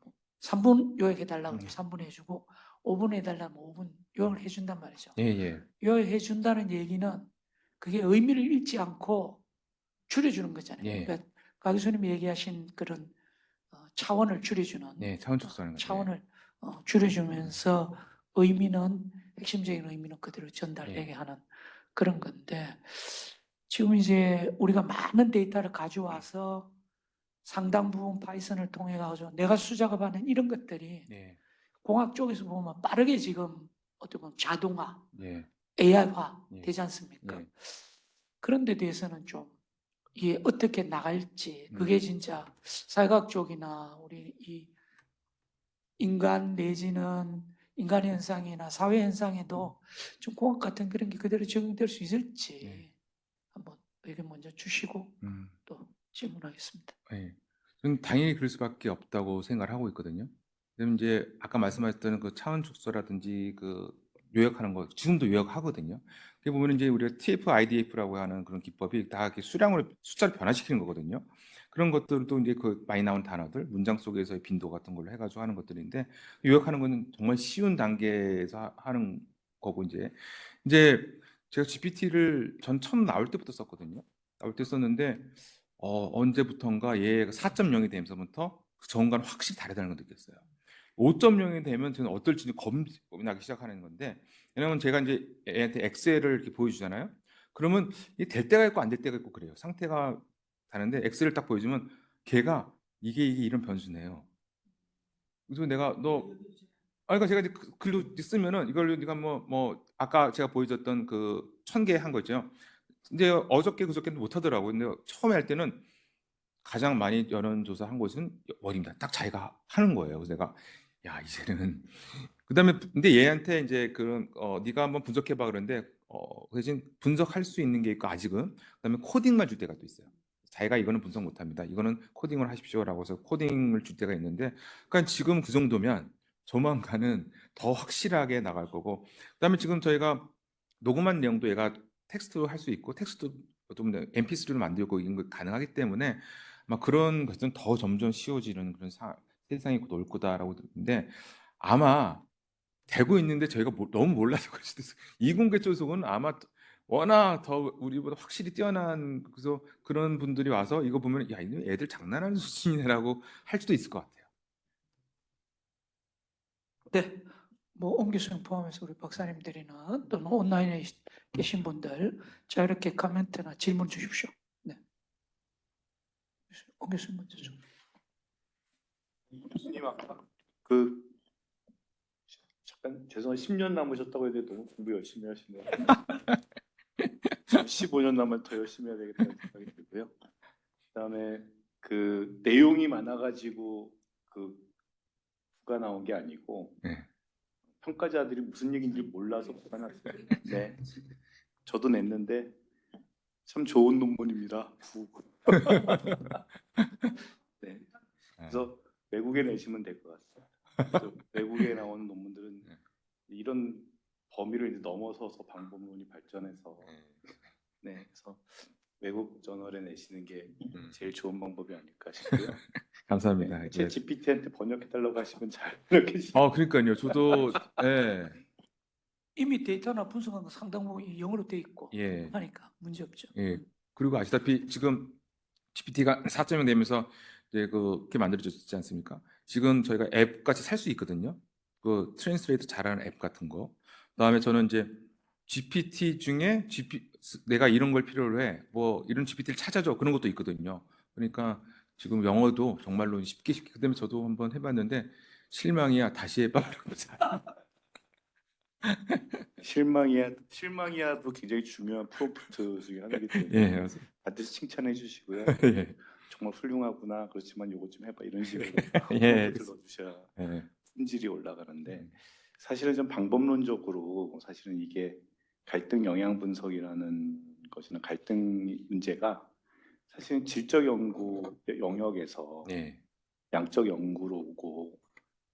Speaker 2: 3분 요약해 달라고 하면 3분 해주고 5분 해달라면 5분 요약을 해준단 말이죠.
Speaker 1: 예, 예,
Speaker 2: 요약해 준다는 얘기는 그게 의미를 잃지 않고 줄여주는 거잖아요.
Speaker 1: 예,
Speaker 2: 그러니까 강 교수님이 얘기하신 그런 차원을 줄여주는
Speaker 1: 예, 차원 축소하는 거죠. 예,
Speaker 2: 차원을 줄여주면서 의미는 핵심적인 의미는 그대로
Speaker 1: 예,
Speaker 2: 전달되게 하는 그런 건데 지금 이제 우리가 많은 데이터를 가져와서 상당 부분 파이썬을 통해 가지고 내가 수작업하는 이런 것들이
Speaker 1: 예,
Speaker 2: 공학 쪽에서 보면 빠르게 지금 어떻게 보면 자동화,
Speaker 1: 예,
Speaker 2: AI화
Speaker 1: 예,
Speaker 2: 되지 않습니까?
Speaker 1: 예,
Speaker 2: 그런 데 대해서는 좀 이게 어떻게 나갈지 그게
Speaker 1: 음,
Speaker 2: 진짜 사회학 쪽이나 우리 이 인간 내지는 인간 현상이나 사회 현상에도 좀 공학 같은 그런 게 그대로 적용될 수
Speaker 1: 예,
Speaker 2: 있을지 한번 의견 먼저 주시고
Speaker 1: 음,
Speaker 2: 또 질문하겠습니다.
Speaker 1: 예. 저는 당연히 그럴 수밖에 없다고 생각을 하고 있거든요. 그럼 이제 아까 말씀하셨던 그 차원 축소라든지 그 요약하는 거 지금도 요약하거든요. 그게 보면 이제 우리가 TF, IDF라고 하는 그런 기법이 다 이렇게 수량으로 숫자를 변화시키는 거거든요. 그런 것들도 이제 그 많이 나온 단어들, 문장 속에서의 빈도 같은 걸로 해가지고 하는 것들인데 요약하는 거는 정말 쉬운 단계에서 하는 거고 이제 제가 GPT를 전 처음 나올 때부터 썼거든요. 나올 때 썼는데 언제부턴가 얘가 4.0이 되면서부터 그 전과는 확실히 다르다는 걸 느꼈어요. 5.0이 되면 저는 어떨지 겁이 나기 시작하는 건데, 왜냐면 제가 이제 애한테 엑셀을 이렇게 보여주잖아요. 그러면 이게 될 때가 있고 안 될 때가 있고 그래요. 상태가 다른데 엑셀을 딱 보여주면 걔가 이게 이런 변수네요. 그래서 내가 그러니까 제가 이제 글로 쓰면은 이걸 네가 뭐 아까 제가 보여줬던 그 1,000개 한 거 있죠. 근데 어저께 그저께는 못 하더라고요. 근데 처음에 할 때는 가장 많이 여론조사한 곳은 월입니다. 딱 자기가 하는 거예요. 그래서 내가 야 이제는 그다음에 근데 얘한테 이제 그런 네가 한번 분석해봐 그러는데 그 대신 분석할 수 있는 게 있고 아직은 그다음에 코딩만 줄 때가 또 있어요. 자기가 이거는 분석 못합니다. 이거는 코딩을 하십시오라고 해서 코딩을 줄 때가 있는데, 그러니까 지금 그 정도면 조만간은 더 확실하게 나갈 거고, 그다음에 지금 저희가 녹음한 내용도 얘가 텍스트로 할 수 있고 텍스트 좀 MP3로 만들고 이런 거 가능하기 때문에 막 그런 것은 더 점점 쉬워지는 그런 세상이 곧 올 거다라고 듣는데 아마 되고 있는데 저희가 너무 몰라서 그럴 수도 있어요. 이공계 쪽은 아마 워낙 더 우리보다 확실히 뛰어난 그래서 그런 분들이 와서 이거 보면 야, 이거 애들 장난하는 수준이네라고 할 수도 있을 것 같아요.
Speaker 2: 네, 뭐 옹 교수님 포함해서 우리 박사님들이나 또는 온라인에 계신 분들 자 이렇게 코멘트나 질문 주십시오. 네, 옹 교수님 먼저 좀.
Speaker 3: 교수님 아까 그 잠깐 죄송한 10년 남으셨다고 해도 너무 공부 열심히 하시네요. 15년 남으면 더 열심히 해야 되겠다는 생각이 들고요. 그다음에 그 내용이 많아가지고 그 부가 나온 게 아니고
Speaker 1: 네.
Speaker 3: 평가자들이 무슨 얘기인지 몰라서 부가 났어요. 네, 저도 냈는데 참 좋은 논문입니다. 부. 네, 그래서 외국에 내시면 될 것 같습니다. 그래서 외국에 나오는 논문들은 이런 범위를 이제 넘어서서 방법론이 발전해서 네, 그래서 외국 저널에 내시는 게 제일 좋은 방법이 아닐까 싶고요.
Speaker 1: 감사합니다.
Speaker 3: 네,
Speaker 1: 예.
Speaker 3: 제 GPT한테 번역해달라고 하시면 잘 이렇게
Speaker 1: 그러니까요. 저도
Speaker 2: 이미 데이터나 분석한 거 상당 부분 영어로 돼 있고
Speaker 1: 예.
Speaker 2: 하니까 문제 없죠.
Speaker 1: 예. 그리고 아시다시피 지금 GPT가 4.0 되면서 이제 그렇게 만들어졌지 않습니까? 지금 저희가 앱 같이 살 수 있거든요. 그 트랜스레이트 잘하는 앱 같은 거. 그다음에 저는 이제 GPT 중에 내가 이런 걸 필요로 해. 뭐 이런 GPT를 찾아줘. 그런 것도 있거든요. 그러니까 지금 영어도 정말로 쉽게 그다음에 저도 한번 해봤는데 실망이야. 다시 해봐.
Speaker 3: 실망이야도 굉장히 중요한 프롬프트 중에 하나이기 때문에
Speaker 1: 예, 맞습니다.
Speaker 3: 반드시 칭찬해 주시고요.
Speaker 1: 예,
Speaker 3: 정말 훌륭하구나. 그렇지만 요거 좀 해봐 이런 식으로
Speaker 1: 예,
Speaker 3: 프롬프트를 넣어주셔야
Speaker 1: 예,
Speaker 3: 품질이 올라가는데 사실은 좀 방법론적으로 사실은 이게 갈등 영향 분석이라는 것이나 갈등 문제가 사실은 질적 연구 영역에서
Speaker 1: 예,
Speaker 3: 양적 연구로 오고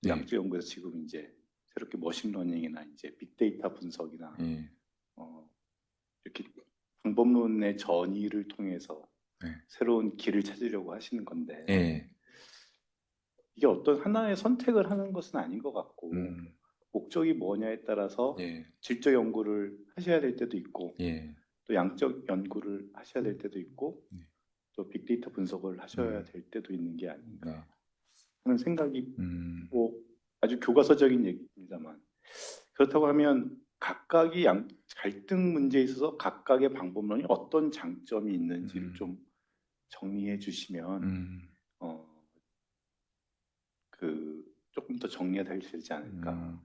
Speaker 1: 예,
Speaker 3: 양적 연구에서 지금 이제 새롭게 머신러닝이나 이제 빅데이터 분석이나
Speaker 1: 예,
Speaker 3: 이렇게 방법론의 전이를 통해서
Speaker 1: 예,
Speaker 3: 새로운 길을 찾으려고 하시는 건데
Speaker 1: 예,
Speaker 3: 이게 어떤 하나의 선택을 하는 것은 아닌 것 같고
Speaker 1: 음,
Speaker 3: 목적이 뭐냐에 따라서
Speaker 1: 예,
Speaker 3: 질적 연구를 하셔야 될 때도 있고
Speaker 1: 예,
Speaker 3: 또 양적 연구를 하셔야 될 때도 있고
Speaker 1: 네.
Speaker 3: 또 빅데이터 분석을 하셔야 될 때도 있는 게 아닌가
Speaker 1: 네.
Speaker 3: 하는 생각이
Speaker 1: 음,
Speaker 3: 뭐 아주 교과서적인 얘기입니다만 그렇다고 하면 각각이 갈등 문제에 있어서 각각의 방법론이 어떤 장점이 있는지를 좀 정리해 주시면 그 조금 더 정리가 되지 않을까.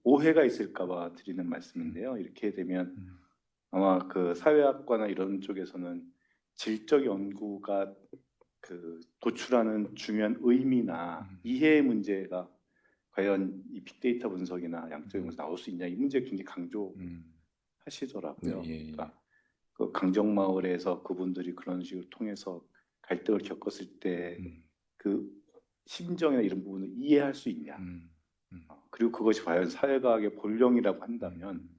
Speaker 3: 오해가 있을까봐 드리는 말씀인데요. 이렇게 되면 아마 그 사회학과나 이런 쪽에서는 질적 연구가 그 도출하는 중요한 의미나 이해의 문제가 과연 이 빅데이터 분석이나 양적 연구에서 나올 수 있냐 이 문제 굉장히 강조하시더라고요.
Speaker 1: 예, 예.
Speaker 3: 그러니까 그 강정마을에서 그분들이 그런 식으로 통해서 갈등을 겪었을 때 그 심정이나 이런 부분을 이해할 수 있냐. 그리고 그것이 과연 사회과학의 본령이라고 한다면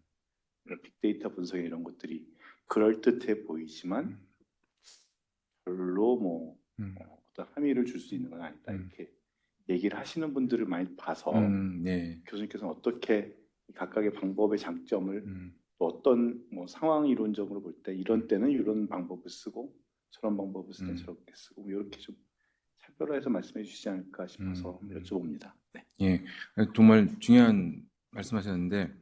Speaker 3: 이런 빅데이터 분석이 이런 것들이 그럴듯해 보이지만 별로 뭐 어떤 함의를 줄 수 있는 건 아니다. 이렇게 얘기를 하시는 분들을 많이 봐서
Speaker 1: 네.
Speaker 3: 교수님께서는 어떻게 각각의 방법의 장점을 또 어떤 뭐 상황 이론적으로 볼 때 이런 때는 이런 방법을 쓰고 저런 방법을 쓸 때 저렇게 쓰고 뭐 이렇게 좀 차별화해서 말씀해 주시지 않을까 싶어서 여쭤봅니다. 네.
Speaker 1: 예, 정말 중요한 말씀하셨는데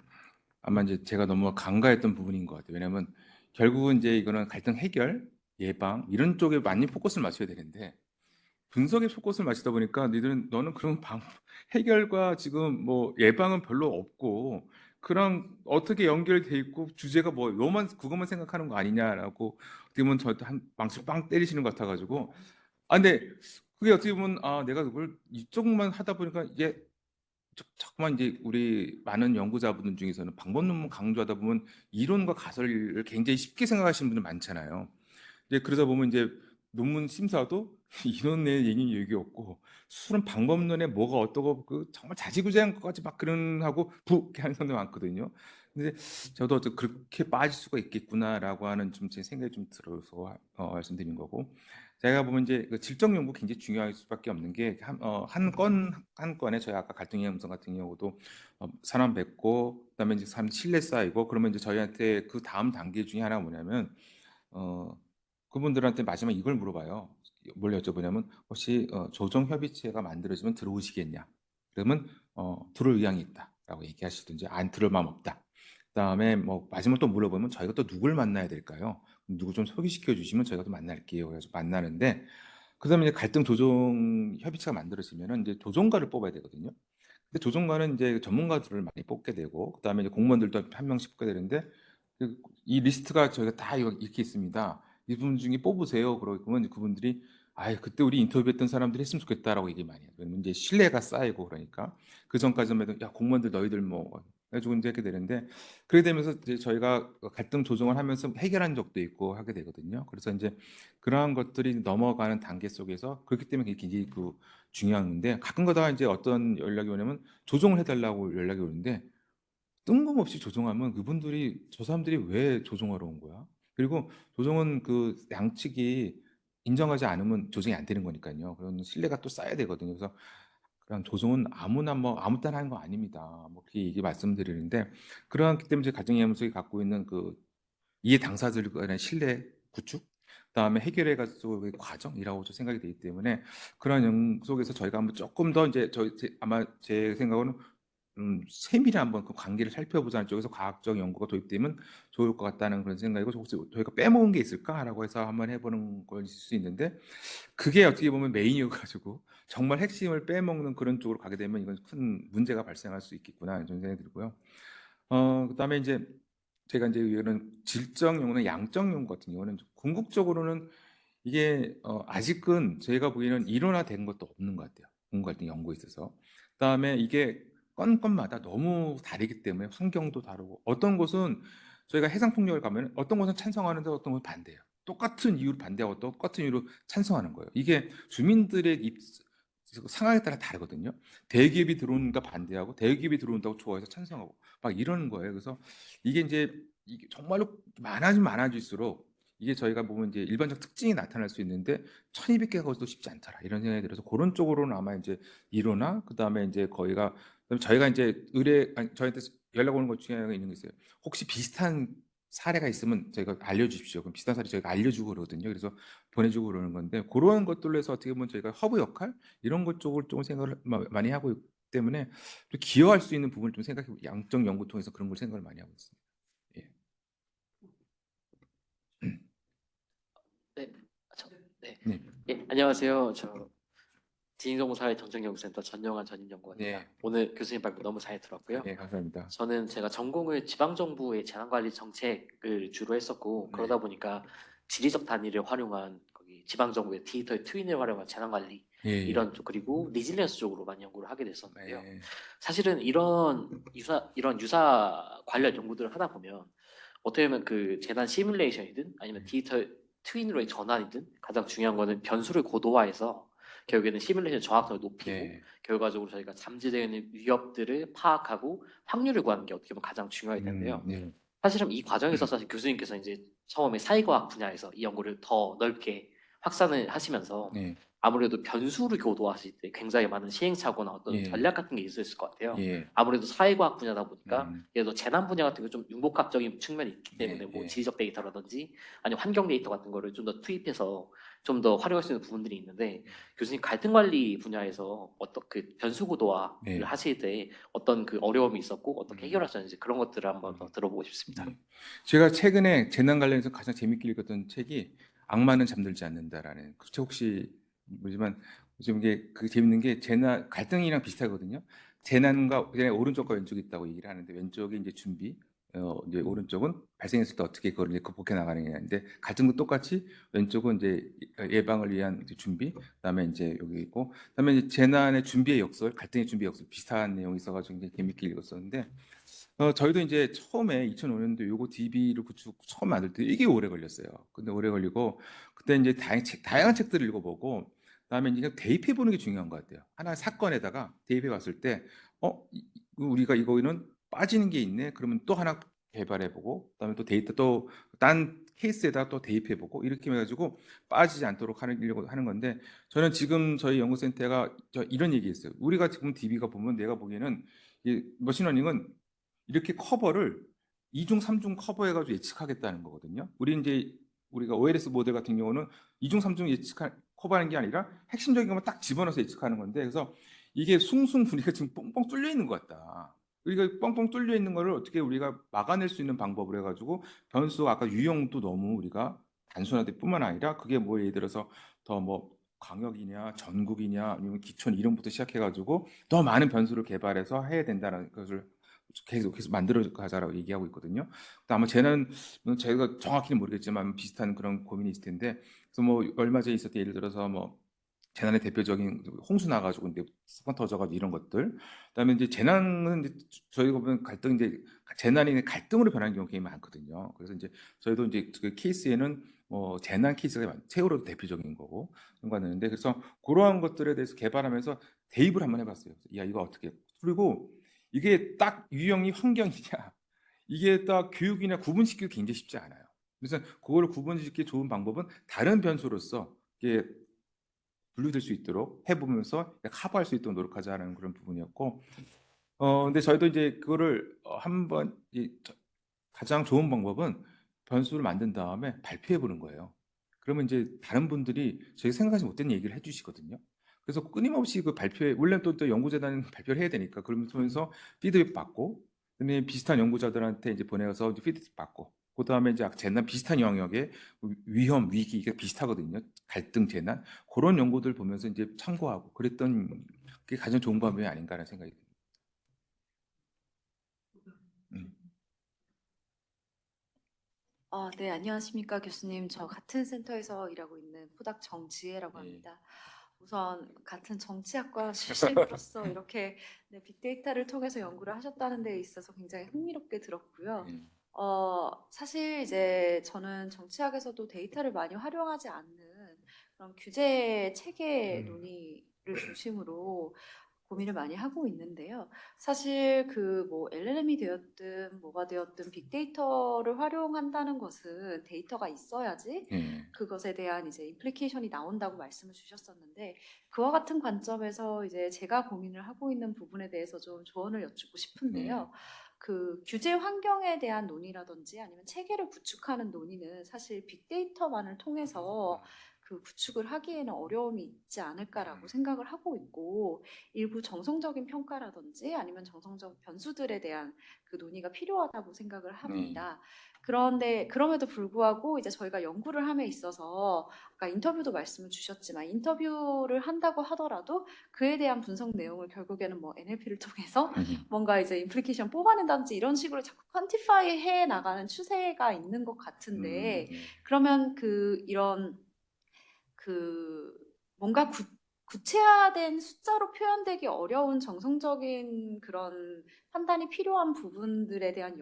Speaker 1: 아마 이제 제가 너무 간과했던 부분인 것 같아요. 왜냐하면 결국은 이제 이거는 갈등 해결, 예방 이런 쪽에 많이 포커스를 맞춰야 되는데 분석에 포커스를 맞추다 보니까 너는 그런 해결과 지금 뭐 예방은 별로 없고 그랑 어떻게 연결돼 있고 주제가 뭐 너만 그것만 생각하는 거 아니냐라고 어떻게 보면 저한테 한 방씩 빵 때리시는 것 같아가지고 근데 그게 어떻게 보면 내가 그걸 이쪽만 하다 보니까 이게 자꾸만 이제 우리 많은 연구자분들 중에서는 방법 논문 강조하다 보면 이론과 가설을 굉장히 쉽게 생각하시는 분들 많잖아요. 이제 그러다 보면 이제 논문 심사도 이론의 얘기 없고 수는 방법론에 뭐가 어떠고 그 정말 자지구지한 것까지 막 그런 하고 이렇게 하는 사람들 많거든요. 근데 저도 그렇게 빠질 수가 있겠구나라고 하는 좀 제 생각이 좀 들어서 말씀드린 거고 제가 보면 이제 그 질적 연구 굉장히 중요할 수밖에 없는 게 한 건에 저희 아까 갈등 이해음성 같은 경우도 사람 뵙고 그다음에 이제 사람 신뢰 쌓이고 그러면 이제 저희한테 그 다음 단계 중에 하나가 뭐냐면 그분들한테 마지막 이걸 물어봐요. 뭘 여쭤보냐면 혹시 조정 협의체가 만들어지면 들어오시겠냐? 그러면 들어올 의향이 있다라고 얘기하시든지 안 들어올 마음 없다. 그다음에 뭐 마지막 또 물어보면 저희가 또 누굴 만나야 될까요? 누구 좀 소개시켜 주시면 저희가 또 만날게요. 그래서 만나는데 그다음에 이제 갈등 조정 협의체가 만들어지면은 이제 조정가를 뽑아야 되거든요. 근데 조정가는 이제 전문가들을 많이 뽑게 되고 그다음에 이제 공무원들도 한 명씩 뽑게 되는데 이 리스트가 저희가 다 이렇게 있습니다. 이분 중에 뽑으세요. 그러면 그분들이 그때 우리 인터뷰했던 사람들이 했으면 좋겠다라고 얘기 많이 해요. 그러면 이제 신뢰가 쌓이고 그러니까 그 전까지만 해도 야 공무원들 너희들 뭐 해주고 이제 이렇게 되는데 그렇게 되면서 이제 저희가 갈등 조정을 하면서 해결한 적도 있고 하게 되거든요. 그래서 이제 그러한 것들이 넘어가는 단계 속에서 그렇기 때문에 이게 굉장히 중요한데 가끔가다 이제 어떤 연락이 오냐면 조정을 해달라고 연락이 오는데 뜬금없이 조정하면 그분들이 저 사람들이 왜 조정하러 온 거야? 그리고 조정은 그 양측이 인정하지 않으면 조정이 안 되는 거니까요. 그런 신뢰가 또 쌓여야 되거든요. 그래서 그냥 조정은 아무나 뭐 아무 때나 하는 거 아닙니다. 뭐 그렇게 얘기 말씀드리는데 그렇기 때문에 가정예무속이 갖고 있는 그 이해 당사자들 간의 신뢰 구축, 그다음에 해결해가지고 그 과정이라고 생각이 되기 때문에 그런 속에서 저희가 한번 조금 더 이제 아마 제 생각으로는 세밀히 한번 그 관계를 살펴보자는 쪽에서 과학적 연구가 도입되면 좋을 것 같다는 그런 생각이고 혹시 저희가 빼먹은 게 있을까라고 해서 한번 해보는 걸 있을 수 있는데 그게 어떻게 보면 메인이어가지고 정말 핵심을 빼먹는 그런 쪽으로 가게 되면 이건 큰 문제가 발생할 수 있겠구나 이런 생각이 들고요. 그다음에 이제 제가 이제 이런 질적 연구나 양적 연구 같은 경우는 궁극적으로는 이게 아직은 저희가 보기에는 일원화된 것도 없는 것 같아요. 공부 갈등 연구에 있어서. 그다음에 이게 건마다 너무 다르기 때문에 환경도 다르고 어떤 곳은 저희가 해상폭력을 가면 어떤 곳은 찬성하는데 어떤 곳은 반대해요. 똑같은 이유로 반대하고 똑같은 이유로 찬성하는 거예요. 이게 주민들의 상황에 따라 다르거든요. 대기업이 들어오는가 반대하고 대기업이 들어온다고 좋아해서 찬성하고 막 이러는 거예요. 그래서 이게 정말로 많아질수록 이게 저희가 보면 이제 일반적 특징이 나타날 수 있는데 1200개가 거기도 쉽지 않더라 이런 생각이 들어서 그런 쪽으로는 아마 이제 이로나 그다음에 이제 그다음에 저희가 이제 저희한테 연락 오는 것 중에 하나가 있는 게 있어요. 혹시 비슷한 사례가 있으면 저희가 알려주십시오. 그럼 비슷한 사례 저희가 알려주고 그러거든요. 그래서 보내주고 그러는 건데 그런 것들로 해서 어떻게 보면 저희가 허브 역할 이런 것 쪽을 좀 생각을 많이 하고 있기 때문에 좀 기여할 수 있는 부분을 좀 생각해 양적 연구 통해서 그런 걸 생각을 많이 하고 있습니다. 예.
Speaker 4: 네, 네.
Speaker 1: 네.
Speaker 4: 예, 안녕하세요. 저 디인정보사회 정책연구센터 전영환 전임연구원입니다.
Speaker 1: 네.
Speaker 4: 오늘 교수님 발표 너무 잘 들었고요.
Speaker 1: 네, 감사합니다.
Speaker 4: 저는 제가 전공을 지방정부의 재난관리 정책을 주로 했었고
Speaker 1: 네.
Speaker 4: 그러다 보니까 지리적 단위를 활용한 거기 지방정부의 디지털 트윈을 활용한 재난관리
Speaker 1: 예.
Speaker 4: 이런 쪽 그리고 리질리언스 쪽으로 많이 연구를 하게 됐었는데요.
Speaker 1: 네.
Speaker 4: 사실은 이런 유사 관련 연구들을 하다 보면 어떻게 보면 그 재난 시뮬레이션이든 아니면 디지털 트윈으로의 전환이든 가장 중요한 거는 변수를 고도화해서 결국에는 시뮬레이션 정확성을 높이고
Speaker 1: 네.
Speaker 4: 결과적으로 저희가 잠재되는 위협들을 파악하고 확률을 구하는 게 어떻게 보면 가장 중요할 텐데요.
Speaker 1: 네.
Speaker 4: 사실은 이 과정에서 사실 교수님께서 이제 처음에 사회과학 분야에서 이 연구를 더 넓게 확산을 하시면서
Speaker 1: 네.
Speaker 4: 아무래도 변수를 교도하실 때 굉장히 많은 시행착오나 어떤
Speaker 1: 예.
Speaker 4: 전략 같은 게 있었을 것 같아요.
Speaker 1: 예.
Speaker 4: 아무래도 사회과학 분야다 보니까
Speaker 1: 음.
Speaker 4: 예를 들어 재난 분야 같은 게 좀 융복합적인 측면이 있기
Speaker 1: 예,
Speaker 4: 때문에 뭐
Speaker 1: 예.
Speaker 4: 지리적 데이터라든지 아니면 환경 데이터 같은 거를 좀 더 투입해서 좀 더 활용할 수 있는 부분들이 있는데 교수님 갈등 관리 분야에서 어떤 그 변수 고도화를
Speaker 1: 네.
Speaker 4: 하실 때 어떤 그 어려움이 있었고 어떻게 해결하셨는지 그런 것들을 한번 더 들어보고 싶습니다.
Speaker 1: 네. 제가 최근에 재난 관련해서 가장 재밌게 읽었던 책이 악마는 잠들지 않는다라는 그 책 혹시 모르지만 좀 이게 그 재밌는 게 재난 갈등이랑 비슷하거든요. 재난과 오른쪽과 왼쪽이 있다고 얘기를 하는데 왼쪽이 이제 준비, 이제 오른쪽은 발생했을 때 어떻게 그걸 이제 극복해 나가느냐인데 갈등도 똑같이 왼쪽은 이제 예방을 위한 이제 준비, 그다음에 이제 여기 있고, 그다음에 이제 재난의 준비의 역설, 갈등의 준비 역설 비슷한 내용이 있어가지고 굉장히 재밌게 읽었었는데. 저희도 이제 처음에 2005년도 요거 DB를 구축 처음 만들 때 이게 오래 걸렸어요. 근데 오래 걸리고 그때 이제 다양한 책들을 읽어보고 그다음에 이제 대입해 보는 게 중요한 것 같아요. 하나의 사건에다가 대입해 봤을 때 우리가 이거는 빠지는 게 있네. 그러면 또 하나 개발해 보고 그다음에 또 데이터 또 딴 케이스에다가 또 대입해 보고 이렇게 해가지고 빠지지 않도록 하려고 하는 건데 저는 지금 저희 연구센터가 이런 얘기했어요. 우리가 지금 DB가 보면 내가 보기에는 이 머신러닝은 이렇게 커버를 2중, 3중 커버해가지고 예측하겠다는 거거든요. 우리가 OLS 모델 같은 경우는 2중, 3중 커버하는 게 아니라 핵심적인 것만 딱 집어넣어서 예측하는 건데 그래서 이게 숭숭 우리가 지금 뻥뻥 뚫려 있는 것 같다. 우리가 뻥뻥 뚫려 있는 거를 어떻게 우리가 막아낼 수 있는 방법을 해가지고 변수 아까 유형도 너무 우리가 단순화될 뿐만 아니라 그게 뭐 예를 들어서 더 뭐 광역이냐 전국이냐 아니면 기촌 이름부터 시작해가지고 더 많은 변수를 개발해서 해야 된다는 것을 계속 만들어 가자라고 얘기하고 있거든요. 아마 쟤는 제가 정확히는 모르겠지만 비슷한 그런 고민이 있을 텐데, 그래서 뭐 얼마 전에 있었던 예를 들어서 뭐 재난의 대표적인 홍수 나가지고 이제 사건 터져가지고 이런 것들. 그다음에 이제 재난은 이제 저희가 보면 갈등 이제 재난이 갈등으로 변하는 경우가 굉장히 많거든요. 그래서 이제 저희도 이제 그 케이스에는 재난 케이스가 최고로 대표적인 거고 연관되는데 그래서 그러한 것들에 대해서 개발하면서 대입을 한번 해봤어요. 야 이거 어떻게? 그리고 이게 딱 유형이 환경이냐 이게 딱 교육이나 구분시키기 굉장히 쉽지 않아요. 그래서 그걸 구분시키기 좋은 방법은 다른 변수로서 이게 분류될 수 있도록 해보면서 커버할 수 있도록 노력하자는 그런 부분이었고, 근데 저희도 이제 그거를 한번 가장 좋은 방법은 변수를 만든 다음에 발표해 보는 거예요. 그러면 이제 다른 분들이 저희 생각하지 못한 얘기를 해주시거든요. 그래서 끊임없이 그 원래는 또 연구재단 발표를 해야 되니까 그러면서 피드백 받고, 그다음에 비슷한 연구자들한테 이제 보내서 이제 피드백 받고, 그 다음에 이제 재난 비슷한 영역의 위험, 위기 이게 비슷하거든요. 갈등, 재난 그런 연구들 보면서 이제 참고하고 그랬던 게 가장 좋은 방법이 아닌가라는 생각이 듭니다. 음.
Speaker 5: 네, 안녕하십니까, 교수님. 저 같은 센터에서 일하고 있는 포닥 정지혜라고
Speaker 1: 예.
Speaker 5: 합니다. 우선 같은 정치학과 출신으로서 이렇게 빅데이터를 통해서 연구를 하셨다는 데 있어서 굉장히 흥미롭게 들었고요.
Speaker 1: 예.
Speaker 5: 사실 이제 저는 정치학에서도 데이터를 많이 활용하지 않는 그런 규제 체계 논의를 중심으로 고민을 많이 하고 있는데요. 사실 그 뭐 LLM이 되었든 뭐가 되었든 빅데이터를 활용한다는 것은 데이터가 있어야지
Speaker 1: 예.
Speaker 5: 그것에 대한 이제 임플리케이션이 나온다고 말씀을 주셨었는데 그와 같은 관점에서 이제 제가 고민을 하고 있는 부분에 대해서 좀 조언을 여쭙고 싶은데요. 그 규제 환경에 대한 논의라든지 아니면 체계를 구축하는 논의는 사실 빅데이터만을 통해서 그 구축을 하기에는 어려움이 있지 않을까라고 생각을 하고 있고 일부 정성적인 평가라든지 아니면 정성적 변수들에 대한 그 논의가 필요하다고 생각을 합니다. 그런데 그럼에도 불구하고 이제 저희가 연구를 함에 있어서 아까 인터뷰도 말씀을 주셨지만 인터뷰를 한다고 하더라도 그에 대한 분석 내용을 결국에는 뭐 NLP를 통해서 뭔가 이제 임플리케이션 뽑아낸다든지 이런 식으로 자꾸 퀀티파이 해 나가는 추세가 있는 것 같은데 그러면 이런 뭔가 구체화된 숫자로 표현되기 어려운 정성적인 그런 판단이 필요한 부분들에 대한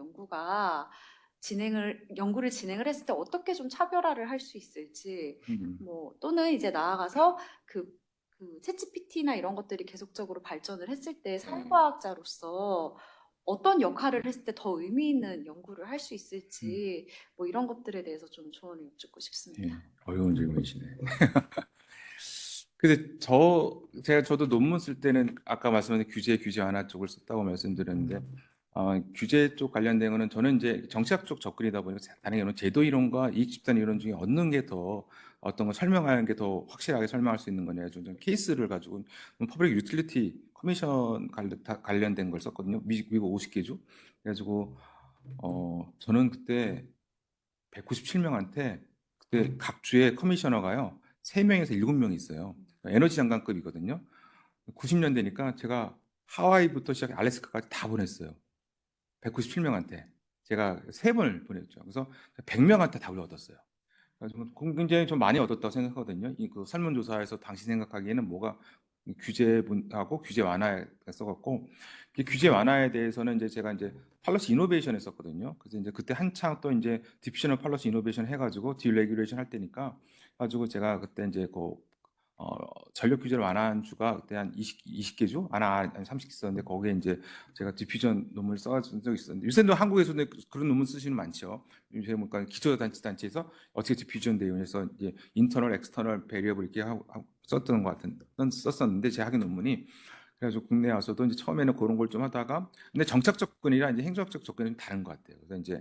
Speaker 5: 연구를 진행을 했을 때 어떻게 좀 차별화를 할 수 있을지, 뭐 또는 이제 나아가서 그 그 챗GPT나 이런 것들이 계속적으로 발전을 했을 때 사회과학자로서 어떤 역할을 했을 때 더 의미 있는 연구를 할 수 있을지 뭐 이런 것들에 대해서 좀 조언을 여쭙고 싶습니다.
Speaker 1: 예, 어려운 질문이시네. 근데 저도 논문 쓸 때는 아까 말씀하신 규제 완화 쪽을 썼다고 말씀드렸는데, 규제 쪽 관련된 거는 저는 이제 정치학 쪽 접근이다 보니까 다른 제도 이론과 이익 집단 이론 중에 얻는 게 더 어떤 걸 설명하는 게 더 확실하게 설명할 수 있는 거냐, 좀 케이스를 가지고 퍼블릭 유틸리티 커미션 관련된 걸 썼거든요. 미국 50개 주. 그래가지고 저는 그때 197명한테 그때 각 주의 커미셔너가요 3명에서 7명이 있어요. 에너지 장관급이거든요. 90년대니까 제가 하와이부터 시작해 알래스카까지 다 보냈어요. 197명한테 제가 3번을 보냈죠. 그래서 100명한테 답을 얻었어요. 그래서 굉장히 좀 많이 얻었다고 생각하거든요. 그 설문조사에서 당시 생각하기에는 뭐가 규제하고 규제 완화에 써갖고, 규제 완화에 대해서는 이제 제가 이제 팔러시 이노베이션 했었거든요. 그래서 이제 그때 한창 또 이제 디피셔널 팔러시 이노베이션 해가지고 디레귤레이션 할 때니까 가지고 제가 그때 이제 전력 규제를 완화한 주가 그때 한 20개 주? 한 30개 있었는데 거기에 이제 제가 디퓨전 논문을 써준 적이 있었는데, 요새도 한국에서는 그런 논문 쓰시는 많죠. 요새 뭔가 기초단체에서 어떻게 디퓨전 대응해서 이제 인터널, 엑스터널 베리어블 이렇게 썼던 것 썼었는데 제 학위 논문이. 그래가지고 국내에 와서도 이제 처음에는 그런 걸 좀 하다가, 근데 정책 접근이랑 이제 행정적 접근이 좀 다른 것 같아요. 그래서 이제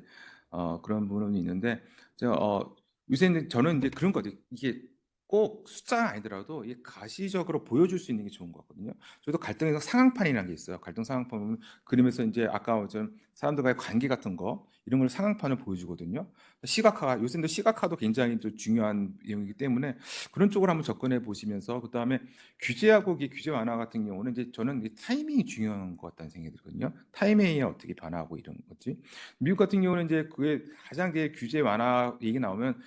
Speaker 1: 그런 부분이 있는데, 제가 요새는 저는 이제 그런 거 같아요. 이게 꼭 숫자가 아니더라도 이 가시적으로 보여줄 수 있는 게 좋은 것 같거든요. 저도 갈등에서 상황판이라는 게 있어요. 갈등 상황판 보면 그림에서 이제 아까 좀 사람들과의 관계 같은 거 이런 걸 상황판을 보여주거든요. 시각화, 요새도 시각화도 굉장히 또 중요한 내용이기 때문에 그런 쪽으로 한번 접근해 보시면서, 그 다음에 규제하고 규제 완화 같은 경우는 이제 저는 이 타이밍이 중요한 것 같다는 생각이 들거든요. 타이밍이 어떻게 변화하고 이런 거지. 미국 같은 경우는 이제 그게 가장 규제 완화 얘기 나오면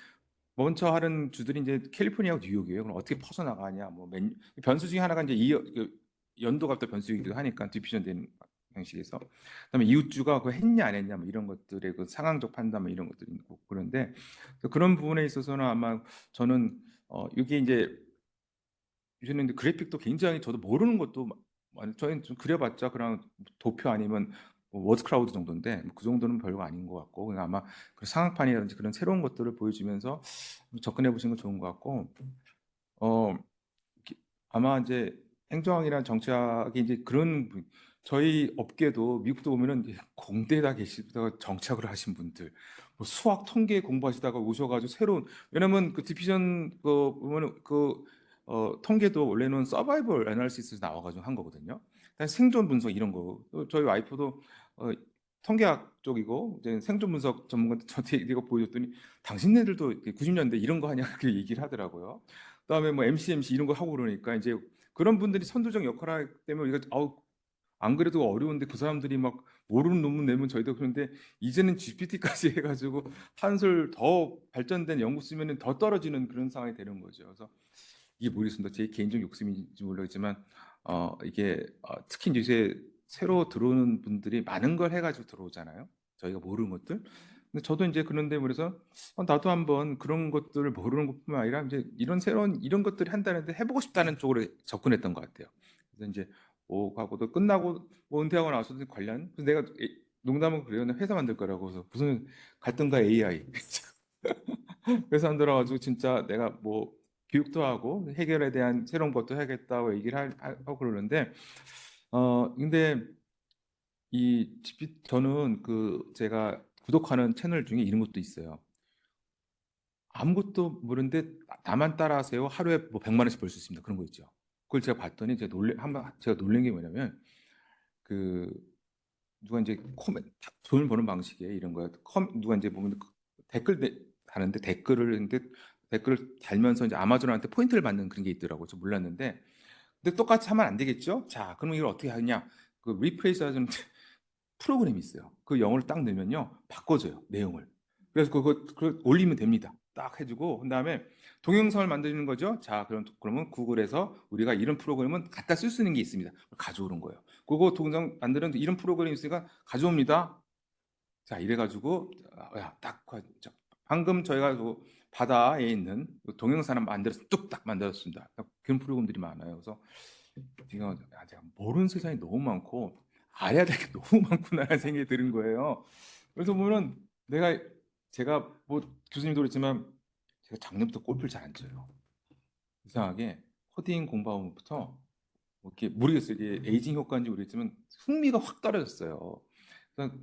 Speaker 1: 먼저 하는 주들이 이제 캘리포니아하고 뉴욕이에요. 그럼 어떻게 퍼져나가냐, 변수 중에 하나가 이제 연도가 또 변수이기도 하니까 디피전 되는 방식에서. 그다음에 이웃주가 그거 했냐 안 했냐, 이런 것들의 그 상황적 판단, 이런 것들이 있고 그런데, 그런 부분에 있어서는 아마 저는 이게 이제 요새는 이제 그래픽도 굉장히 저도 모르는 것도 저희는 좀 그려봤자 그냥 도표 아니면 워드 클라우드 정도인데 그 정도는 별거 아닌 것 같고, 그냥 아마 그 상황판이라든지 그런 새로운 것들을 보여주면서 접근해 보시는 건 좋은 것 같고, 어 아마 이제 행정학이나 정치학이 이제 저희 업계도 미국도 보면은 이제 공대에다 계시다가 정착을 하신 분들, 뭐 수학 통계 공부하시다가 오셔가지고 왜냐면 그 디피전 보면은 통계도 원래는 서바이벌 애널리시스에서 나와가지고 한 거거든요. 생존 분석 이런 거. 또 저희 와이프도 통계학 쪽이고 이제 생존 분석 전문가한테 저한테 이거 보여줬더니 당신네들도 90년대 이런 거 하냐 그렇게 얘기를 하더라고요. 그다음에 뭐 MC 이런 거 하고 그러니까 이제 그런 분들이 선두적 역할을 하기 때문에 우리가 안 그래도 어려운데 그 사람들이 막 모르는 논문 내면 저희도 그런데, 이제는 GPT까지 해가지고 한술 더 발전된 연구 쓰면은 더 떨어지는 그런 상황이 되는 거죠. 그래서 이게 모르겠습니다. 제 개인적 욕심인지 모르겠지만 이게 특히 이제 새로 들어오는 분들이 많은 걸 해가지고 들어오잖아요. 저희가 모르는 것들. 근데 저도 이제 그런데 그래서 나도 한번 그런 것들을 모르는 것뿐만 아니라 이제 이런 것들을 한다는데 해보고 싶다는 쪽으로 접근했던 것 같아요. 그래서 이제 하고도 끝나고 은퇴하고 나서도 그래서 내가 농담은 그래요. 나 회사 만들 거라고. 그래서 무슨 갈등과 AI 회사 만들어가지고 진짜 내가 교육도 하고 해결에 대한 새로운 것도 해야겠다고 얘기를 하고 그러는데, 근데 저는 제가 구독하는 채널 중에 이런 것도 있어요. 아무것도 모르는데 나만 따라하세요. 하루에 100만 원씩 벌 수 있습니다. 그런 거 있죠. 그걸 제가 봤더니 제가 놀란 게 뭐냐면, 누가 이제 돈을 버는 방식에 이런 거야. 누가 이제 보면 댓글 다는데 댓글을 달면서 이제 아마존한테 포인트를 받는 그런 게 있더라고. 저 몰랐는데. 근데 똑같이 하면 안 되겠죠? 자, 그럼 이걸 어떻게 하냐? 그 리프레이스 하는 프로그램이 있어요. 그 영어를 딱 넣으면요, 바꿔줘요, 내용을. 그래서 그거 올리면 됩니다. 딱 해주고, 그 다음에 동영상을 만드는 거죠. 자, 그러면 구글에서 우리가 이런 프로그램은 갖다 쓸 수 있는 게 있습니다. 가져오는 거예요. 그거 동영상 만드는 이런 프로그램이 있으니까 가져옵니다. 자, 이래가지고, 딱 방금 저희가 그 바다에 있는 그 동영상 만들어서 뚝딱 만들었습니다. 그런 프로그램들이 많아요. 그래서 제가 모르는 세상이 너무 많고 알아야 될 게 너무 많구나라는 생각이 드는 거예요. 그래서 보면 제가 뭐 교수님도 그랬지만 제가 작년부터 골프를 잘 안 쳐요. 이상하게 코딩 공부하면부터 뭐 이렇게 모르겠어요. 이게 에이징 효과인지 모르겠지만 흥미가 확 떨어졌어요.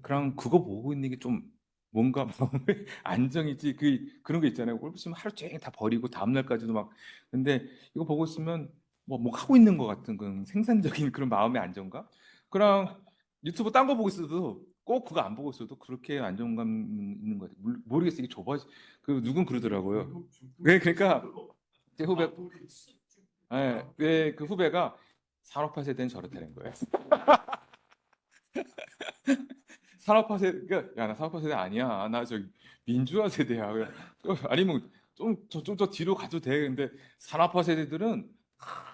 Speaker 1: 그냥 그거 보고 있는 게 좀 뭔가 마음의 안정이지 그런 거 있잖아요. 골프 치면 하루 종일 다 버리고 다음 날까지도 막 근데 이거 보고 있으면 뭐 하고 있는 것 같은 그런 생산적인 그런 마음의 안정감. 그냥 유튜브 딴 거 보고 있어도 꼭 그거 안 보고 있어도 그렇게 안정감 있는 것 같아요. 모르겠어요. 이게 누군 그러더라고요. 네, 그러니까 제 후배 그 후배가 산업화 세대는 저렇다는 거예요. 산업화 세대, 그러니까 나 산업화 세대 아니야. 나 저 민주화 세대야. 아니면 좀 더 뒤로 가도 돼. 근데 산업화 세대들은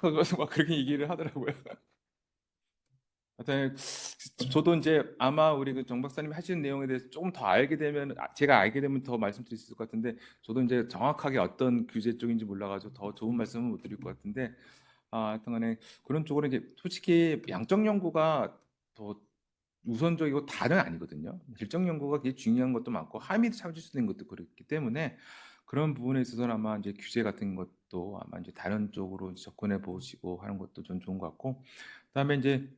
Speaker 1: 그래서 막 그렇게 얘기를 하더라고요. 하여튼 저도 이제 아마 우리 그 정 박사님이 하시는 내용에 대해서 조금 더 알게 되면 제가 알게 되면 더 말씀드릴 수 있을 것 같은데 저도 이제 정확하게 어떤 규제 쪽인지 몰라가지고 더 좋은 말씀은 못 드릴 것 같은데 하여튼간에 그런 쪽으로 이제 솔직히 양적 연구가 더 우선적이고 다는 아니거든요. 질적 연구가 되게 중요한 것도 많고 함의도 찾을 수 있는 것도 그렇기 때문에 그런 부분에 있어서는 아마 이제 규제 같은 것도 아마 이제 다른 쪽으로 접근해 보시고 하는 것도 좀 좋은 것 같고 그다음에 이제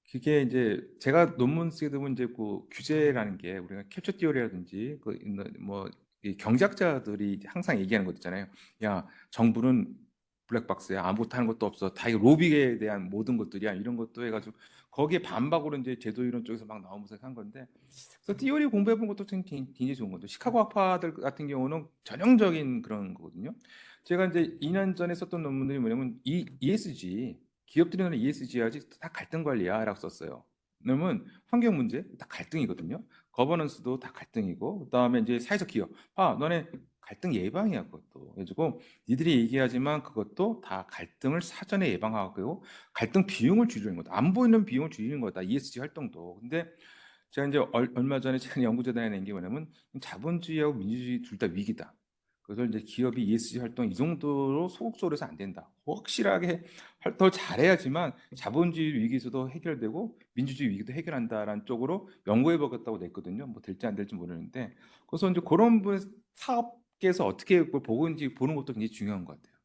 Speaker 1: 그게 이제 제가 논문 쓰게 되면 이제 그 규제라는 게 우리가 캡처 티오리라든지 이 경제학자들이 이제 항상 얘기하는 것 있잖아요. 야, 정부는 블랙박스야. 아무것도 하는 것도 없어. 다 이 로비에 대한 모든 것들이야. 이런 것도 해가지고 거기에 반박으로 이제 제도 이론 쪽에서 막 나오면서 한 건데 그래서 티오리 공부해 본 것도 굉장히 좋은 것도 시카고 학파들 같은 경우는 전형적인 그런 거거든요. 제가 이제 2년 전에 썼던 논문들이 뭐냐면 ESG 기업들이 하는 ESG 아직 다 갈등 관리야라고 썼어요. 왜냐면 환경 문제 다 갈등이거든요. 거버넌스도 다 갈등이고 그다음에 이제 사회적 기업. 너네 갈등 예방이야 그것도. 그래가지고 니들이 얘기하지만 그것도 다 갈등을 사전에 예방하고 갈등 비용을 줄이는 거다. 안 보이는 비용을 줄이는 거다. ESG 활동도. 근데 제가 이제 얼마 전에 제가 연구재단에 낸 게 뭐냐면 자본주의하고 민주주의 둘 다 위기다. 그래서 이제 기업이 ESG 활동 이 정도로 소극적으로 해서 안 된다. 확실하게 활동을 잘해야지만 자본주의 위기에서도 해결되고 민주주의 위기도 해결한다라는 쪽으로 연구해 보겠다고 냈거든요. 뭐 될지 안 될지 모르는데 그래서 이제 그런 부분 사업계에서 어떻게 그걸 보고 있는지 보는 것도 굉장히 중요한 것 같아요.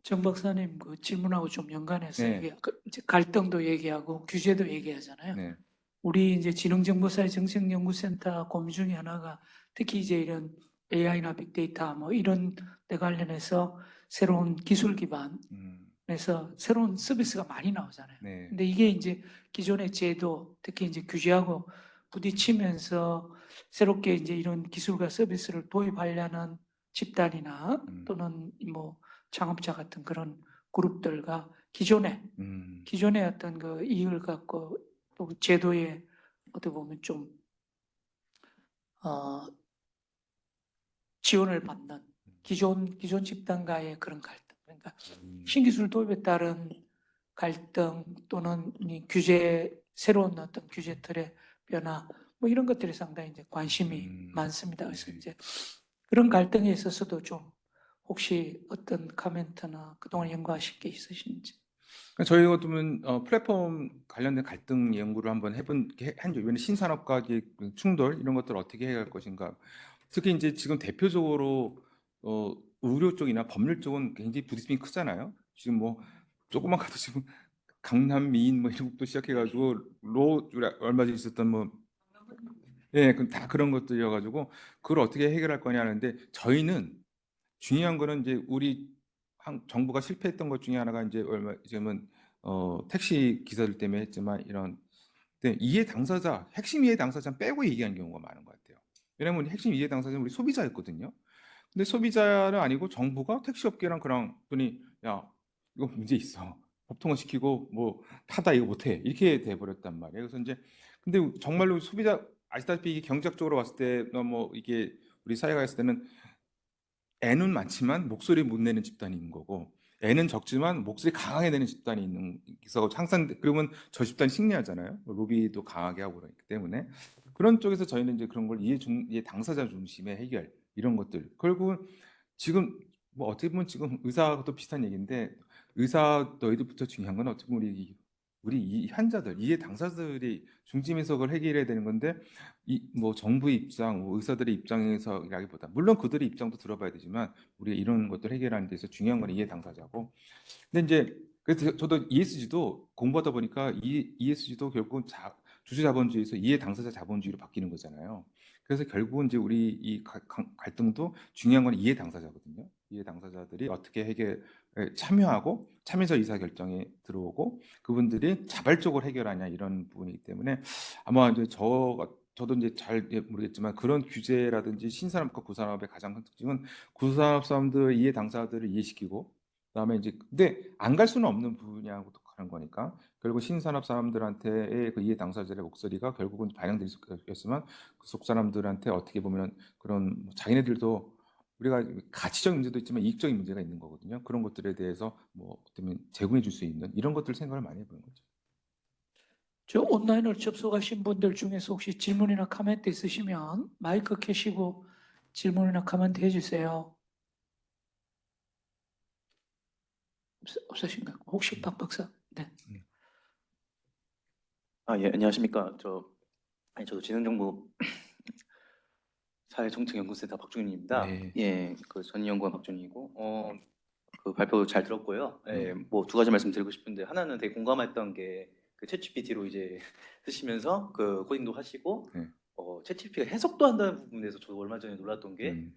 Speaker 2: 정 박사님 그 질문하고 좀 연관해서
Speaker 1: 네.
Speaker 2: 이제 갈등도 얘기하고 규제도 얘기하잖아요.
Speaker 1: 네.
Speaker 2: 우리 이제 지능정보사회 정책연구센터 고민 중에 하나가 특히 이제 이런 AI나 빅데이터 뭐 이런 데 관련해서 새로운 기술 기반에서 새로운 서비스가 많이 나오잖아요.
Speaker 1: 네.
Speaker 2: 근데 이게 이제 기존의 제도, 특히 이제 규제하고 부딪히면서 새롭게 이제 이런 기술과 서비스를 도입하려는 집단이나 또는 뭐 창업자 같은 그런 그룹들과 기존의 어떤 그 이익을 갖고 또 제도에 어떻게 보면 좀 지원을 받는 기존 집단과의 그런 갈등, 그러니까 신기술 도입에 따른 갈등 또는 이 새로운 어떤 규제 틀의 변화 뭐 이런 것들이 상당히 이제 관심이 많습니다. 그래서 이제 그런 갈등에 있어서도 좀 혹시 어떤 코멘트나 그동안 연구하신 게 있으신지?
Speaker 1: 저희 같으면 플랫폼 관련된 갈등 연구를 한번 한 적이 신산업과의 충돌 이런 것들을 어떻게 해결할 것인가. 특히 이제 지금 대표적으로 의료 쪽이나 법률 쪽은 굉장히 부딪힘이 크잖아요. 지금 뭐 조금만 가도 지금 강남 미인 뭐 이런 것도 시작해가지고 얼마 전에 있었던 뭐 다 그런 것들이어가지고 그걸 어떻게 해결할 거냐 하는데 저희는 중요한 거는 이제 우리 정부가 실패했던 것 중에 하나가 이제 지금은 택시 기사들 때문에 했지만 근데 핵심 이해 당사자 빼고 얘기한 경우가 많은 것 같아요. 왜냐면 핵심 이해 당사자는 우리 소비자였거든요. 근데 소비자는 아니고 정부가 택시업계랑 그냥 분이 야 이거 문제 있어. 법통화 시키고 뭐 타다 이거 못해 이렇게 돼버렸단 말이에요. 그래서 이제 근데 정말로 소비자 아시다시피 이게 경제적으로 봤을 때 뭐 이게 우리 사회가 했을 때는 애는 많지만 목소리 못 내는 집단이 있는 거고 애는 적지만 목소리 강하게 내는 집단이 있는 있어 항상 그러면 저 집단이 승리하잖아요. 로비도 강하게 하고 그러기 때문에 그런 쪽에서 저희는 이제 그런 걸 이해 당사자 중심의 해결 이런 것들 결국은 지금 뭐 어떻게 보면 지금 의사도 비슷한 얘기인데 의사 너희들부터 중요한 건 어떻게 보면 우리 이 환자들 이해 당사자들이 중심에서 그걸 해결해야 되는 건데 이 뭐 정부의 입장, 뭐 의사들의 입장에서라기보다 물론 그들의 입장도 들어봐야 되지만 우리가 이런 것들 해결하는 데서 중요한 건 이해 당사자고 근데 이제 그래서 저도 ESG도 공부하다 보니까 이 ESG도 결국은 주주 자본주의에서 이해 당사자 자본주의로 바뀌는 거잖아요. 그래서 결국은 이제 우리 이 갈등도 중요한 건 이해 당사자거든요. 이해 당사자들이 어떻게 해결에 참여하고 참여해서 의사 결정에 들어오고 그분들이 자발적으로 해결하냐 이런 부분이기 때문에 아마 이제 저도 이제 잘 모르겠지만 그런 규제라든지 신산업과 구산업의 가장 큰 특징은 구산업 사람들 이해 당사자들을 이해시키고 그다음에 이제 근데 안 갈 수는 없는 분야하고 가는 거니까 결국 신산업 사람들한테의 그 이해 당사자들의 목소리가 결국은 반영될 수 있겠지만 그 속 사람들한테 어떻게 보면 그런 자기네들도 우리가 가치적 문제도 있지만 이익적인 문제가 있는 거거든요. 그런 것들에 대해서 뭐 어쩌면 제공해 줄 수 있는 이런 것들 생각을 많이 해보는 거죠.
Speaker 2: 저 온라인으로 접속하신 분들 중에서 혹시 질문이나 코멘트 있으시면 마이크 켜시고 질문이나 코멘트 해주세요. 없으신가요? 혹시 박 박사? 네.
Speaker 6: 예, 안녕하십니까. 저도 지능정보 사회정책연구센터 박준입니다.
Speaker 1: 네.
Speaker 6: 예, 그 전연구원 박준이고, 그 발표 잘 들었고요. 예,
Speaker 1: 네.
Speaker 6: 뭐 두 가지 말씀드리고 싶은데, 하나는 되게 공감했던 게, 그 챗GPT로 이제 쓰시면서 그 코딩도 하시고,
Speaker 1: 네.
Speaker 6: 챗GPT가 해석도 한다는 부분에서 저도 얼마 전에 놀랐던 게,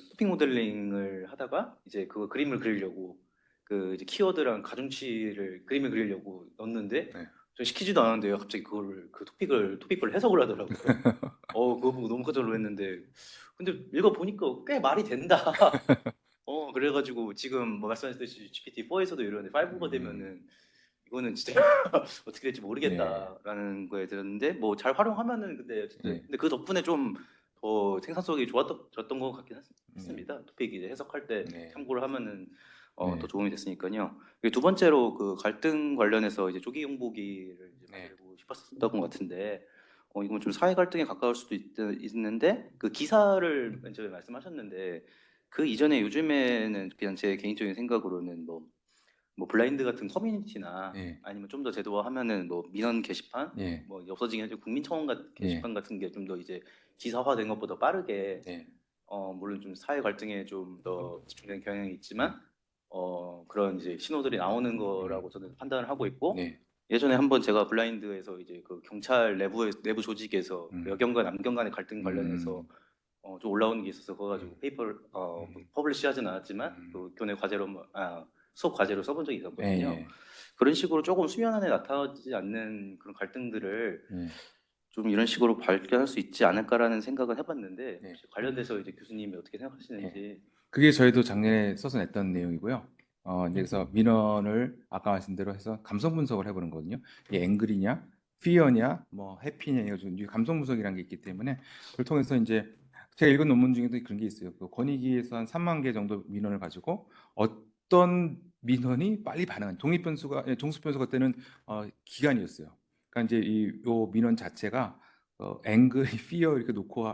Speaker 6: 토픽 모델링을 하다가 이제 그 그림을 그리려고, 그 이제 키워드랑 가중치를 그림을 그리려고 넣었는데,
Speaker 1: 네.
Speaker 6: 저 시키지도 않았는데요. 갑자기 그 토픽을 해석을 하더라고요. 그거 보고 너무 깜짝 놀랐는데, 근데 읽어 보니까 꽤 말이 된다. 그래가지고 지금 뭐 말씀하셨듯이 GPT-4에서도 이러는데 5가 되면은 이거는 진짜 어떻게 될지 모르겠다라는 거에 들었는데 뭐 잘 활용하면은
Speaker 1: 네.
Speaker 6: 근데 그 덕분에 좀 더 생산성이 좋았던 것 같긴 했습니다. 토픽 이제 해석할 때
Speaker 1: 네.
Speaker 6: 참고를 하면은
Speaker 1: 네.
Speaker 6: 더 도움이 됐으니까요. 그리고 두 번째로 그 갈등 관련해서 이제 조기 용보기를 이제
Speaker 1: 네.
Speaker 6: 만들고 싶었던 것 같은데 이건 좀 사회 갈등에 가까울 수도 있는데 그 기사를 맨 처음에 말씀하셨는데 그 이전에 요즘에는 그냥 제 개인적인 생각으로는 뭐 블라인드 같은 커뮤니티나
Speaker 1: 네.
Speaker 6: 아니면 좀 더 제도화하면은 뭐 민원 게시판
Speaker 1: 네.
Speaker 6: 뭐 없어지긴 하죠. 국민청원 게시판
Speaker 1: 네.
Speaker 6: 같은 게 좀 더 이제 기사화된 것보다 빠르게
Speaker 1: 네.
Speaker 6: 물론 좀 사회 갈등에 좀 더 집중된 경향이 있지만 그런 이제 신호들이 나오는 거라고 저는 판단을 하고 있고
Speaker 1: 네.
Speaker 6: 예전에 한번 제가 블라인드에서 이제 그 경찰 내부 조직에서 그 여경과 남경 간의 갈등 관련해서 좀 올라오는 게 있어서 그거 가지고 페이퍼를 퍼블리시하지는 않았지만 그 교내 과제로 수업 과제로 써본 적이 있었거든요.
Speaker 1: 네.
Speaker 6: 그런 식으로 조금 수면 안에 나타나지 않는 그런 갈등들을
Speaker 1: 네.
Speaker 6: 좀 이런 식으로 발견할 수 있지 않을까라는 생각을 해봤는데
Speaker 1: 네.
Speaker 6: 혹시 관련돼서 이제 교수님이 어떻게 생각하시는지.
Speaker 1: 그게 저희도 작년에 써서 냈던 내용이고요. 이제 그래서 민원을 아까 말씀한 대로 해서 감성 분석을 해보는 거거든요. 이게 앵글이냐, 피어냐, 뭐 해피냐 해가지고 이제 감성 분석이라는 게 있기 때문에 그걸 통해서 이제 제가 읽은 논문 중에도 그런 게 있어요. 그 권익위에서 한 3만 개 정도 민원을 가지고 어떤 민원이 빨리 반응한 종습 변수가 때는 기간이었어요. 그러니까 이제 요 민원 자체가 앵글, 피어 이렇게 놓고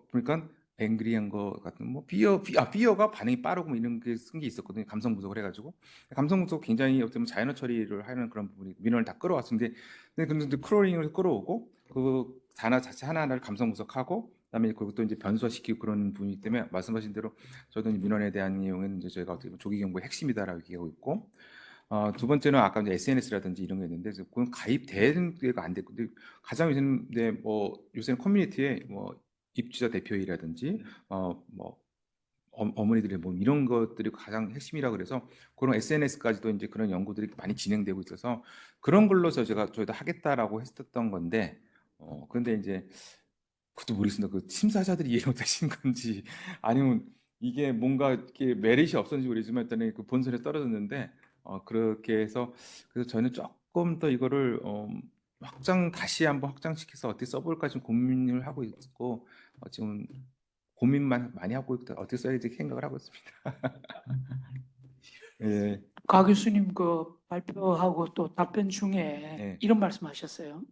Speaker 1: 그러니까 앵그리한 거 같은 뭐 피어가 반응이 빠르고 뭐 이런 게 쓴 게 있었거든요. 감성 분석을 해가지고 감성 분석 굉장히 어떻게 보면 자연어 처리를 하는 그런 부분이 민원을 다 끌어왔는데 근데 크롤링을 끌어오고 그 단어 자체 하나하나를 감성 분석하고 그다음에 그리고 또 이제 변수화시키고 그런 부분이기 때문에 말씀하신 대로 저도 민원에 대한 내용은 이제 저희가 어떻게 보면 조기 경보의 핵심이다라고 얘기하고 있고 두 번째는 아까 이제 SNS라든지 이런 게 있는데 그건 가입된 게가 안 됐고 가장 요새는 요새는 커뮤니티에 뭐 입주자 대표회의라든지 뭐 어머니들의 뭐 이런 것들이 가장 핵심이라 그래서 그런 SNS까지도 이제 그런 연구들이 많이 진행되고 있어서 그런 걸로 저희도 하겠다라고 했었던 건데 그런데 이제 그것도 모르겠습니다. 그 심사자들이 이해 못하신 건지 아니면 이게 뭔가 이렇게 메릿이 없었는지 모르지만 일단은 그 본선에 떨어졌는데 그렇게 해서 그래서 저는 조금 더 이거를 다시 한번 확장시켜서 어떻게 써볼까 좀 고민을 하고 있고 지금 고민만 많이 하고 있다. 어떻게 써야지 생각을 하고 있습니다. 예.
Speaker 2: 가 교수님 그 발표하고 또 답변 중에
Speaker 1: 네.
Speaker 2: 이런 말씀하셨어요.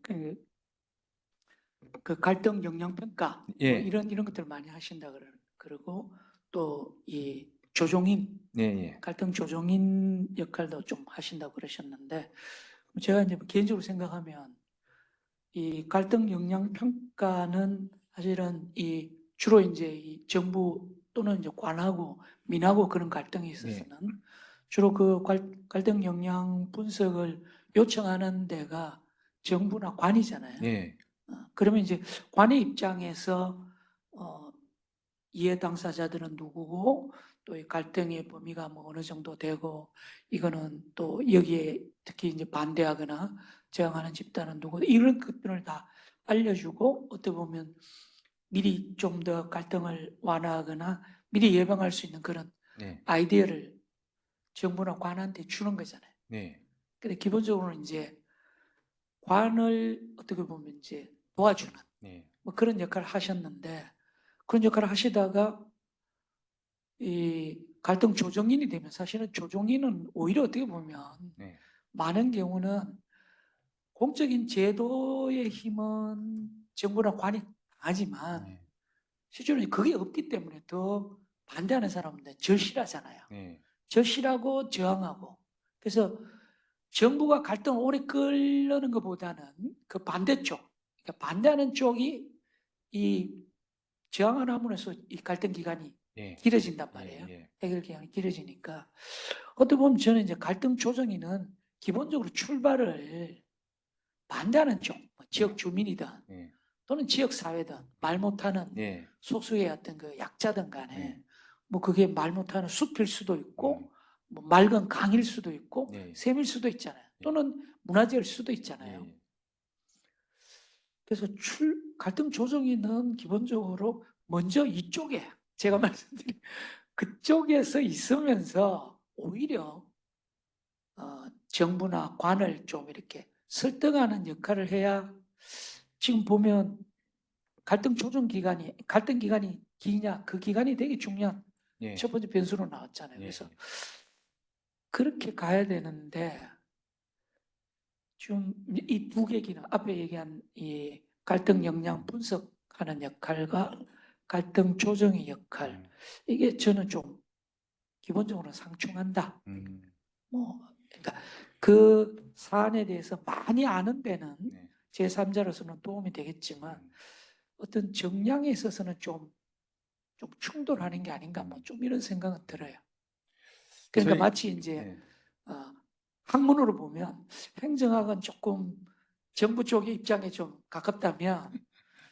Speaker 2: 그 갈등 역량 평가
Speaker 1: 예.
Speaker 2: 뭐 이런 것들 많이 하신다 그러고 또 이 조종인
Speaker 1: 예, 예.
Speaker 2: 갈등 조종인 역할도 좀 하신다고 그러셨는데 제가 이제 개인적으로 생각하면 이 갈등 역량 평가는 사실은 이 주로 이제 이 정부 또는 이제 관하고 민하고 그런 갈등에 있어서는 주로 그 갈등 역량 분석을 요청하는 데가 정부나 관이잖아요.
Speaker 1: 예.
Speaker 2: 그러면 이제 관의 입장에서 이해 당사자들은 누구고 또 이 갈등의 범위가 뭐 어느 정도 되고 이거는 또 여기에 특히 이제 반대하거나 저항하는 집단은 누구 이런 것들을 다 알려주고 어떻게 보면 미리 좀 더 갈등을 완화하거나 미리 예방할 수 있는 그런
Speaker 1: 네.
Speaker 2: 아이디어를 정부나 관한테 주는 거잖아요.
Speaker 1: 네.
Speaker 2: 근데 기본적으로는 이제 관을 어떻게 보면 이제 도와주는
Speaker 1: 네.
Speaker 2: 뭐 그런 역할을 하셨는데 그런 역할을 하시다가 이 갈등 조정인이 되면 사실은 조정인은 오히려 어떻게 보면
Speaker 1: 네.
Speaker 2: 많은 경우는 공적인 제도의 힘은 정부나 관이 강하지만
Speaker 1: 네.
Speaker 2: 실제로 그게 없기 때문에 더 반대하는 사람들 절실하잖아요.
Speaker 1: 네.
Speaker 2: 절실하고 저항하고 그래서 정부가 갈등을 오래 끌려는 것보다는 그 반대쪽, 그러니까 반대하는 쪽이 이 저항을 함으로써 이 갈등 기간이
Speaker 1: 예.
Speaker 2: 길어진단 말이에요.
Speaker 1: 예.
Speaker 2: 해결 기간이 길어지니까 어떻게 보면 저는 이제 갈등 조정위는 기본적으로 출발을 반대하는 쪽, 뭐 지역 주민이든
Speaker 1: 예.
Speaker 2: 또는 지역 사회든 말 못하는
Speaker 1: 예.
Speaker 2: 소수의 어떤 그 약자든 간에
Speaker 1: 네.
Speaker 2: 뭐 그게 말 못하는 숲일 수도 있고 뭐 맑은 강일 수도 있고
Speaker 1: 네.
Speaker 2: 샘일 수도 있잖아요.
Speaker 1: 네.
Speaker 2: 또는 문화재일 수도 있잖아요.
Speaker 1: 예.
Speaker 2: 그래서 갈등 조정위는 기본적으로 먼저 이쪽에 제가 말씀드린 그쪽에서 있으면서 오히려 정부나 관을 좀 이렇게 설득하는 역할을 해야 지금 보면 갈등 기간이 기냐 그 기간이 되게 중요한
Speaker 1: 예.
Speaker 2: 첫 번째 변수로 나왔잖아요.
Speaker 1: 예.
Speaker 2: 그래서 그렇게 가야 되는데 좀 이 두 개 기능 앞에 얘기한 이 갈등 역량 분석하는 역할과 갈등 조정의 역할 이게 저는 좀 기본적으로 상충한다. 뭐 그러니까 그 사안에 대해서 많이 아는 데는
Speaker 1: 네.
Speaker 2: 제3자로서는 도움이 되겠지만 어떤 정량에 있어서는 좀 충돌하는 게 아닌가 뭐 좀 이런 생각은 들어요. 그러니까
Speaker 1: 저희-
Speaker 2: 마치 이제
Speaker 1: 예.
Speaker 2: 학문으로 보면 행정학은 조금 정부 쪽의 입장에 좀 가깝다면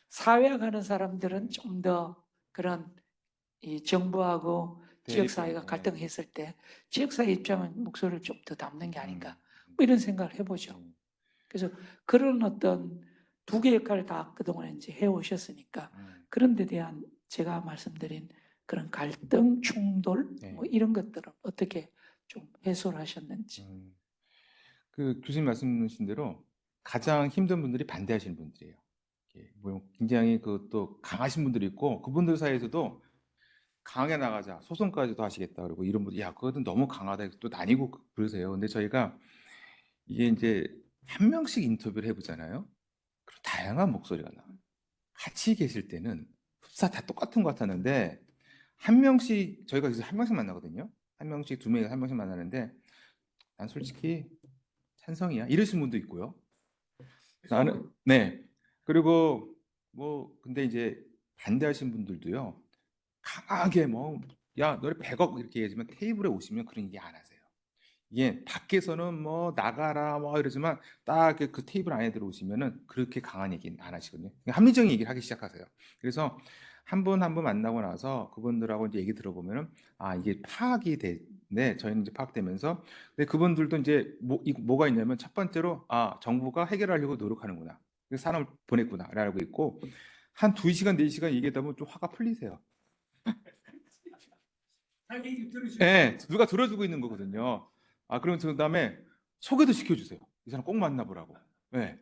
Speaker 2: 사회학 하는 사람들은 좀 더 그런 이 정부하고 지역사회가
Speaker 1: 대립, 예.
Speaker 2: 갈등했을 때 지역사회 입장은 목소리를 좀 더 담는 게 아닌가
Speaker 1: 음.
Speaker 2: 뭐 이런 생각을 해보죠. 그래서 그런 어떤 두 개 역할을 다 그동안 이제 해오셨으니까 그런 데 대한 제가 말씀드린 그런 갈등, 충돌
Speaker 1: 네.
Speaker 2: 뭐 이런 것들을 어떻게 좀 해소를 하셨는지.
Speaker 1: 그 교수님 말씀하신 대로 가장 힘든 분들이 반대하시는 분들이에요. 이게 뭐 굉장히 그 또 강하신 분들이 있고 그분들 사이에서도 강하게 나가자 소송까지도 하시겠다 그러고 이런 분들 야 그거는 너무 강하다 또 나뉘고 그러세요. 근데 저희가 이게 이제 한 명씩 인터뷰를 해보잖아요. 그럼 다양한 목소리가 나와요. 같이 계실 때는 흡사 다 똑같은 것 같았는데 한 명씩 저희가 그래서 한 명씩 만나거든요. 한 명씩 두 명이 한 명씩 만나는데 난 솔직히 찬성이야 이러신 분도 있고요. 나는 네 그리고 뭐 근데 이제 반대하신 분들도요 강하게 뭐 야 너네 100억 이렇게 얘기하지만 테이블에 오시면 그런 얘기 안 하세요. 이게 밖에서는 뭐 나가라 뭐 이러지만 딱 그 테이블 안에 들어오시면은 그렇게 강한 얘기는 안 하시거든요. 합리적인 얘기를 하기 시작하세요. 그래서 한 분 한 분 만나고 나서 그분들하고 이제 얘기 들어보면은 아 이게 파악이 되네. 저희는 이제 파악되면서 근데 그분들도 이제 뭐가 있냐면 첫 번째로 아 정부가 해결하려고 노력하는구나. 그래서 사람을 보냈구나라고 있고 한 2시간 4시간 얘기하다 보면 좀 화가 풀리세요. 네, 누가 들어주고 있는 거거든요. 아, 그럼 그 다음에 소개도 시켜주세요. 이 사람 꼭 만나보라고. 네.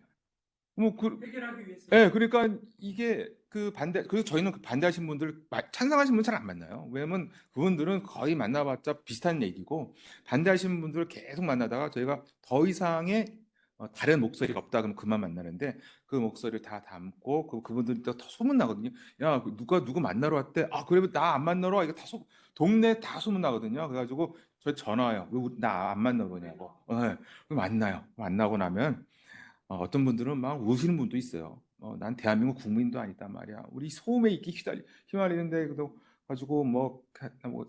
Speaker 2: 해결하기 위해서.
Speaker 1: 네, 그러니까 이게 그리고 저희는 그 반대하신 분들, 찬성하신 분 잘 안 만나요. 왜냐면 그분들은 거의 만나봤자 비슷한 얘기고, 반대하시는 분들을 계속 만나다가 저희가 더 이상의 다른 목소리가 없다 그러면 그만 만나는데 그 목소리를 다 담고 그분들이 또 소문 나거든요. 야, 누구 만나러 왔대? 아, 그러면 나 안 만나러 와. 이거 다 동네 다 소문 나거든요. 그래가지고 저 전화 와요. 왜 나 안 만나러 오냐고. 네. 그럼 만나요. 만나고 나면 어떤 분들은 막 우시는 분도 있어요. 난 대한민국 국민도 아니다 말이야. 우리 소음에 있기 휘말리는데 그래도 가지고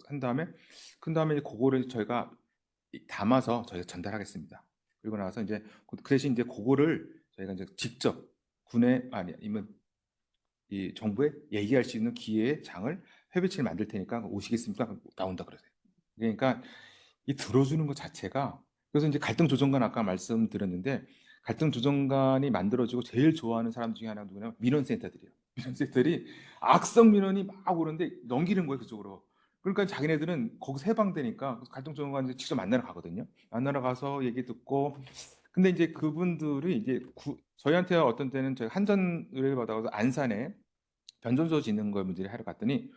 Speaker 1: 한 다음에 그 다음에 그거를 저희가 담아서 저희가 전달하겠습니다. 그리고 나서 이제 그 대신 이제 그거를 저희가 이제 직접 군에 아니면 이 정부에 얘기할 수 있는 기회의 장을 회비치를 만들 테니까 오시겠습니까? 나온다 그러세요. 그러니까 이 들어주는 것 자체가 그래서 이제 갈등 조정관 아까 말씀드렸는데 갈등 조정관이 만들어지고 제일 좋아하는 사람 중에 하나가 누구냐면 민원센터들이에요. 민원센터들이 악성 민원이 막 오는데 넘기는 거예요 그쪽으로. 그러니까 자기네들은 거기서 해방되니까 갈등 조정관 직접 만나러 가거든요. 만나러 가서 얘기 듣고 근데 이제 그분들이 이제 저희한테 어떤 때는 저희 한전 의뢰를 받아서 안산에 변전소 짓는 걸 문제를 하러 갔더니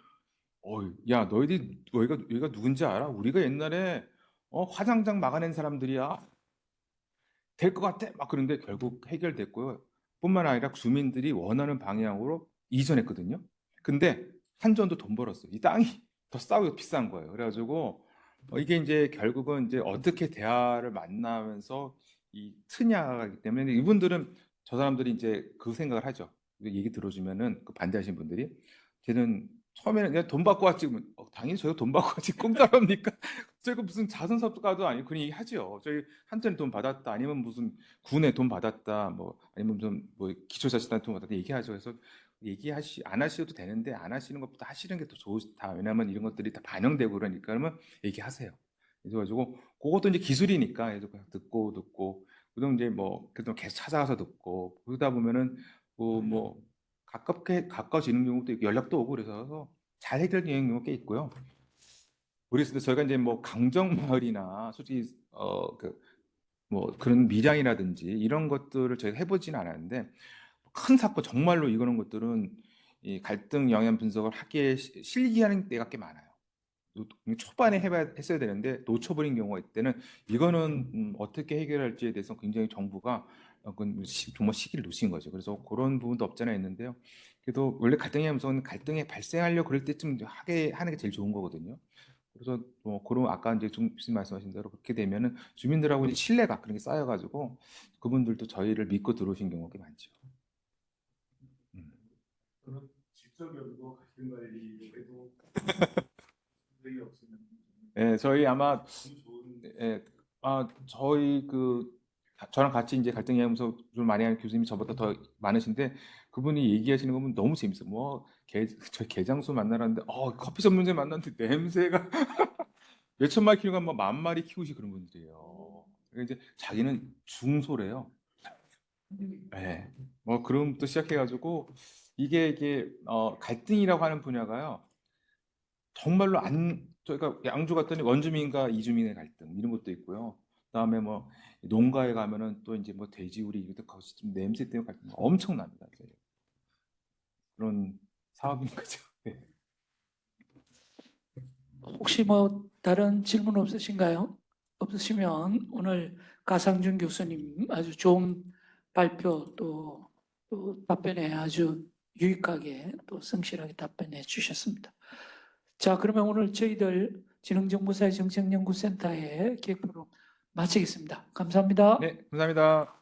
Speaker 1: 야 너희들이 여기가 누군지 알아? 우리가 옛날에 화장장 막아낸 사람들이야. 될 것 같아. 막 그런데 결국 해결됐고요. 뿐만 아니라 주민들이 원하는 방향으로 이전했거든요. 근데 한전도 돈 벌었어요. 이 땅이 더 싸고 비싼 거예요. 그래가지고 이게 이제 결국은 이제 어떻게 대화를 만나면서 이 트냐기 때문에 이분들은 저 사람들이 이제 그 생각을 하죠. 얘기 들어주면은 그 반대하시는 분들이 쟤는 처음에는 그냥 돈 받고 왔지. 당연히 저희가 돈 받고 왔지. 공짜랍니까? 저희가 무슨 자선사업가도 아니고 그런 얘기 하죠. 저희 한전에 돈 받았다 아니면 무슨 군에 돈 받았다 뭐 아니면 좀 뭐 기초자치단체 돈 받았다 얘기하죠. 그래서 안 하셔도 되는데 안 하시는 것보다 하시는 게 더 좋다. 왜냐하면 이런 것들이 다 반영되고 그러니까 그러면 얘기하세요. 그래가지고 그것도 이제 기술이니까 계속 듣고 그다음 이제 그래도 계속 찾아가서 듣고 그러다 보면은 뭐 가까워지는 경우도 있고 연락도 오고 그래서 잘 해결되는 경우가 꽤 있고요. 그랬을 때 저희가 이제 강정마을이나 솔직히 그런 밀양이라든지 이런 것들을 저희가 해보지는 않았는데 큰 사건 정말로 이거는 것들은 이 갈등 영향 분석을 하기에 실기하는 때가 꽤 많아요. 초반에 했어야 되는데 놓쳐버린 경우가 있을 때는 이거는 어떻게 해결할지에 대해서 굉장히 정부가 정말 시기를 놓친 거죠. 그래서 그런 부분도 없잖아 있는데요. 그래도 원래 갈등의 함성은 갈등이 발생하려고 그럴 때쯤 하는 게 제일 좋은 거거든요. 그래서 그런 아까 이제 교수님 말씀하신 대로 그렇게 되면은 주민들하고 이제 신뢰가 그런 게 쌓여가지고 그분들도 저희를 믿고 들어오신 경우가 꽤 많죠.
Speaker 7: 그럼 직접적으로 갈등 관리에도 적이 없으면
Speaker 1: 네, 저희 아마
Speaker 7: 너무 좋은
Speaker 1: 저희 저랑 같이 이제 갈등 예방서 좀 많이 하는 교수님이 저보다 더 많으신데 그분이 얘기하시는 거 보면 너무 재밌어요. 저희 개장수 만나라는데 커피 전문점 만났는데 냄새가 몇천 마리 키우가 뭐 만 마리 키우시 그런 분들이에요. 그러니까 이제 자기는 중소래요. 네, 그럼 또 시작해가지고 이게 갈등이라고 하는 분야가요. 정말로 저희가 양주 갔더니 원주민과 이주민의 갈등 이런 것도 있고요. 그다음에 농가에 가면은 또 이제 돼지우리 이것도 좀 냄새 때문에 갈등 엄청납니다. 그런 사업인 거죠. 네.
Speaker 2: 혹시 다른 질문 없으신가요? 없으시면 오늘 가상준 교수님 아주 좋은 발표 또 답변에 아주 유익하게 또 성실하게 답변해 주셨습니다. 자, 그러면 오늘 저희들 지능정보사회 정책연구센터의 기획 프로그램 마치겠습니다. 감사합니다.
Speaker 1: 네, 감사합니다.